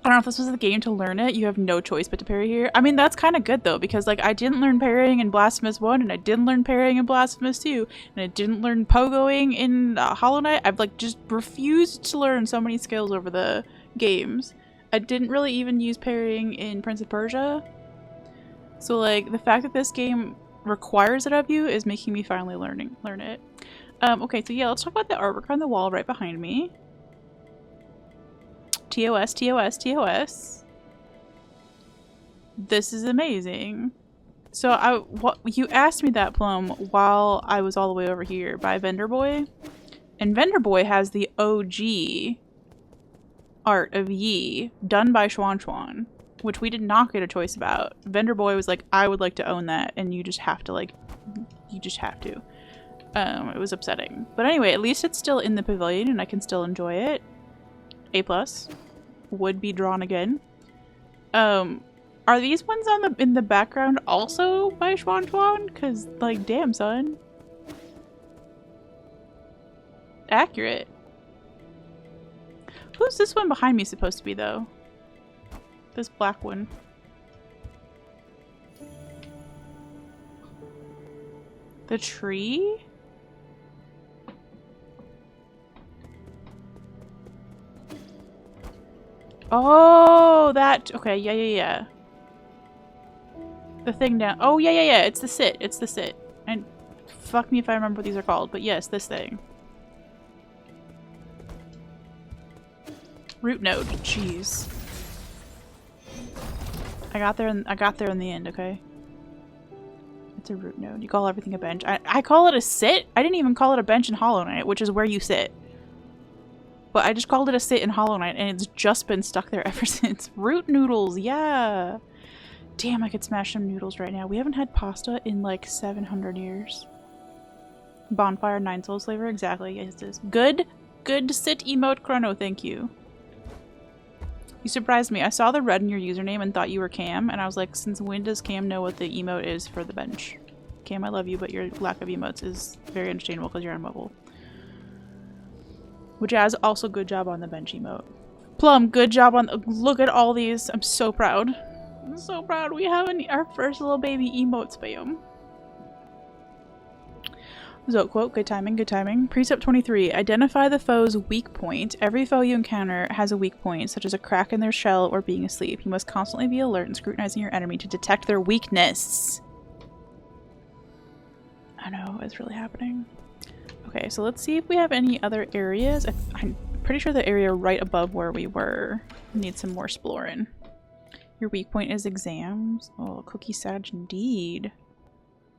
I don't know if this was the game to learn it. You have no choice but to parry here. I mean, that's kind of good though, because like I didn't learn parrying in Blasphemous 1, and I didn't learn parrying in Blasphemous 2, and I didn't learn pogoing in Hollow Knight. I've like just refused to learn so many skills over the games. I didn't really even use parrying in Prince of Persia. So like the fact that this game requires it of you is making me finally learn it. Okay, so yeah, let's talk about the artwork on the wall right behind me. TOS, TOS, TOS. This is amazing. So you asked me that, Plum, while I was all the way over here by Vendor Boy. And Vendor Boy has the OG art of Yi done by Shuanshuan, which we did not get a choice about. Vendor Boy was like, I would like to own that, and you just have to like, you just have to. It was upsetting. But anyway, at least it's still in the pavilion and I can still enjoy it. A+. Would be drawn again. Are these ones in the background also by Shuanshuan? Cause like, damn son. Accurate. Who's this one behind me supposed to be though? This black one. The tree? Oh, that. Okay, yeah. The thing down. Oh, yeah. It's the sit. It's the sit. And fuck me if I remember what these are called, but yes, this thing. Root node. Jeez. I got there in the end, okay? It's a root node. You call everything a bench. I call it a sit? I didn't even call it a bench in Hollow Knight, which is where you sit. But I just called it a sit in Hollow Knight, and it's just been stuck there ever since. Root noodles, yeah! Damn, I could smash some noodles right now. We haven't had pasta in like 700 years. Bonfire 9 souls flavor, exactly. Yes, it is. Good sit emote chrono, thank you. You surprised me. I saw the red in your username and thought you were Cam, and I was like, since when does Cam know what the emote is for the bench? Cam, I love you, but your lack of emotes is very understandable because you're on mobile. Which has also good job on the bench emote. Plum, good job on look at all these. I'm so proud. I'm so proud. We have our first little baby emote spam. Zote quote, good timing, good timing. Precept 23, identify the foe's weak point. Every foe you encounter has a weak point, such as a crack in their shell or being asleep. You must constantly be alert and scrutinizing your enemy to detect their weakness. I know, it's really happening. Okay, so let's see if we have any other areas. I'm pretty sure the area right above where we were needs some more exploring. Your weak point is exams. Oh, cookie sag indeed.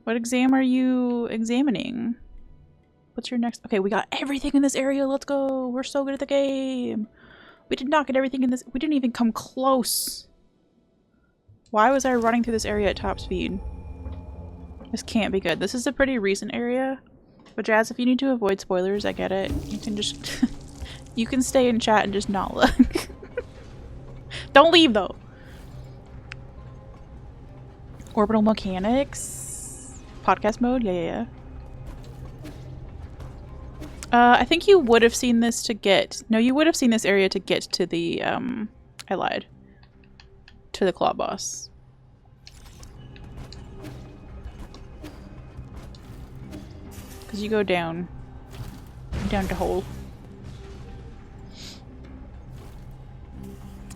What exam are you examining? What's your next? Okay, we got everything in this area. Let's go. We're so good at the game. We did not get everything in this. We didn't even come close. Why was I running through this area at top speed? This can't be good. This is a pretty recent area. But Jazz, if you need to avoid spoilers, I get it. You can just... you can stay in chat and just not look. Don't leave, though. Orbital mechanics? Podcast mode? Yeah. I think you would have seen this to get... No, you would have seen this area to get to the, I lied. To the claw boss. Because you go down to hole.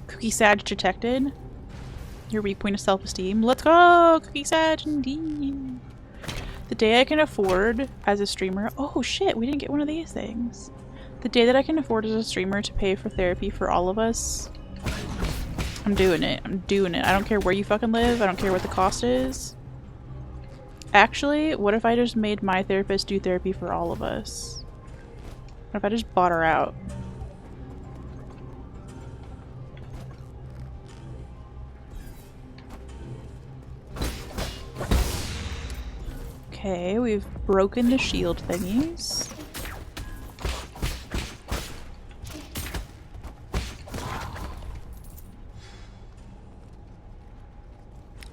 Cookie Sag detected. Your weak point of self-esteem. Let's go! Cookie Sag indeed. The day I can afford as a streamer. Oh shit, we didn't get one of these things. The day that I can afford as a streamer to pay for therapy for all of us. I'm doing it. I'm doing it. I don't care where you fucking live. I don't care what the cost is. Actually, what if I just made my therapist do therapy for all of us? What if I just bought her out? Okay, we've broken the shield thingies.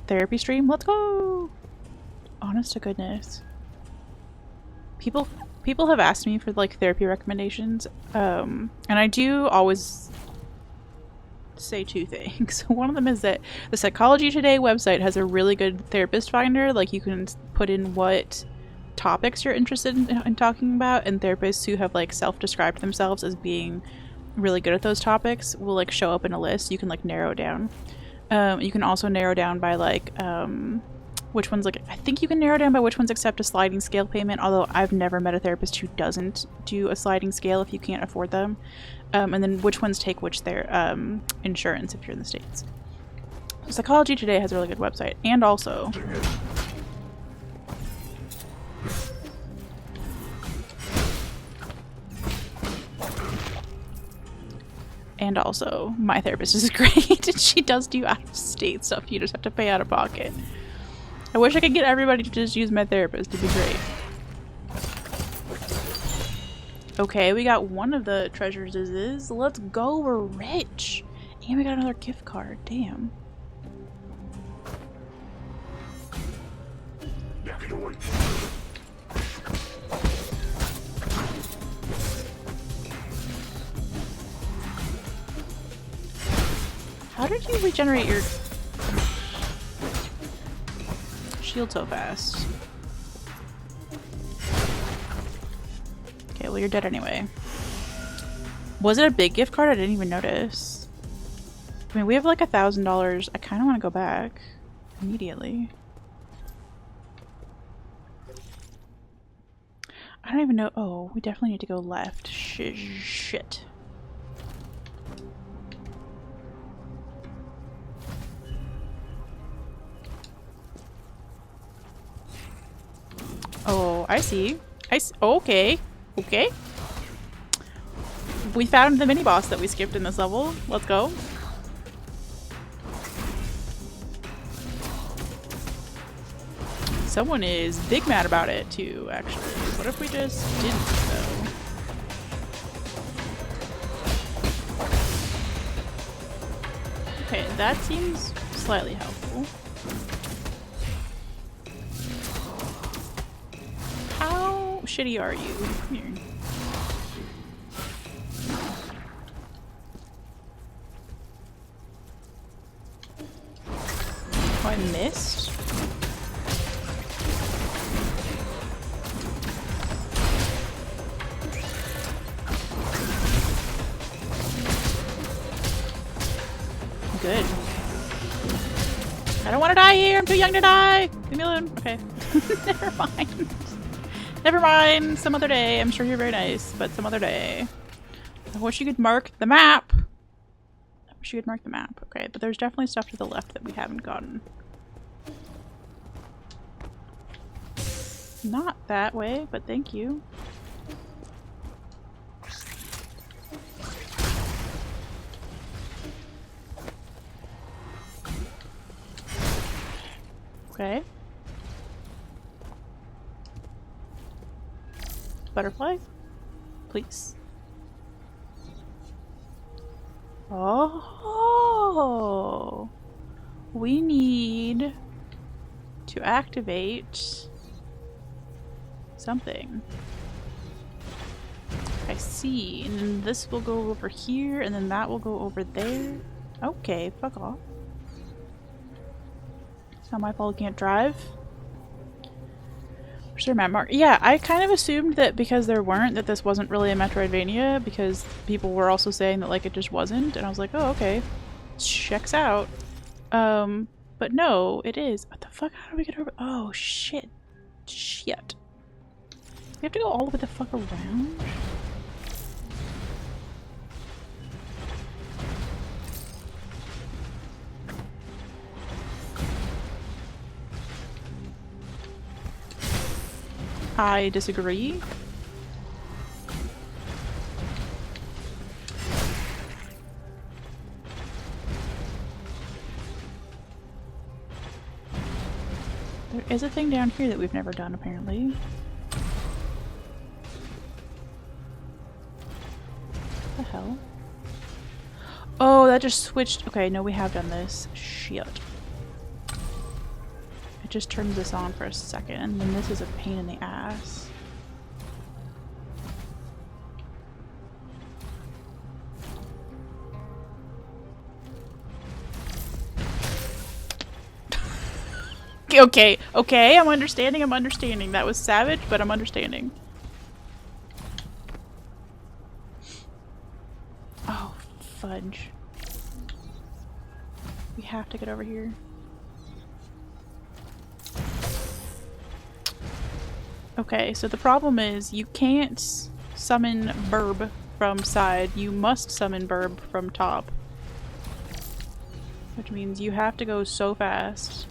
Therapy stream, let's go! Honest to goodness. People have asked me for like therapy recommendations, and I do always say two things. One of them is that the Psychology Today website has a really good therapist finder. Like, you can put in what topics you're interested in talking about, and therapists who have like self-described themselves as being really good at those topics will like show up in a list. You can like narrow down. You can also narrow down by like which ones, like, I think you can narrow down by which ones accept a sliding scale payment, although I've never met a therapist who doesn't do a sliding scale if you can't afford them. And then which ones take which their insurance if you're in the States. Psychology Today has a really good website. And also... And also, my therapist is great, and she does do out-of-state stuff. You just have to pay out of pocket. I wish I could get everybody to just use my therapist. It'd be great. Okay, we got one of the treasures is. Let's go, we're rich! And we got another gift card, damn. How did you regenerate your shield so fast? Okay, well, you're dead anyway. Was it a big gift card? I didn't even notice. I mean, we have like $1,000. I kind of want to go back immediately. I don't even know. Oh, we definitely need to go left. Shit. Oh, I see. Okay. Okay. We found the mini-boss that we skipped in this level. Let's go. Someone is big mad about it, too, actually. What if we just didn't, though? Okay, that seems slightly helpful. How shitty are you? Here. Oh, I missed? Good. I don't want to die here. I'm too young to die. Leave me alone. Okay. Never mind. Never mind. Some other day. I'm sure you're very nice, but some other day. I wish you could mark the map. I wish you could mark the map. Okay, but there's definitely stuff to the left that we haven't gotten. Not that way, but thank you. Okay. Butterfly, please. Oh, we need to activate something. I see, and then this will go over here, and then that will go over there. Okay, fuck off. It's not my fault I can't drive. Where's their map mark? Yeah, I kind of assumed that because there weren't, that this wasn't really a Metroidvania, because people were also saying that like it just wasn't, and I was like, oh, okay. Checks out. But no, it is. What the fuck? How do we get over? Oh, shit. Shit. We have to go all the way the fuck around? I disagree. There is a thing down here that we've never done, apparently. What the hell? Oh, that just switched. Okay, no, we have done this. Shit. It just turns this on for a second, and then this is a pain in the ass. Okay, okay, I'm understanding, I'm understanding. That was savage, but I'm understanding. Oh, fudge. We have to get over here. Okay, so the problem is you can't summon Burb from side. You must summon Burb from top. Which means you have to go so fast.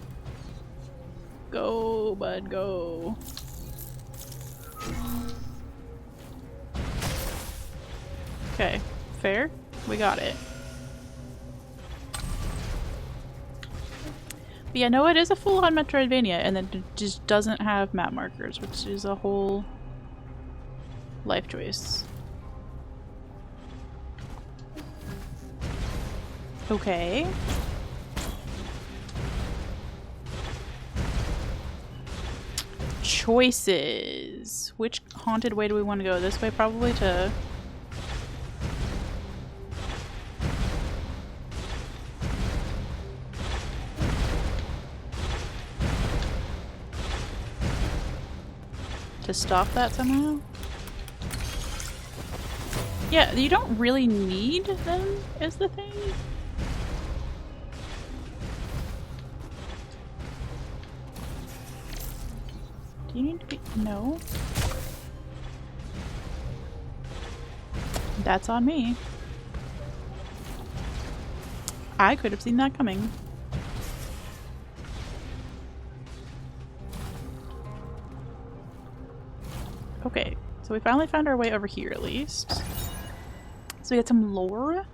Go, bud, go. Okay, fair. We got it. But yeah, no, it is a full-on Metroidvania, and it just doesn't have map markers, which is a whole life choice. Okay. Choices. Which haunted way do we want to go? This way, probably, to... to stop that somehow? Yeah, you don't really need them, is the thing. Do you need to be... No. That's on me. I could have seen that coming. Okay, so we finally found our way over here at least. So we got some lore.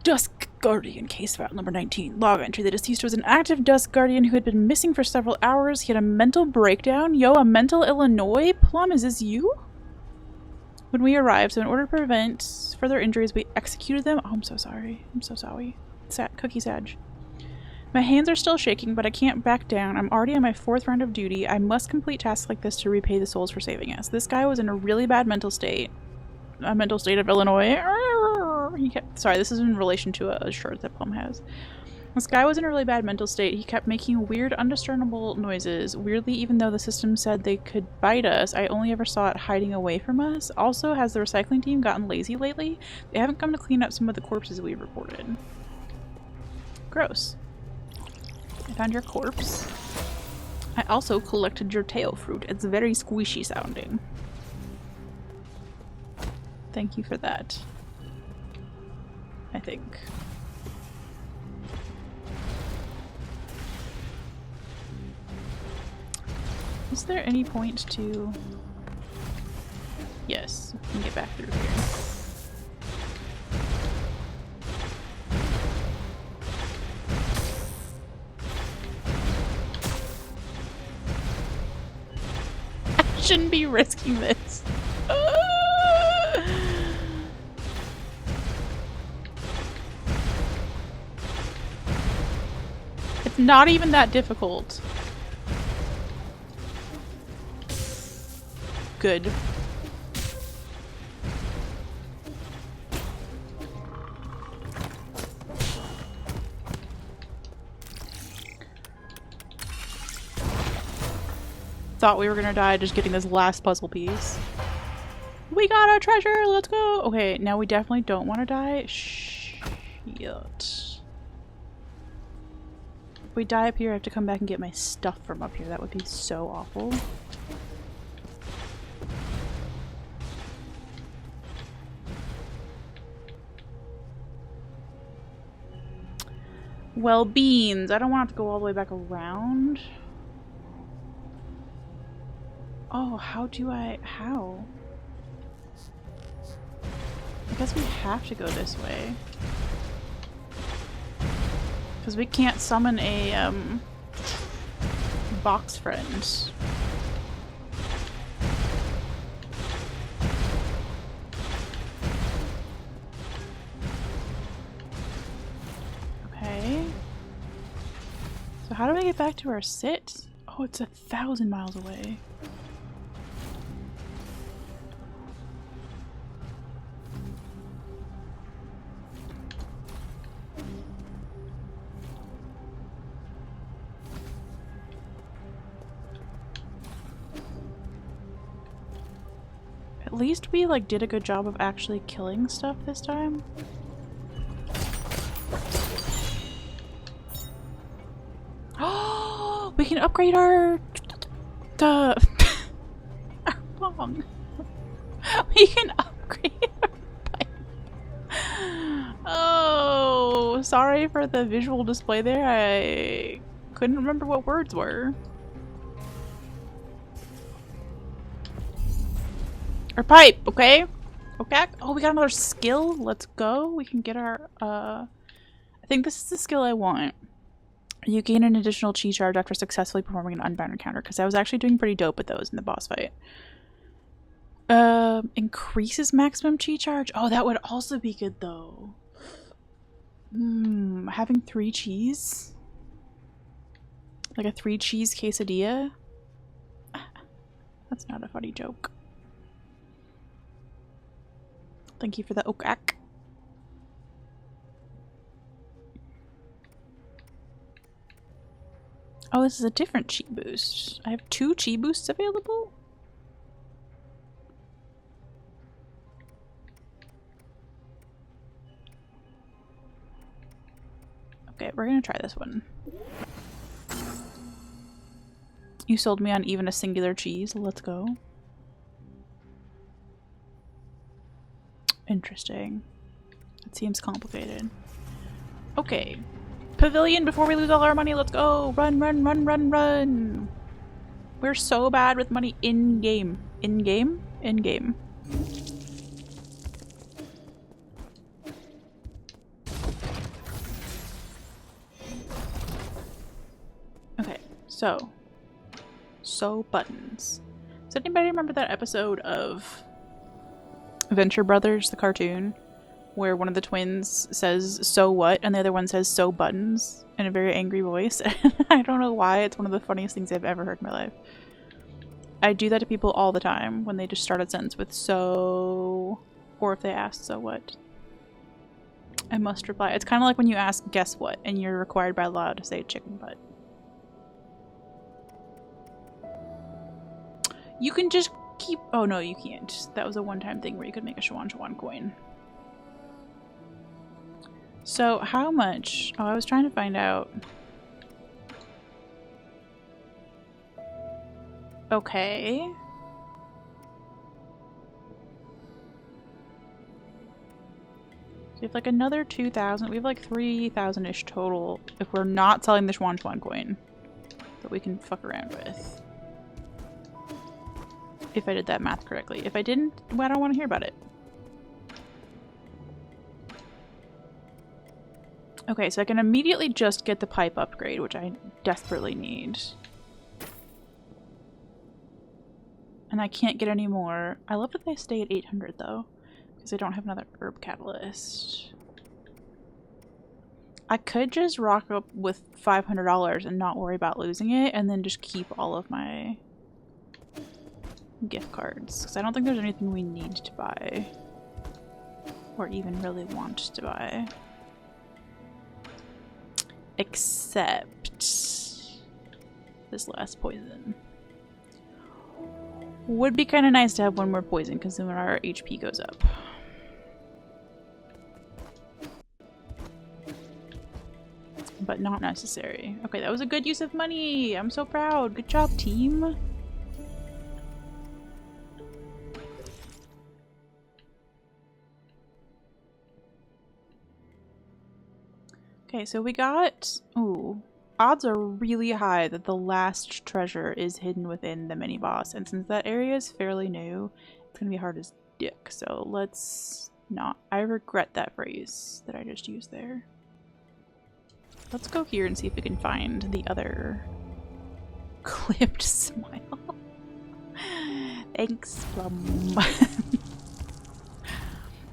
Dusk Guardian case file number 19. Log entry. The deceased was an active Dusk Guardian who had been missing for several hours. He had a mental breakdown. Yo, a mental Illinois? Plum, is this you? When we arrived, so in order to prevent further injuries, we executed them. Oh, I'm so sorry. I'm so sorry. Cookie Sag. My hands are still shaking, but I can't back down. I'm already on my 4th round of duty. I must complete tasks like this to repay the souls for saving us. This guy was in a really bad mental state. A mental state of Illinois. He kept, sorry, this is in relation to a shirt that Plum has. This guy was in a really bad mental state. He kept making weird, undiscernible noises. Weirdly, even though the system said they could bite us, I only ever saw it hiding away from us. Also, has the recycling team gotten lazy lately? They haven't come to clean up some of the corpses we've reported. Gross. I found your corpse. I also collected your tail fruit. It's very squishy sounding. Thank you for that. I think. Is there any point to... Yes, we can get back through here. I shouldn't be risking this. It's not even that difficult. Good. Thought we were gonna die just getting this last puzzle piece. We got our treasure! Let's go! Okay, now we definitely don't want to die. Shit. If we die up here, I have to come back and get my stuff from up here. That would be so awful. Well, beans. I don't want to have to go all the way back around. Oh, how? I guess we have to go this way. Because we can't summon a, box friend. Okay. So how do we get back to our sit? Oh, it's 1,000 miles away. At least we like did a good job of actually killing stuff this time. Oh, we can upgrade our our bong. We can upgrade our pipe. Oh, sorry for the visual display there. I couldn't remember what words were. Our pipe, okay? Okay. Oh, we got another skill. Let's go. We can get our, I think this is the skill I want. You gain an additional chi charge after successfully performing an unbound encounter, because I was actually doing pretty dope with those in the boss fight. Increases maximum chi charge? Oh, that would also be good, though. Having 3 cheese? Like a 3 cheese quesadilla? That's not a funny joke. Thank you for the okak. Oh, this is a different chi boost. I have 2 chi boosts available? Okay, we're gonna try this one. You sold me on even a singular cheese. Let's go. Interesting. It seems complicated. Okay. Pavilion before we lose all our money. Let's go. Run, run, run, run, run. We're so bad with money in-game. In-game? In-game. Okay, so buttons. Does anybody remember that episode of Venture Brothers, the cartoon, where one of the twins says, "So what?" and the other one says, "So buttons," in a very angry voice? I don't know why. It's one of the funniest things I've ever heard in my life. I do that to people all the time when they just start a sentence with "so," or if they ask, "So what?" I must reply. It's kind of like when you ask, "Guess what?" and you're required by law to say chicken butt. You can just keep... Oh, no, you can't. That was a one-time thing where you could make a Shuanshuan coin. So, how much... Oh, I was trying to find out... Okay. So we have like another 2,000. We have like 3,000-ish total if we're not selling the Shuanshuan coin that we can fuck around with. If I did that math correctly. If I didn't, well, I don't want to hear about it. Okay, so I can immediately just get the pipe upgrade, which I desperately need. And I can't get any more. I love that they stay at 800 though, because I don't have another herb catalyst. I could just rock up with $500 and not worry about losing it, and then just keep all of my gift cards, because I don't think there's anything we need to buy or even really want to buy, except this last poison. Would be kind of nice to have one more poison, because then our HP goes up. But not necessary. Okay, that was a good use of money. I'm so proud. Good job, team. Okay, so we got... Ooh. odds are really high that the last treasure is hidden within the mini boss, and since that area is fairly new, it's gonna be hard as dick, so let's not. I regret that phrase that I just used there. Let's go here and see if we can find the other clipped smile. Thanks, Plum.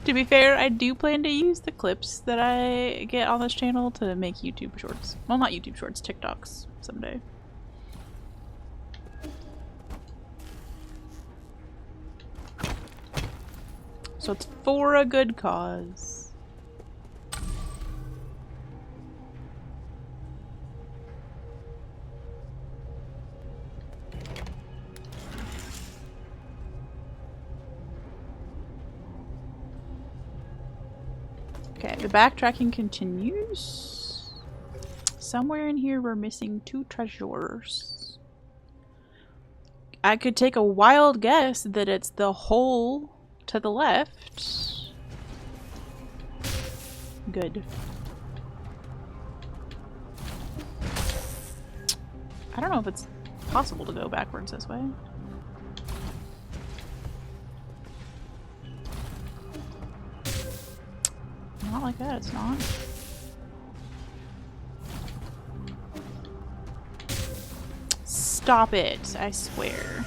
To be fair, I do plan to use the clips that I get on this channel to make YouTube shorts. Well, not YouTube shorts, TikToks someday. So it's for a good cause. Okay, the backtracking continues. Somewhere in here we're missing 2 treasures. I could take a wild guess that it's the hole to the left. Good. I don't know if it's possible to go backwards this way. Not like that, it's not. Stop it, I swear.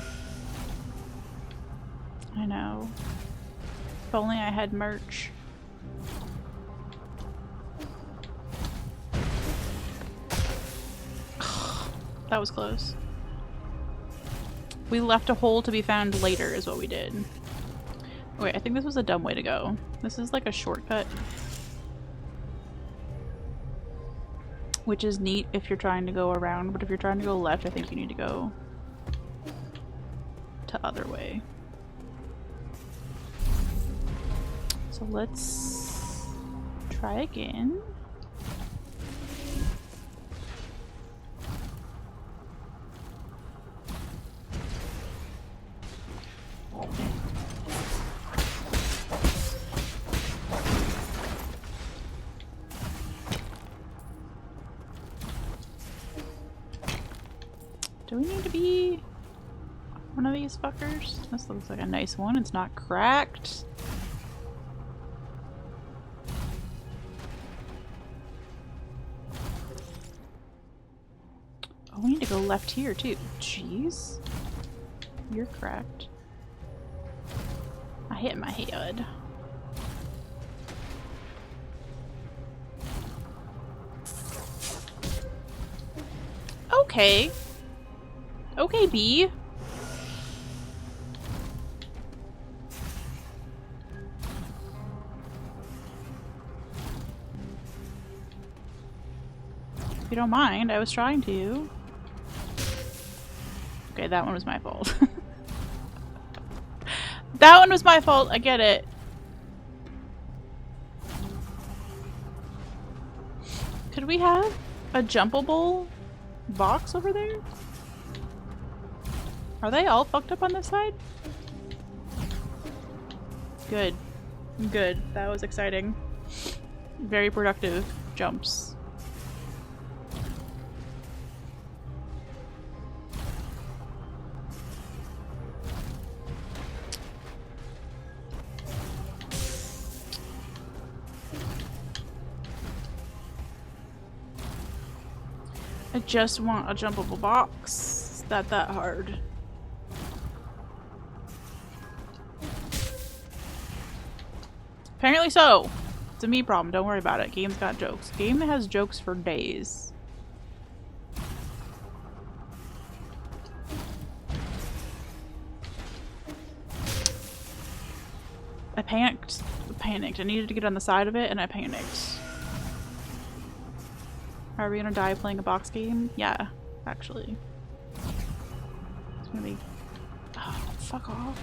I know. If only I had merch. That was close. We left a hole to be found later is what we did. Wait, I think this was a dumb way to go. This is like a shortcut. Which is neat if you're trying to go around, but if you're trying to go left, I think you need to go to other way. So let's try again. Do we need to be one of these fuckers? This looks like a nice one. It's not cracked. Oh, we need to go left here too. Jeez. You're cracked. I hit my head. Okay. Okay, B. If you don't mind, I was trying to. Okay, that one was my fault. That one was my fault, I get it. Could we have a jumpable box over there? Are they all fucked up on this side? Good. Good. That was exciting. Very productive jumps. I just want a jumpable box. It's not that hard. Apparently so. It's a me problem. Don't worry about it. Game's got jokes. Game has jokes for days. I panicked. I needed to get on the side of it and I panicked. Are we gonna die playing a box game? Yeah, actually. It's gonna be... Oh, fuck off.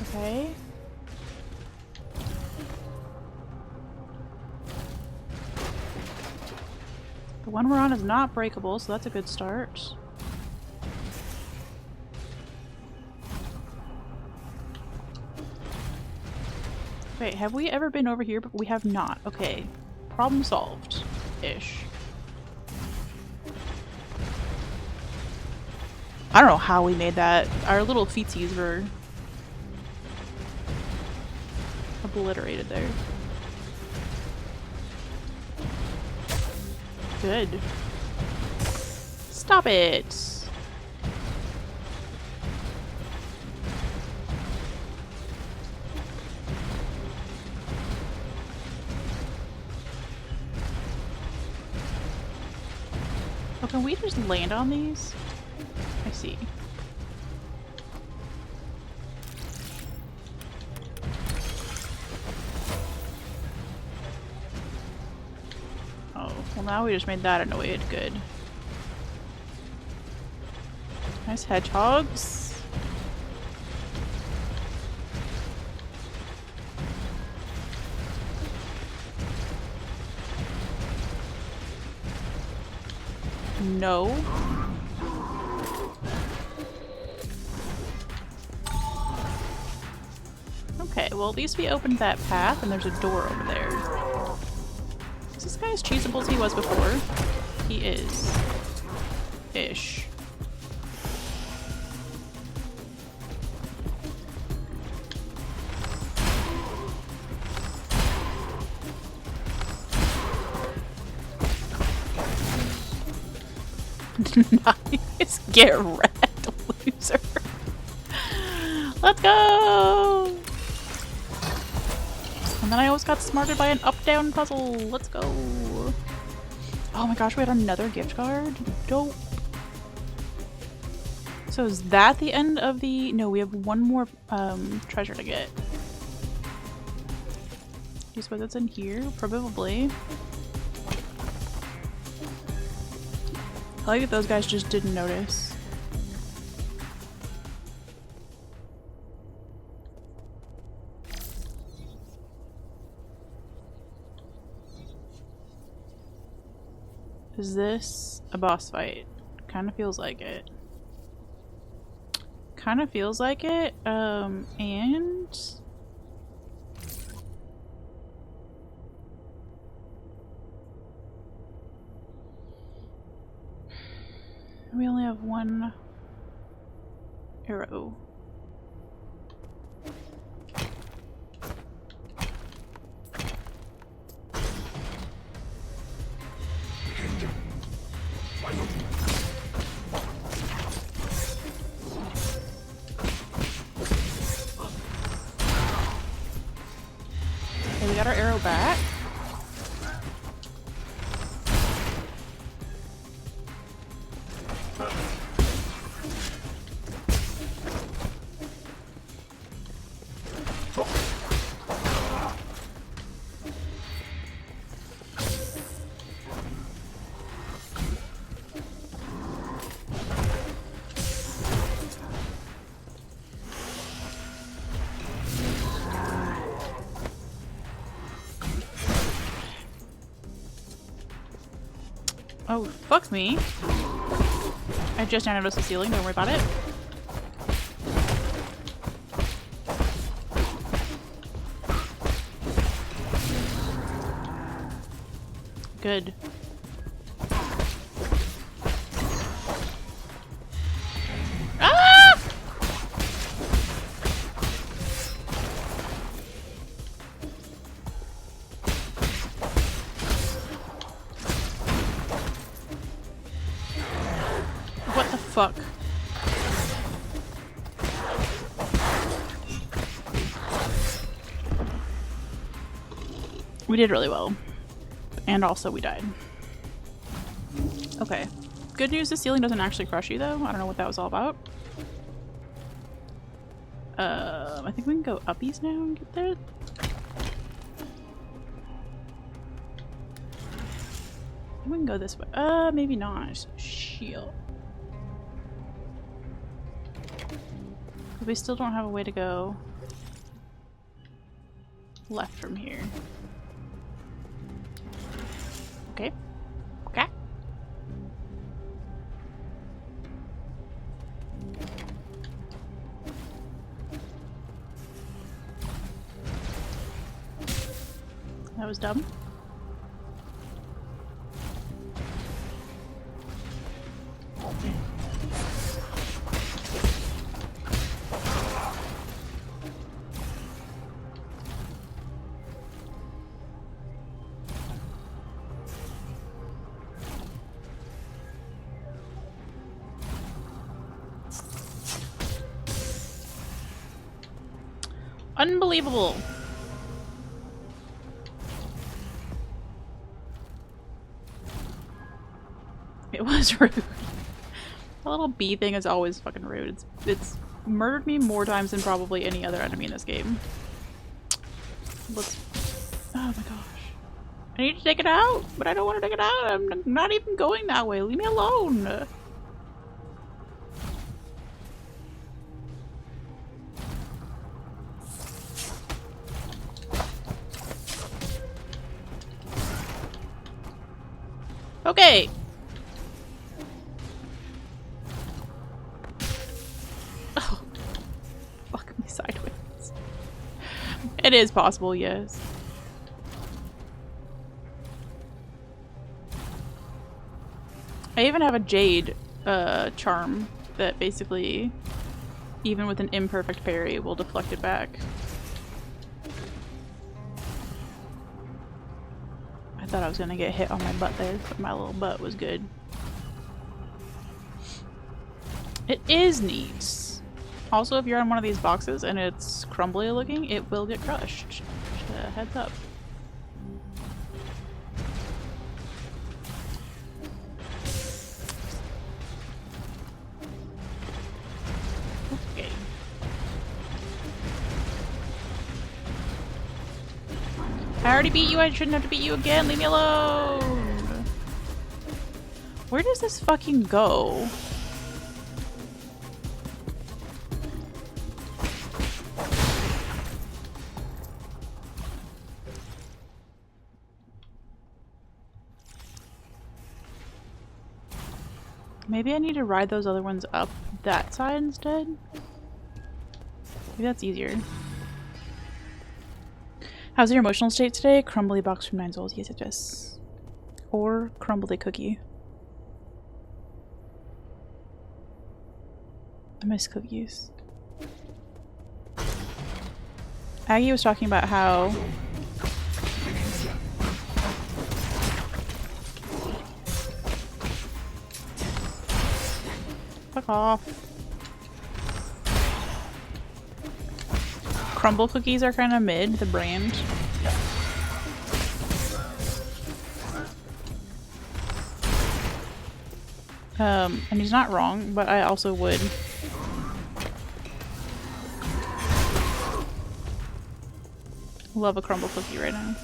Okay. The one we're on is not breakable, so that's a good start. Wait, have we ever been over here? But we have not. Okay. Problem solved. Ish. I don't know how we made that. Our little feetsies were obliterated there. Good. Stop it! Oh, can we just land on these? I see. Oh, well now we just made that annoyed. Good. Nice hedgehogs. No. Okay, well at least we opened that path and there's a door over there. Is this guy as cheesable as he was before? He is. Ish. Nice. Get wrecked, loser. Let's go! And then I almost got smarted by an up-down puzzle. Let's go. Oh my gosh, we had another gift card? Dope. So is that the end of the... No, we have one more treasure to get. Do you suppose it's in here? Probably. I like that those guys just didn't notice. Is this a boss fight? Kind of feels like it. Kind of feels like it. And... we only have one arrow. Okay, we got our arrow back. Oh, fuck me. I just now noticed the ceiling, don't worry about it. Good. Ah! What the fuck? We did really well. And also we died. Okay. Good news, the ceiling doesn't actually crush you though. I don't know what that was all about. I think we can go uppies now and get there. We can go this way. Maybe not. Shield. We still don't have a way to go left from here. Okay. Okay. That was dumb. Unbelievable. It was rude. The little bee thing is always fucking rude. It's murdered me more times than probably any other enemy in this game. Let's... Oh my gosh. I need to take it out, but I don't want to take it out. I'm not even going that way. Leave me alone. Okay. Oh, fuck me sideways. It is possible, yes. I even have a jade charm that basically, even with an imperfect parry, will deflect it back. I thought I was gonna get hit on my butt there, but my little butt was good. It is neat. Also, if you're on one of these boxes and it's crumbly looking, it will get crushed. Just a heads up. Okay. I already beat you, I shouldn't have to beat you again, leave me alone! Where does this fucking go? Maybe I need to ride those other ones up that side instead? Maybe that's easier. How's your emotional state today? Crumbly box from 9 souls. Yes, it is. Or crumbly cookie. I miss cookies. Aggie was talking about how fuck off. Crumble cookies are kind of mid, the brand. And he's not wrong, but I also would. Love a crumble cookie right now.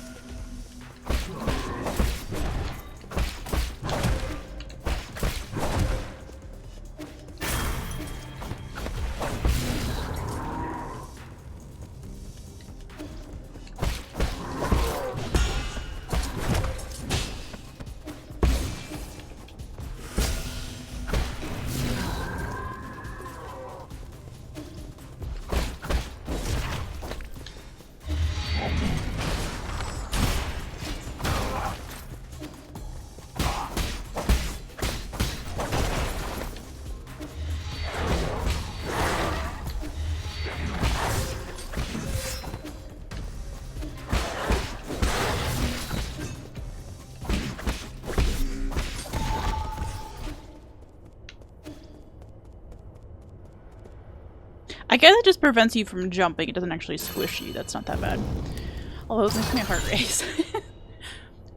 I guess it just prevents you from jumping. It doesn't actually squish you. That's not that bad. Although it makes my heart race.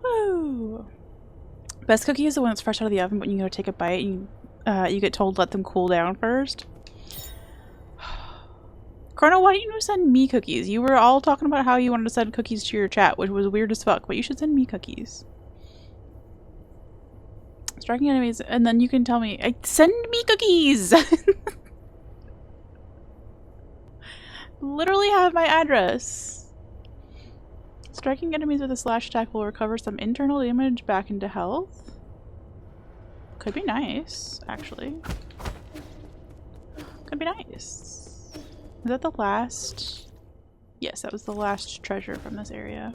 Woo! Best cookie is the one that's fresh out of the oven, but you go take a bite and you get told let them cool down first. Chrono, why didn't you send me cookies? You were all talking about how you wanted to send cookies to your chat, which was weird as fuck, but you should send me cookies. Striking enemies, and then you can tell me, send me cookies! Literally have my address. Striking enemies with a slash attack will recover some internal damage back into health. Could be nice, actually. Could be nice. Is that the last? Yes, that was the last treasure from this area.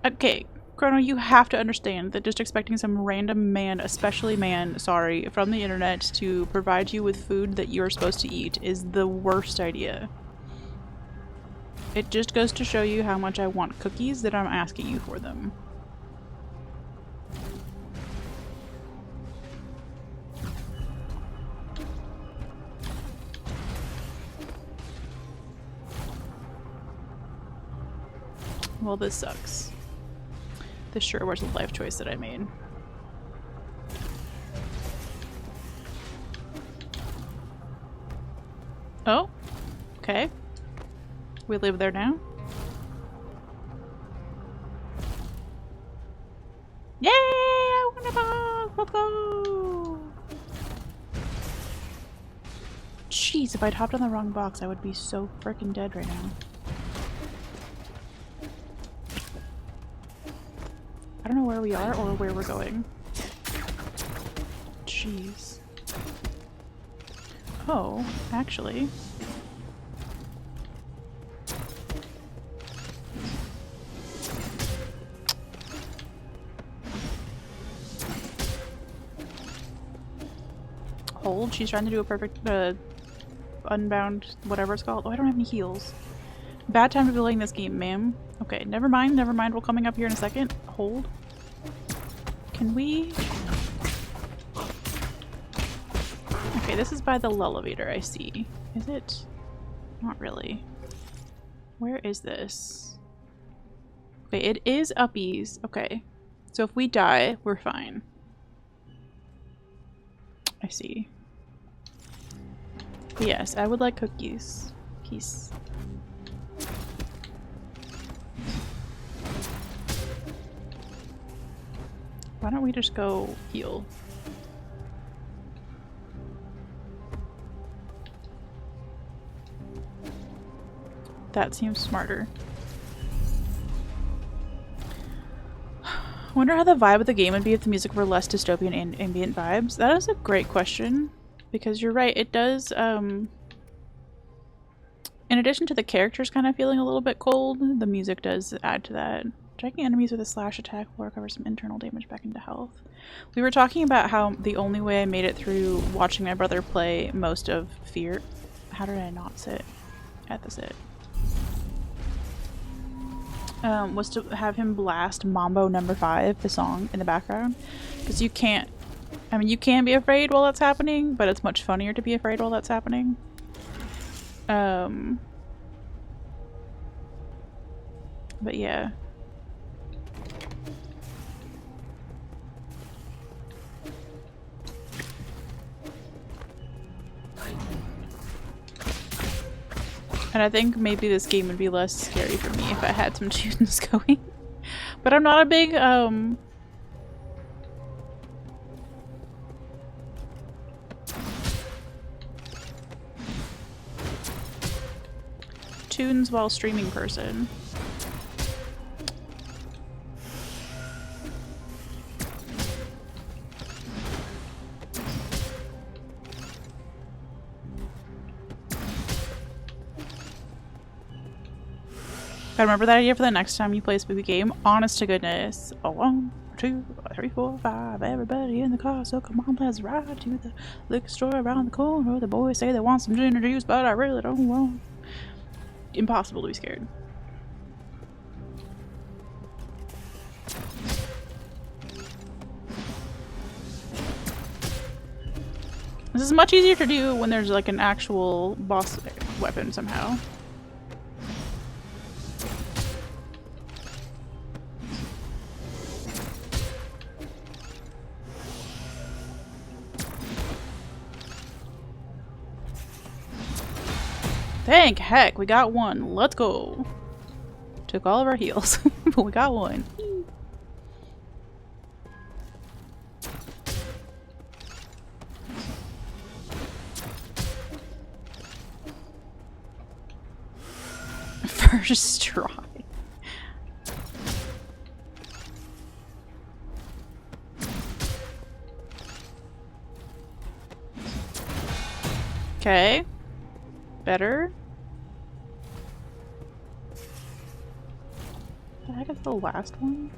Okay, Chrono, you have to understand that just expecting some random man, especially man, sorry, from the internet to provide you with food that you're supposed to eat is the worst idea. It just goes to show you how much I want cookies that I'm asking you for them. Well, this sucks. This sure was a life choice that I made. Oh, okay. We live there now. Yay! I won a box! Let's go! Jeez, if I'd hopped on the wrong box, I would be so freaking dead right now. I don't know where we are or where we're going. Jeez. Oh, actually. Hold. She's trying to do a perfect, unbound, whatever it's called. Oh, I don't have any heals. Bad time to be playing this game, ma'am. Okay, never mind, never mind. We're coming up here in a second. Hold. Can we? Okay, this is by the elevator, I see. Is it? Not really. Where is this? Okay, it is uppies. Okay. So if we die, we're fine. I see. But yes, I would like cookies. Peace. Why don't we just go heal? That seems smarter. I wonder how the vibe of the game would be if the music were less dystopian and ambient vibes. That is a great question, because you're right, it does, in addition to the characters kind of feeling a little bit cold, the music does add to that. Striking enemies with a slash attack will recover some internal damage back into health. We were talking about how the only way I made it through watching my brother play most of Fear... How did I not sit at the sit? Was to have him blast Mambo number 5, the song, in the background. Because you can't... I mean, you can be afraid while that's happening, but it's much funnier to be afraid while that's happening. But yeah. And I think maybe this game would be less scary for me if I had some tunes going. But I'm not a big, tunes while streaming person. Gotta remember that idea for the next time you play a spooky game. Honest to goodness. A 1, 2, 3, 4, 5. Everybody in the car, so come on, let's ride to the liquor store around the corner. The boys say they want some ginger juice, but I really don't want. Impossible to be scared. This is much easier to do when there's like an actual boss weapon somehow. Thank heck, we got one. Let's go. Took all of our heals, but we got one. First try. Okay. Better. The heck is the last one?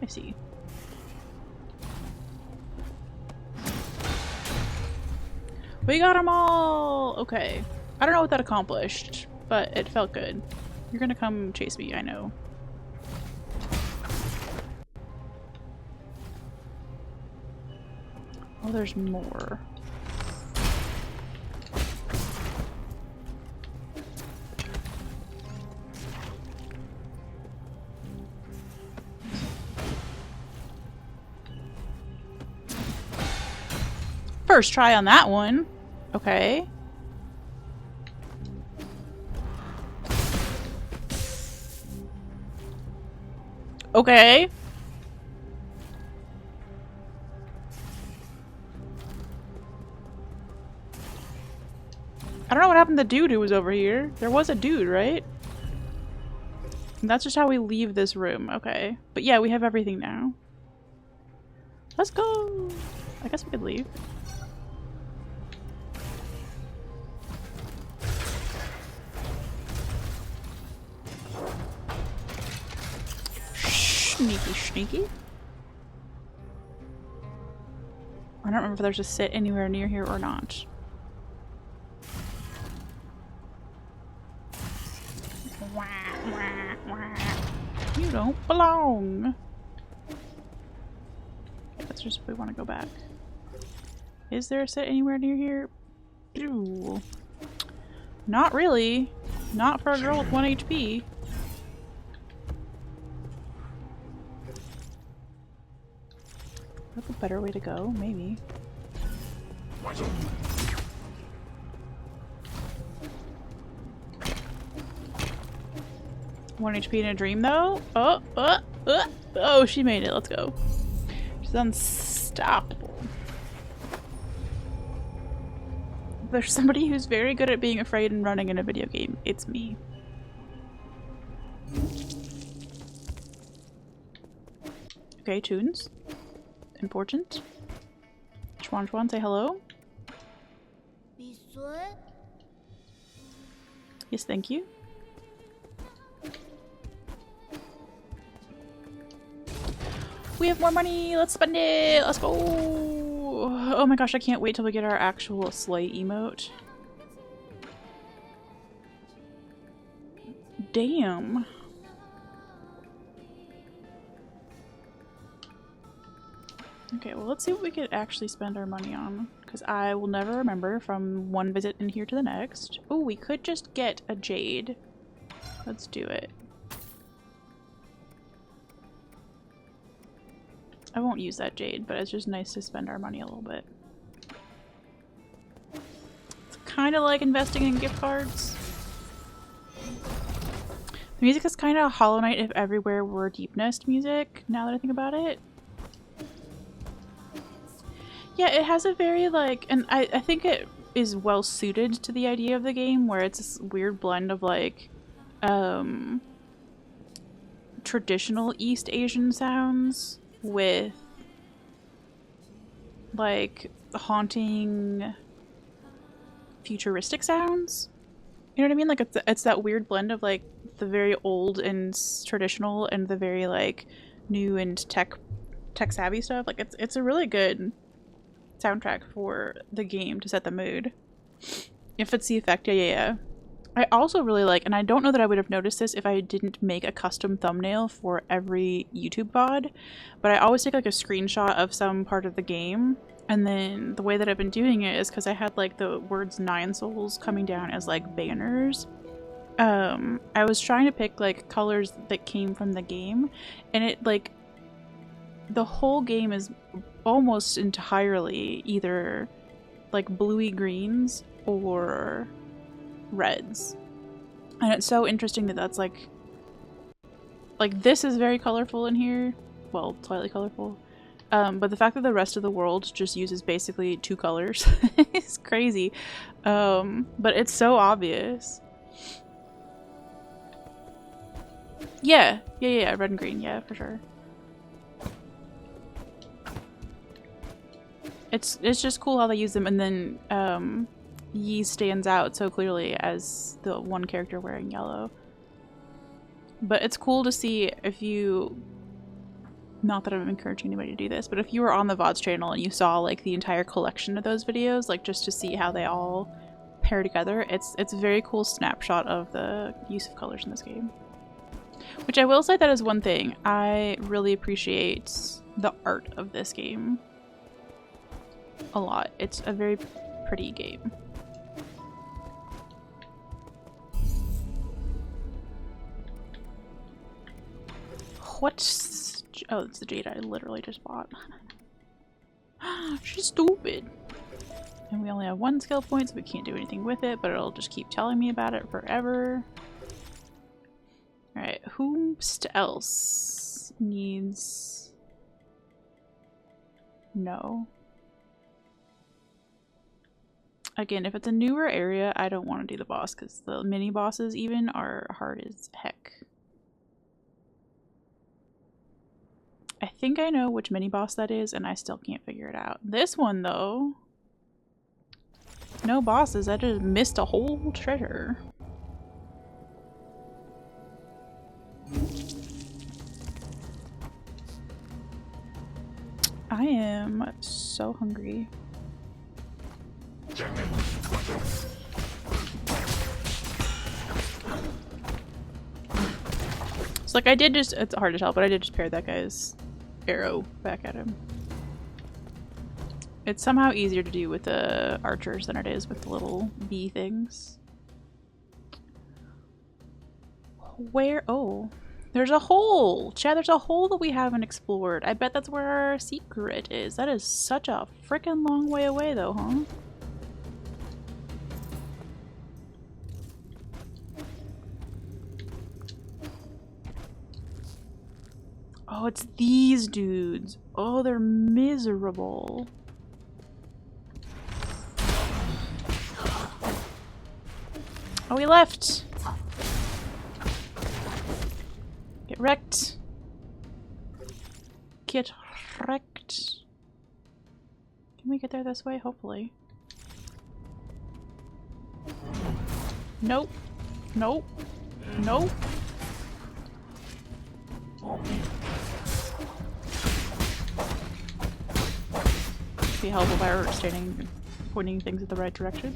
I see. We got them all! Okay. I don't know what that accomplished, but it felt good. You're gonna come chase me, I know. Oh, there's more. First try on that one. Okay. Okay. I don't know what happened to the dude who was over here. There was a dude, right? And that's just how we leave this room. Okay. But yeah, we have everything now. Let's go. I guess we could leave. Sneaky, sneaky. I don't remember if there's a sit anywhere near here or not. You don't belong. That's just if we want to go back. Is there a sit anywhere near here? Ew. Not really. Not for a girl with 1 HP. That's a better way to go, maybe. 1 HP in a dream, though? Oh, she made it. Let's go. She's unstoppable. If there's somebody who's very good at being afraid and running in a video game, it's me. Okay, tunes. Important. Shuanshuan, say hello. Yes, thank you. We have more money! Let's spend it! Let's go! Oh my gosh, I can't wait till we get our actual sleigh emote. Damn. Okay, well let's see what we could actually spend our money on. Because I will never remember from one visit in here to the next. Oh, we could just get a jade. Let's do it. I won't use that jade, but it's just nice to spend our money a little bit. It's kind of like investing in gift cards. The music is kind of Hollow Knight if everywhere were Deepnest music, now that I think about it. Yeah, it has a very like, and I think it is well suited to the idea of the game where it's this weird blend of like traditional East Asian sounds with like haunting futuristic sounds. You know what I mean? Like it's that weird blend of like the very old and traditional and the very like new and tech savvy stuff. Like it's a really good soundtrack for the game to set the mood. If it's the effect, yeah. I also really like, and I don't know that I would have noticed this if I didn't make a custom thumbnail for every YouTube VOD, but I always take like a screenshot of some part of the game, and then the way that I've been doing it is because I had like the words 9 souls coming down as like banners. I was trying to pick like colors that came from the game, and it like the whole game is almost entirely either like bluey greens or reds, and it's so interesting that that's like this is very colorful in here, well, slightly colorful, but the fact that the rest of the world just uses basically 2 colors is crazy, but it's so obvious. Yeah, red and green, yeah, for sure. It's just cool how they use them, and then Yi stands out so clearly as the one character wearing yellow. But it's cool to see if you, not that I'm encouraging anybody to do this, but if you were on the VODs channel and you saw like the entire collection of those videos, like just to see how they all pair together, it's a very cool snapshot of the use of colors in this game. Which I will say, that is one thing. I really appreciate the art of this game a lot. It's a very pretty game. What's... oh, it's the jade I literally just bought. She's stupid. And we only have one skill point, so we can't do anything with it, but it'll just keep telling me about it forever. Alright, who else needs... no. Again, if it's a newer area, I don't want to do the boss, because the mini bosses even are hard as heck. I think I know which mini boss that is, and I still can't figure it out. This one, though, no bosses. I just missed a whole treasure. I am so hungry. It's like I did just, it's hard to tell, but I did just pair that guy's arrow back at him. It's somehow easier to do with the archers than it is with the little bee things. Where? Oh, there's a hole! Chad, there's a hole that we haven't explored. I bet that's where our secret is. That is such a freaking long way away though, huh? Oh, it's these dudes. Oh, they're miserable. Oh, he left. Get wrecked. Get wrecked. Can we get there this way? Hopefully. Nope. Nope. Nope. Be helpful if I were standing, pointing things at the right direction.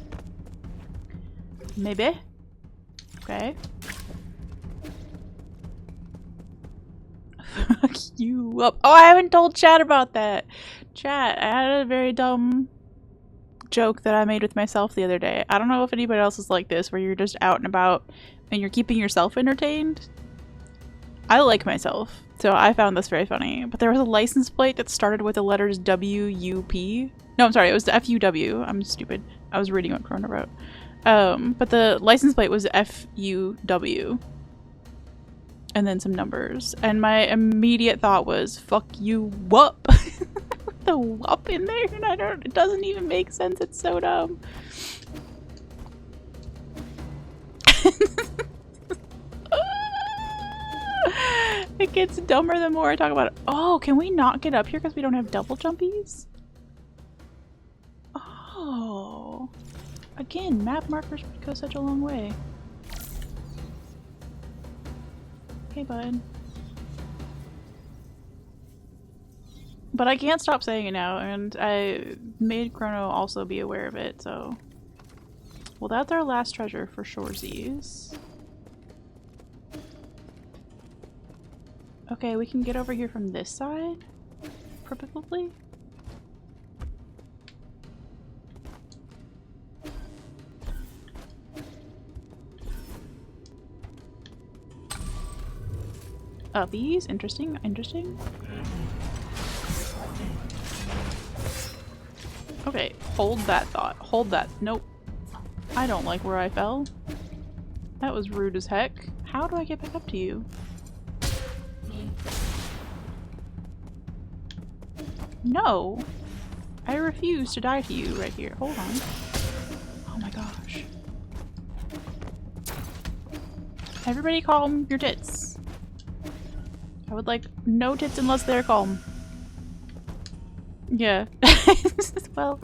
Maybe. Okay. Fuck you up. Oh, I haven't told Chat about that. Chat, I had a very dumb joke that I made with myself the other day. I don't know if anybody else is like this, where you're just out and about and you're keeping yourself entertained. I like myself, so I found this very funny. But there was a license plate that started with the letters W-U-P. No, I'm sorry, it was F-U-W. I'm stupid. I was reading what Corona wrote. But the license plate was F-U-W. And then some numbers. And my immediate thought was, fuck you, whup. The whup in there, and it doesn't even make sense. It's so dumb. It gets dumber the more I talk about it. Oh, can we not get up here because we don't have double jumpies? Oh. Again, map markers would go such a long way. Hey, bud. But I can't stop saying it now, and I made Chrono also be aware of it, so... Well, that's our last treasure for shoresies. Okay, we can get over here from this side, probably. These? Interesting, interesting. Okay, hold that thought. Hold that. Nope. I don't like where I fell. That was rude as heck. How do I get back up to you? No! I refuse to die to you right here. Hold on. Oh my gosh. Everybody calm your tits. I would like no tits unless they're calm. Yeah. Well,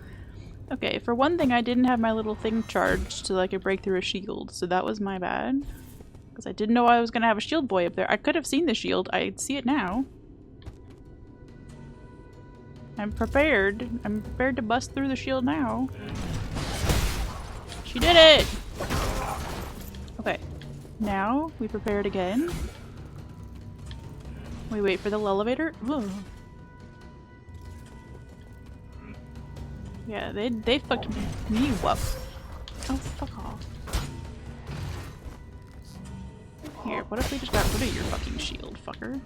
okay, for one thing I didn't have my little thing charged so I could break through a shield, so that was my bad. Because I didn't know I was going to have a shield boy up there. I could have seen the shield. I see it now. I'm prepared. I'm prepared to bust through the shield now. She did it! Okay. Now, we prepare it again. We wait for the elevator. Whoa. Yeah, they fucked me up. Oh, fuck off. Here, what if we just got rid of your fucking shield, fucker?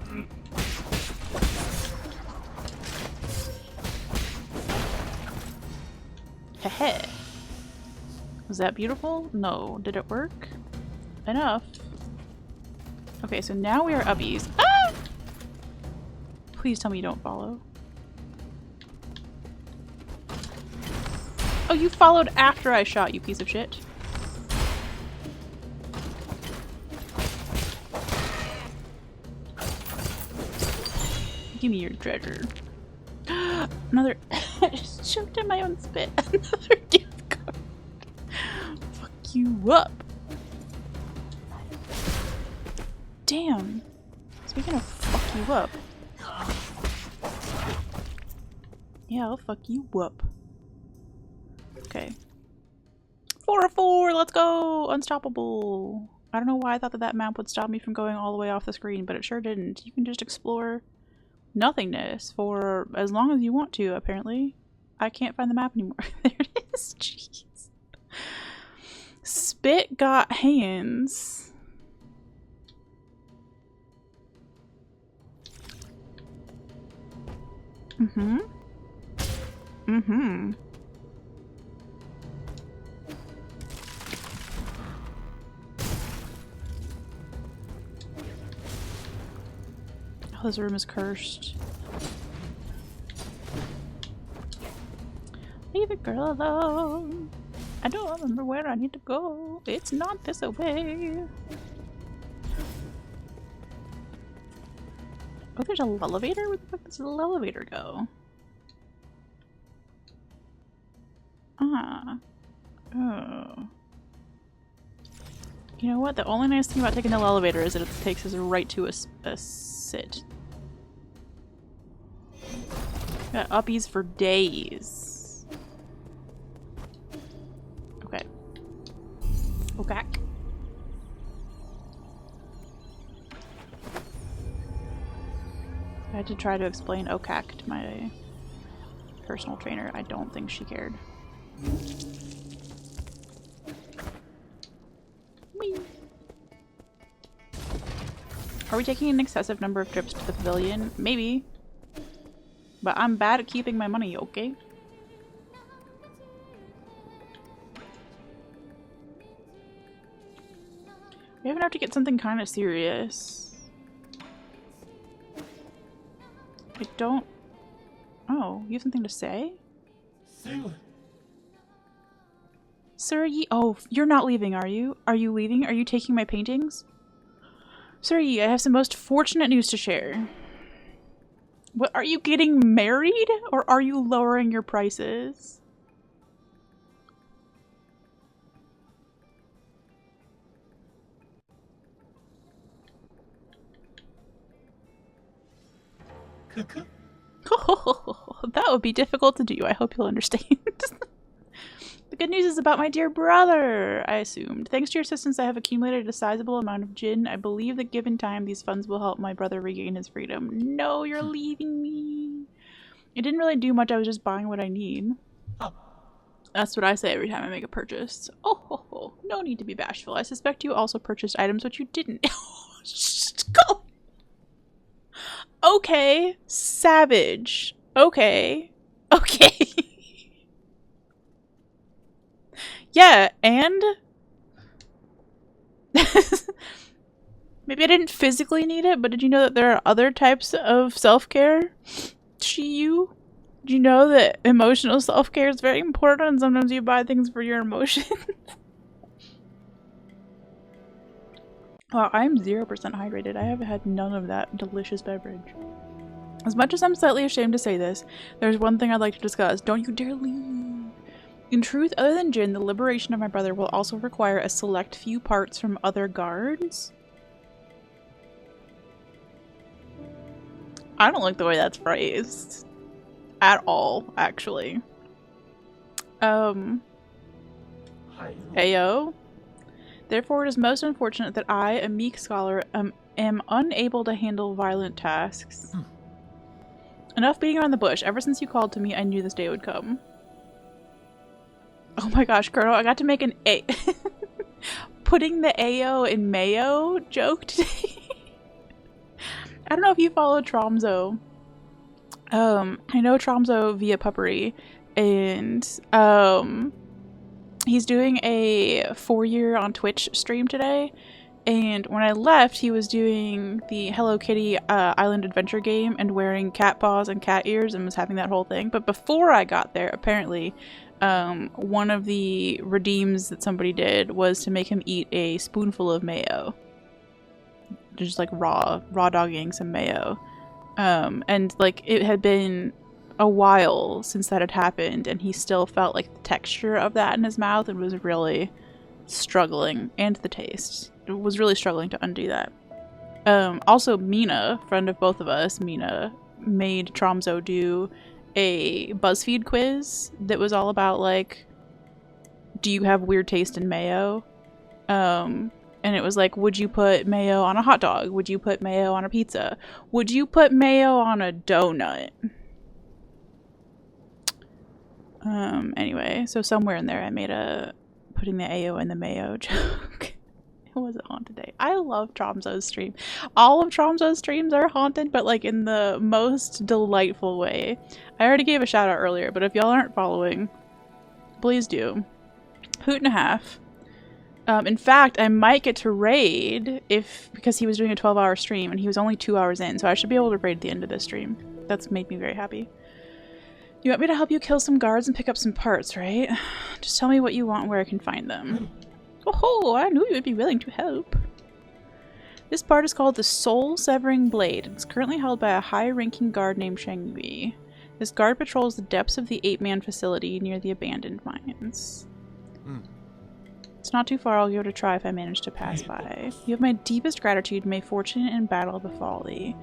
Heh. Was that beautiful? No. Did it work? Enough. Okay, so now we are uppies. Ah! Please tell me you don't follow. Oh, you followed after I shot, you piece of shit. Give me your treasure. Another. I just choked in my own spit. Another gift card. Fuck you up. Damn. Speaking of fuck you up. Yeah, I'll fuck you up. Okay. 4 of 4! Let's go! Unstoppable! I don't know why I thought that that map would stop me from going all the way off the screen, but it sure didn't. You can just explore nothingness for as long as you want to, apparently. I can't find the map anymore. There it is. Jeez. Spit got hands. Mm-hmm. Mm-hmm. Oh, this room is cursed. Leave it, girl, alone. I don't remember where I need to go. It's not this way. Oh, there's a elevator? Where the fuck does the elevator go? Ah. Oh. You know what? The only nice thing about taking the elevator is that it takes us right to a sit. Got uppies for days. Okay. Okay. I had to try to explain OCAC to my personal trainer. I don't think she cared. Whee. Are we taking an excessive number of trips to the pavilion? Maybe. But I'm bad at keeping my money, okay? We have to get something kind of serious. I don't... Oh, you have something to say? Sir Yi... Oh, you're not leaving, are you? Are you leaving? Are you taking my paintings? Sir Yi, I have some most fortunate news to share. What, are you getting married? Or are you lowering your prices? That would be difficult to do. I hope you'll understand. The good news is about my dear brother, I assumed. Thanks to your assistance, I have accumulated a sizable amount of gin. I believe that given time, these funds will help my brother regain his freedom. No, you're leaving me. It didn't really do much. I was just buying what I need. That's what I say every time I make a purchase. Oh, no need to be bashful. I suspect you also purchased items which you didn't. Just go. Okay, savage. Okay. Yeah, and maybe I didn't physically need it, but did you know that there are other types of self-care? Did you know that emotional self-care is very important and sometimes you buy things for your emotions? Wow, I'm 0% hydrated. I have had none of that delicious beverage. As much as I'm slightly ashamed to say this, there's one thing I'd like to discuss. Don't you dare leave. In truth, other than Jin, the liberation of my brother will also require a select few parts from other guards. I don't like the way that's phrased. At all, actually. Ayo. Therefore, it is most unfortunate that I, a meek scholar, am unable to handle violent tasks. Enough beating around the bush. Ever since you called to me, I knew this day would come. Oh my gosh, Colonel, I got to make an putting the Ayo in mayo joke today. I don't know if you follow Tromzo. I know Tromzo via Puppery, and he's doing a 4-year on Twitch stream today, and when I left, he was doing the Hello Kitty Island Adventure game and wearing cat paws and cat ears and was having that whole thing. But before I got there, apparently, one of the redeems that somebody did was to make him eat a spoonful of mayo. Just like raw dogging some mayo. And like it had been a while since that had happened, and he still felt like the texture of that in his mouth and was really struggling, and the taste. It was really struggling to undo that. Also, Mina, friend of both of us, Mina, made Tromzo do a BuzzFeed quiz that was all about, like, do you have weird taste in mayo? And it was like, would you put mayo on a hot dog? Would you put mayo on a pizza? Would you put mayo on a donut? Anyway, so somewhere in there I made a putting the Ayo in the mayo joke. It wasn't haunted day. I love Tromzo's stream. All of Tromzo's streams are haunted, but like in the most delightful way. I already gave a shout out earlier, but if y'all aren't following, please do. Hoot and a half. In fact, I might get to raid because he was doing a 12-hour stream and he was only 2 hours in, so I should be able to raid at the end of this stream. That's made me very happy. You want me to help you kill some guards and pick up some parts, right? Just tell me what you want and where I can find them. Oh, I knew you would be willing to help. This part is called the Soul Severing Blade. It's currently held by a high-ranking guard named Shang Yui. This guard patrols the depths of the 8-man facility near the abandoned mines. It's not too far. I'll give it a try if I manage to pass by. You have my deepest gratitude. May fortune and battle befall thee.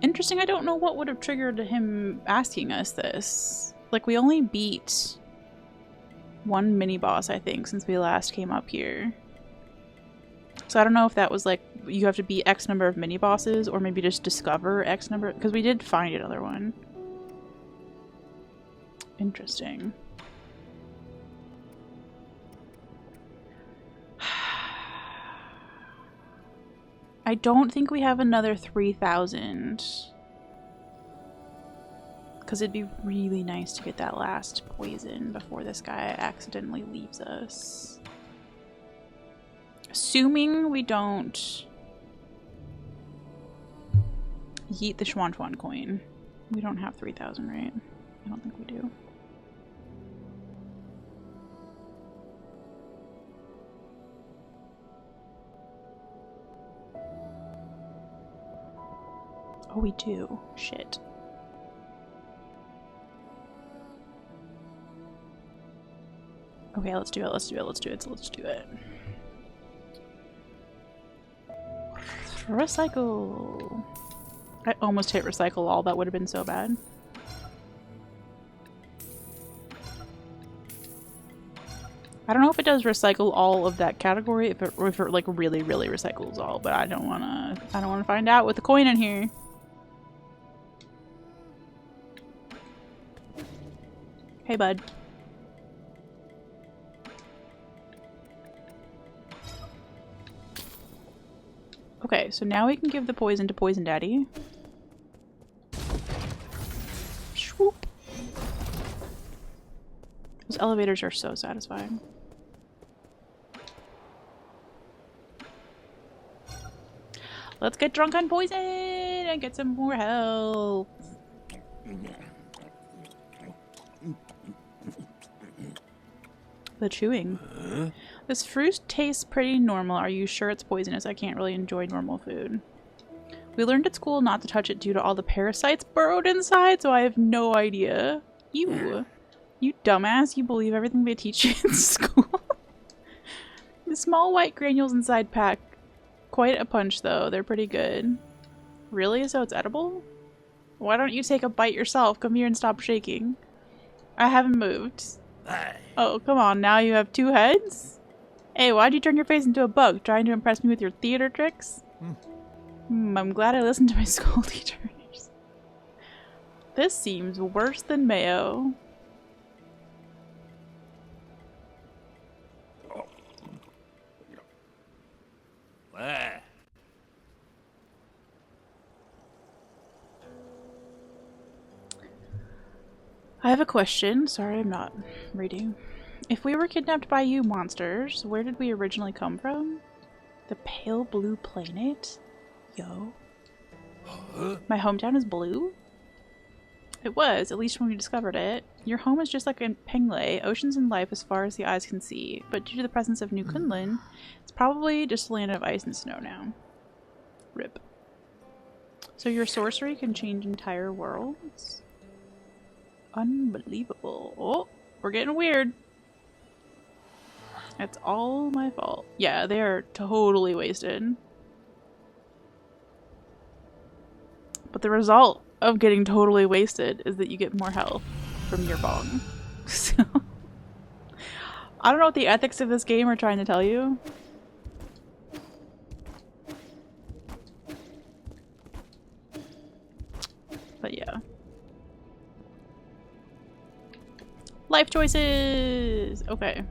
Interesting. I don't know what would have triggered him asking us this. Like, we only beat one mini-boss, I think, since we last came up here. So I don't know if that was like, you have to beat X number of mini-bosses, or maybe just discover X number, because we did find another one. Interesting. I don't think we have another 3,000. Because it'd be really nice to get that last poison before this guy accidentally leaves us. Assuming we don't yeet the Shuanshuan coin. We don't have 3,000, right? I don't think we do. Oh, we do. Shit. Okay, let's do it, let's do it, let's do it, let's do it. Recycle! I almost hit recycle all. That would have been so bad. I don't know if it does recycle all of that category, if it like really recycles all, but I don't wanna find out with the coin in here. Hey, bud. Okay, so now we can give the poison to Poison Daddy. Swoop. Those elevators are so satisfying. Let's get drunk on poison and get some more health. The chewing. This fruit tastes pretty normal. Are you sure it's poisonous? I can't really enjoy normal food. We learned at school not to touch it due to all the parasites burrowed inside, so I have no idea. You dumbass, you believe everything they teach you in school. The small white granules inside pack quite a punch though. They're pretty good. Really? So it's edible? Why don't you take a bite yourself? Come here and stop shaking. I haven't moved. Oh, come on. Now you have 2 heads? Hey, why'd you turn your face into a bug? Trying to impress me with your theater tricks? I'm glad I listened to my school teachers. This seems worse than mayo. I have a question. Sorry, I'm not reading. If we were kidnapped by you monsters, where did we originally come from? The pale blue planet? Yo. My hometown is blue? It was, at least when we discovered it. Your home is just like in Penglay, oceans and life as far as the eyes can see. But due to the presence of New Kunlun, it's probably just a land of ice and snow now. Rip. So your sorcery can change entire worlds? Unbelievable. Oh, we're getting weird. It's all my fault. Yeah, they are totally wasted. But the result of getting totally wasted is that you get more health from your bong. So, I don't know what the ethics of this game are trying to tell you. But yeah. Life choices! Okay.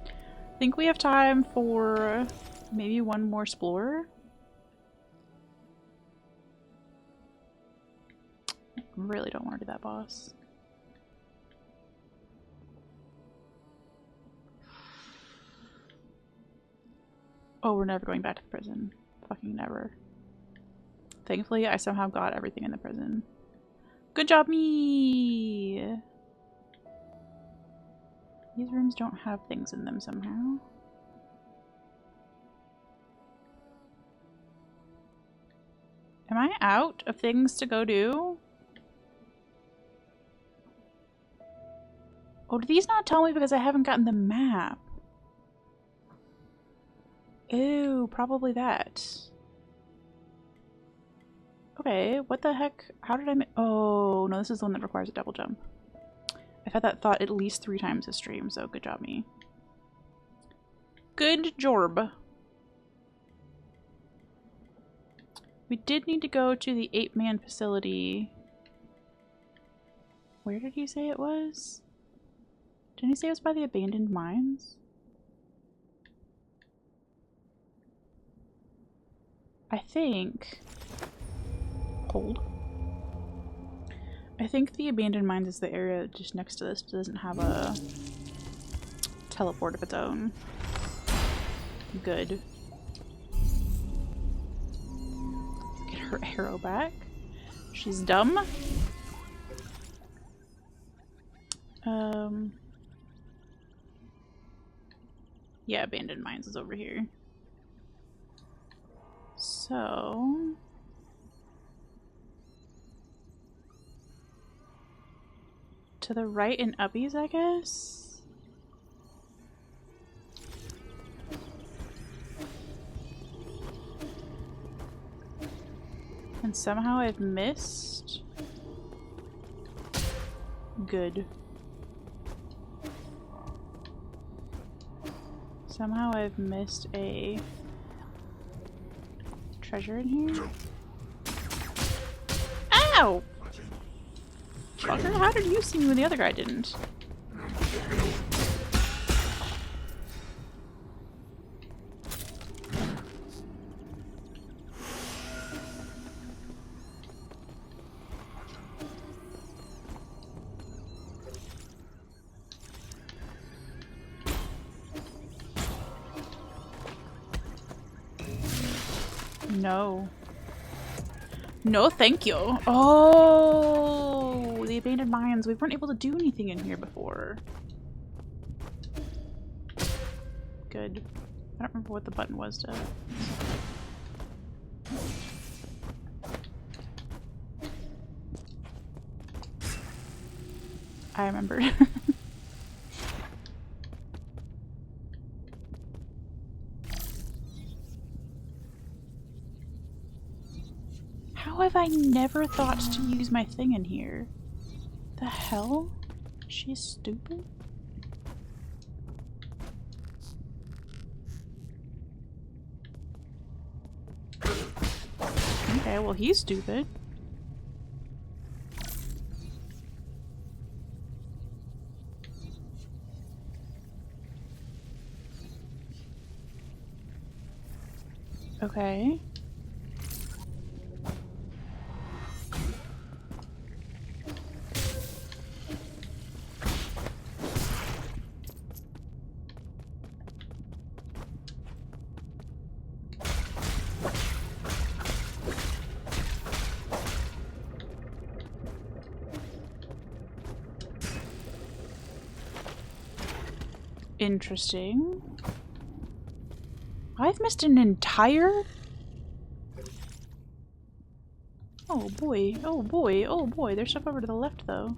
I think we have time for maybe one more explorer. I really don't want to do that boss. Oh, we're never going back to the prison. Fucking never. Thankfully, I somehow got everything in the prison. Good job, me! These rooms don't have things in them somehow. Am I out of things to go do? Oh, do these not tell me because I haven't gotten the map? Ew, probably that. Okay, what the heck? How did I oh, no, this is the one that requires a double jump. I've had that thought at least 3 times this stream, so good job, me. Good job. We did need to go to the 8-man facility. Where did he say it was? Didn't he say it was by the abandoned mines? I think... Hold. I think the abandoned mines is the area just next to this, but it doesn't have a teleport of its own. Good. Get her arrow back. She's dumb. Yeah, abandoned mines is over here. So... to the right in uppies, I guess? And somehow I've missed... Good. Somehow I've missed a treasure in here. Ow! Fucker, how did you see me when the other guy didn't? No. No, thank you. Oh, the abandoned mines. We weren't able to do anything in here before. Good. I don't remember what the button was to... I remembered. How have I never thought to use my thing in here? The hell? She's stupid? Okay, well he's stupid. Okay. Interesting. I've missed an entire... Oh boy, oh boy, oh boy. There's stuff over to the left though.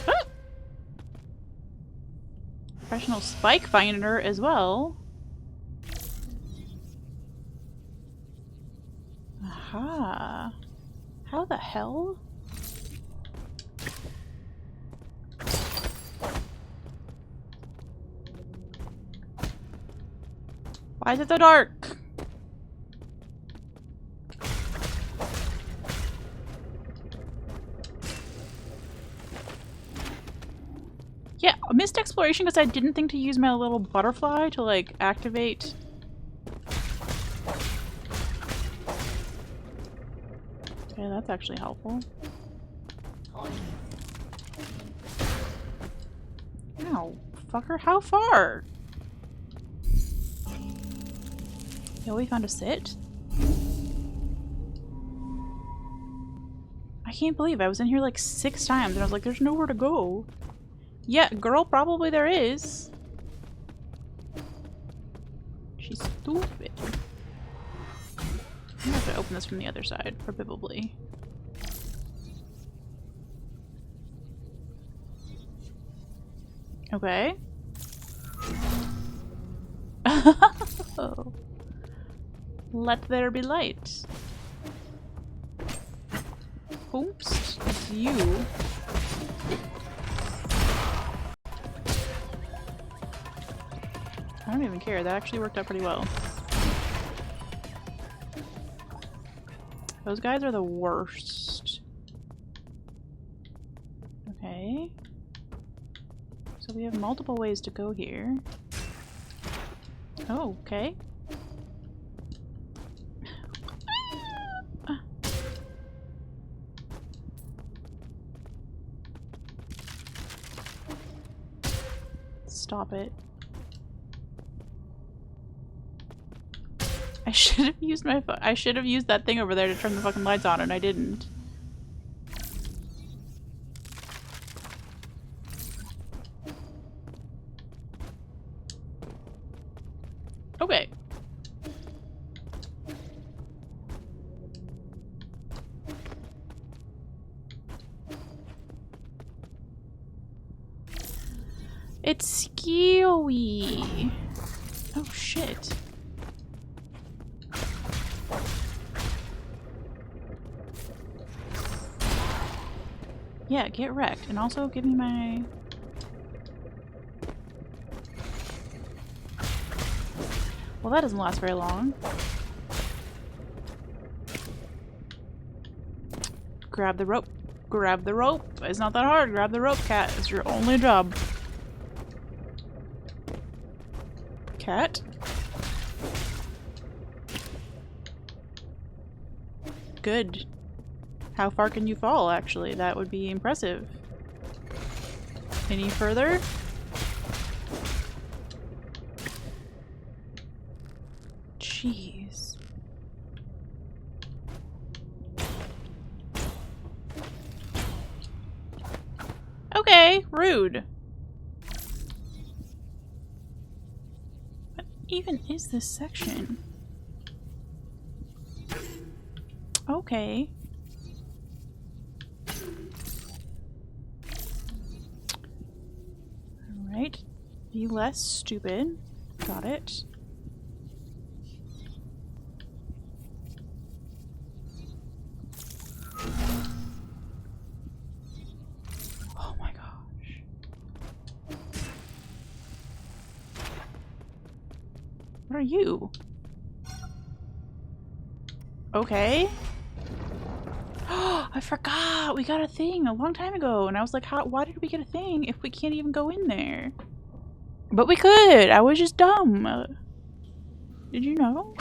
Ah! Professional spike finder as well. Aha. How the hell? Why is it so dark? Yeah, I missed exploration because I didn't think to use my little butterfly to, like, activate. Okay, that's actually helpful. Ow, fucker, how far? Yeah, we found a sit. I can't believe I was in here like 6 times and I was like, there's nowhere to go. Yeah, girl, probably there is. She's stupid. I'm gonna have to open this from the other side, probably. Okay. Oh. Let there be light. Oops, it's you. I don't even care. That actually worked out pretty well. Those guys are the worst. Okay. So we have multiple ways to go here. Oh, okay. Stop it. I should have used my phone. I should have used that thing over there to turn the fucking lights on and I didn't. Okay. It's skewy. Oh shit. Yeah, get wrecked. And also give me my... Well, that doesn't last very long. Grab the rope. Grab the rope. It's not that hard. Grab the rope, cat. It's your only job. Cat? Good. How far can you fall, actually? That would be impressive. Any further? Jeez. Okay, rude. What even is this section? Okay. Alright. Be less stupid. Got it. What are you? Okay. I forgot! We got a thing a long time ago, and I was like, why did we get a thing if we can't even go in there? But we could! I was just dumb! Did you know?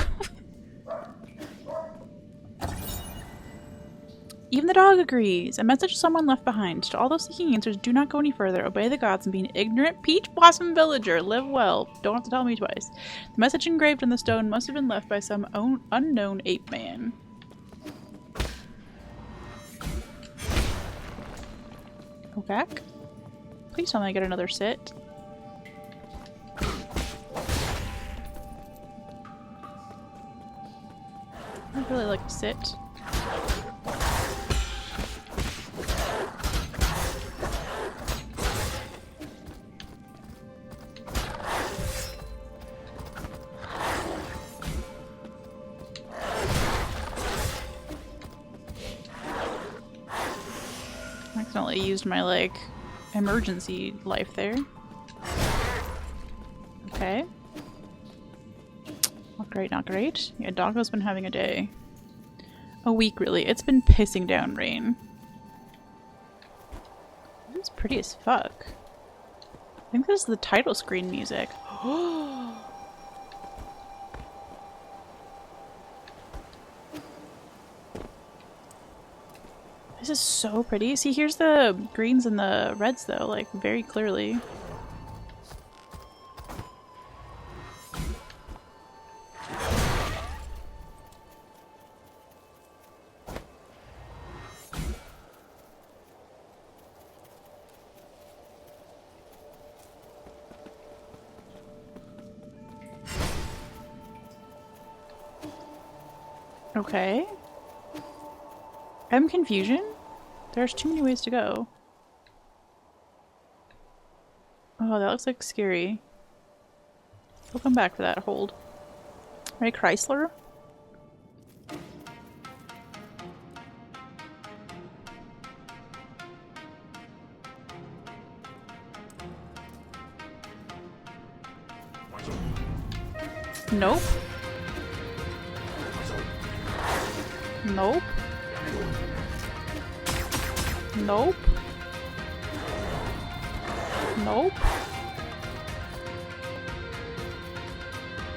Even the dog agrees. A message to someone left behind. To all those seeking answers, do not go any further. Obey the gods and be an ignorant peach blossom villager. Live well. Don't have to tell me twice. The message engraved on the stone must have been left by some unknown ape man. Go back. Please tell me I get another sit. I'd really like to sit. I accidentally used my, like, emergency life there. Okay. Not great, not great. Yeah, Doggo's been having a day. A week, really. It's been pissing down rain. This is pretty as fuck. I think this is the title screen music. This is so pretty. See, here's the greens and the reds, though, like, very clearly. Okay. I'm confusion? There's too many ways to go. Oh, that looks like scary. We'll come back for that hold. Right, Chrysler? Nope. Nope. Nope. Nope.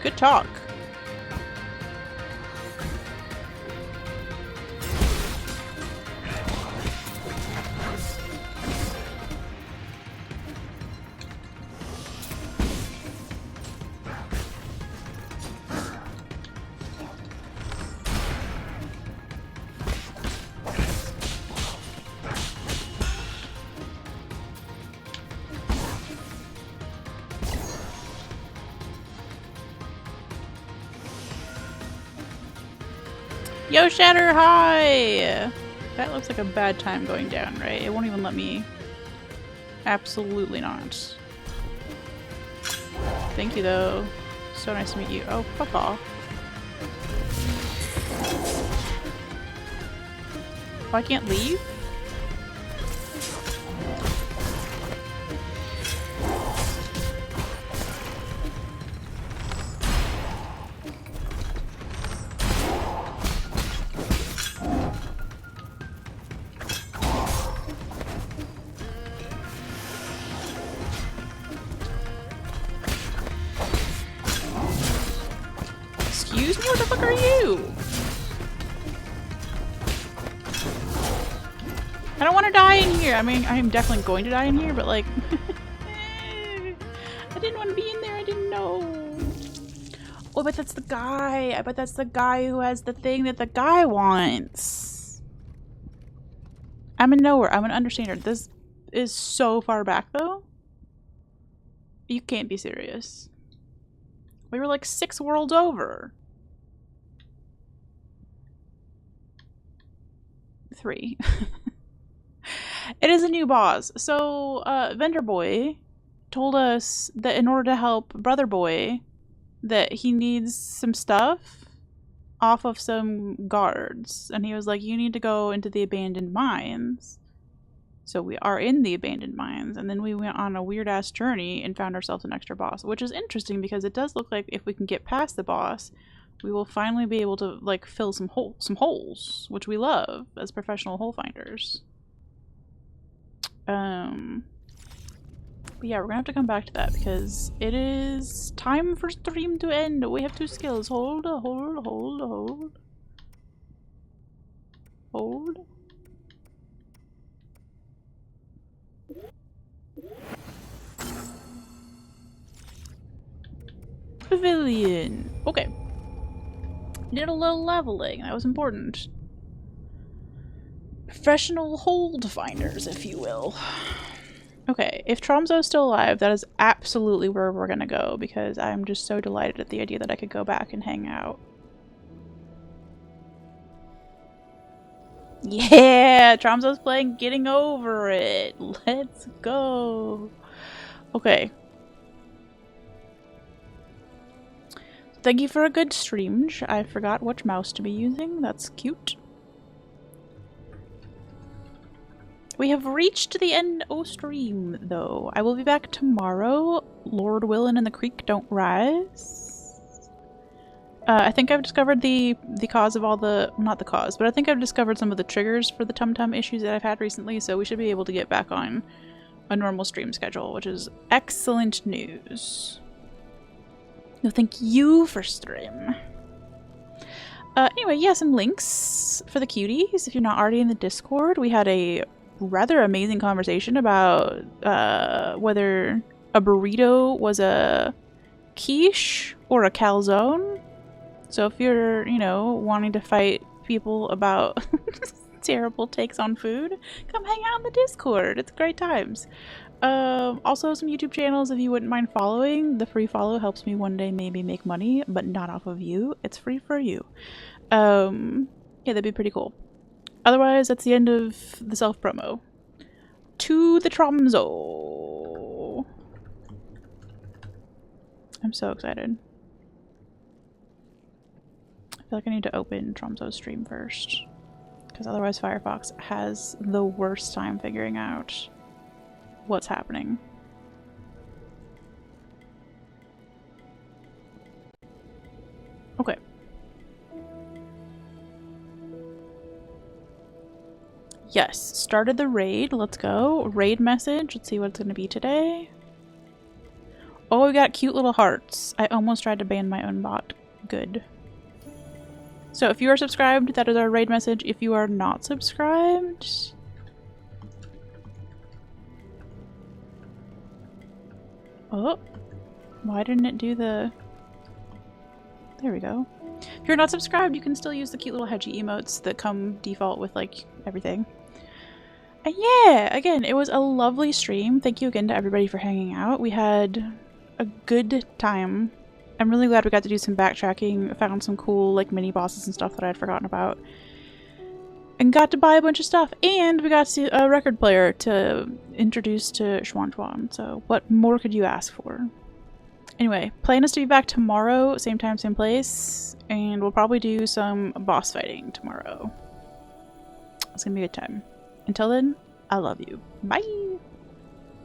Good talk. Yo, Shatter, hi! That looks like a bad time going down, right? It won't even let me. Absolutely not. Thank you, though. So nice to meet you. Oh, fuck off. Oh, I can't leave? Excuse me? What the fuck are you? I don't want to die in here. I mean, I am definitely going to die in here, but like... I didn't want to be in there. I didn't know. Oh, but that's the guy. I bet that's the guy who has the thing that the guy wants. I'm in nowhere. I'm an understander. This is so far back, though. You can't be serious. We were like 6 worlds over. 3. It is a new boss. So, Vendor Boy told us that in order to help Brother Boy, that he needs some stuff off of some guards. And he was like, you need to go into the abandoned mines. So we are in the abandoned mines, and then we went on a weird-ass journey and found ourselves an extra boss, which is interesting because it does look like if we can get past the boss, we will finally be able to, like, fill some holes, which we love as professional hole finders. But yeah, we're gonna have to come back to that because it is time for stream to end. We have 2 skills. Hold. Pavilion. Okay. Did a little leveling. That was important. Professional hold finders, if you will. Okay, if Tromso's still alive, that is absolutely where we're gonna go because I'm just so delighted at the idea that I could go back and hang out. Yeah! Tromso's playing Getting Over It! Let's go! Okay. Thank you for a good stream. I forgot which mouse to be using. That's cute. We have reached the end of stream, though. I will be back tomorrow. Lord Willin and the creek don't rise. I think I've discovered the cause of all the... Not the cause, but I think I've discovered some of the triggers for the tum-tum issues that I've had recently, so we should be able to get back on a normal stream schedule, which is excellent news. No, thank you for stream. Anyway, yeah, some links for the cuties. If you're not already in the Discord, we had a rather amazing conversation about whether a burrito was a quiche or a calzone. So if you're, you know, wanting to fight people about terrible takes on food, come hang out in the Discord. It's great times. Also some YouTube channels if you wouldn't mind following. The free follow helps me one day maybe make money, but not off of you. It's free for you. Yeah, that'd be pretty cool. Otherwise, that's the end of the self-promo. To the Tromso. I'm so excited. I feel like I need to open Tromso's stream first. Because otherwise Firefox has the worst time figuring out what's happening. Okay. Yes, started the raid. Let's go. Raid message. Let's see what it's going to be today. Oh, we got cute little hearts. I almost tried to ban my own bot. Good. So if you are subscribed, that is our raid message. If you are not subscribed... Oh, why didn't it do the... There we go. If you're not subscribed, you can still use the cute little hedgy emotes that come default with, like, everything. And yeah, again, it was a lovely stream. Thank you again to everybody for hanging out. We had a good time. I'm really glad we got to do some backtracking. I found some cool, like, mini bosses and stuff that I'd forgotten about. And got to buy a bunch of stuff. And we got to see a record player to introduce to Shuanshuan. So what more could you ask for? Anyway, plan is to be back tomorrow, same time, same place. And we'll probably do some boss fighting tomorrow. It's gonna be a good time. Until then, I love you. Bye!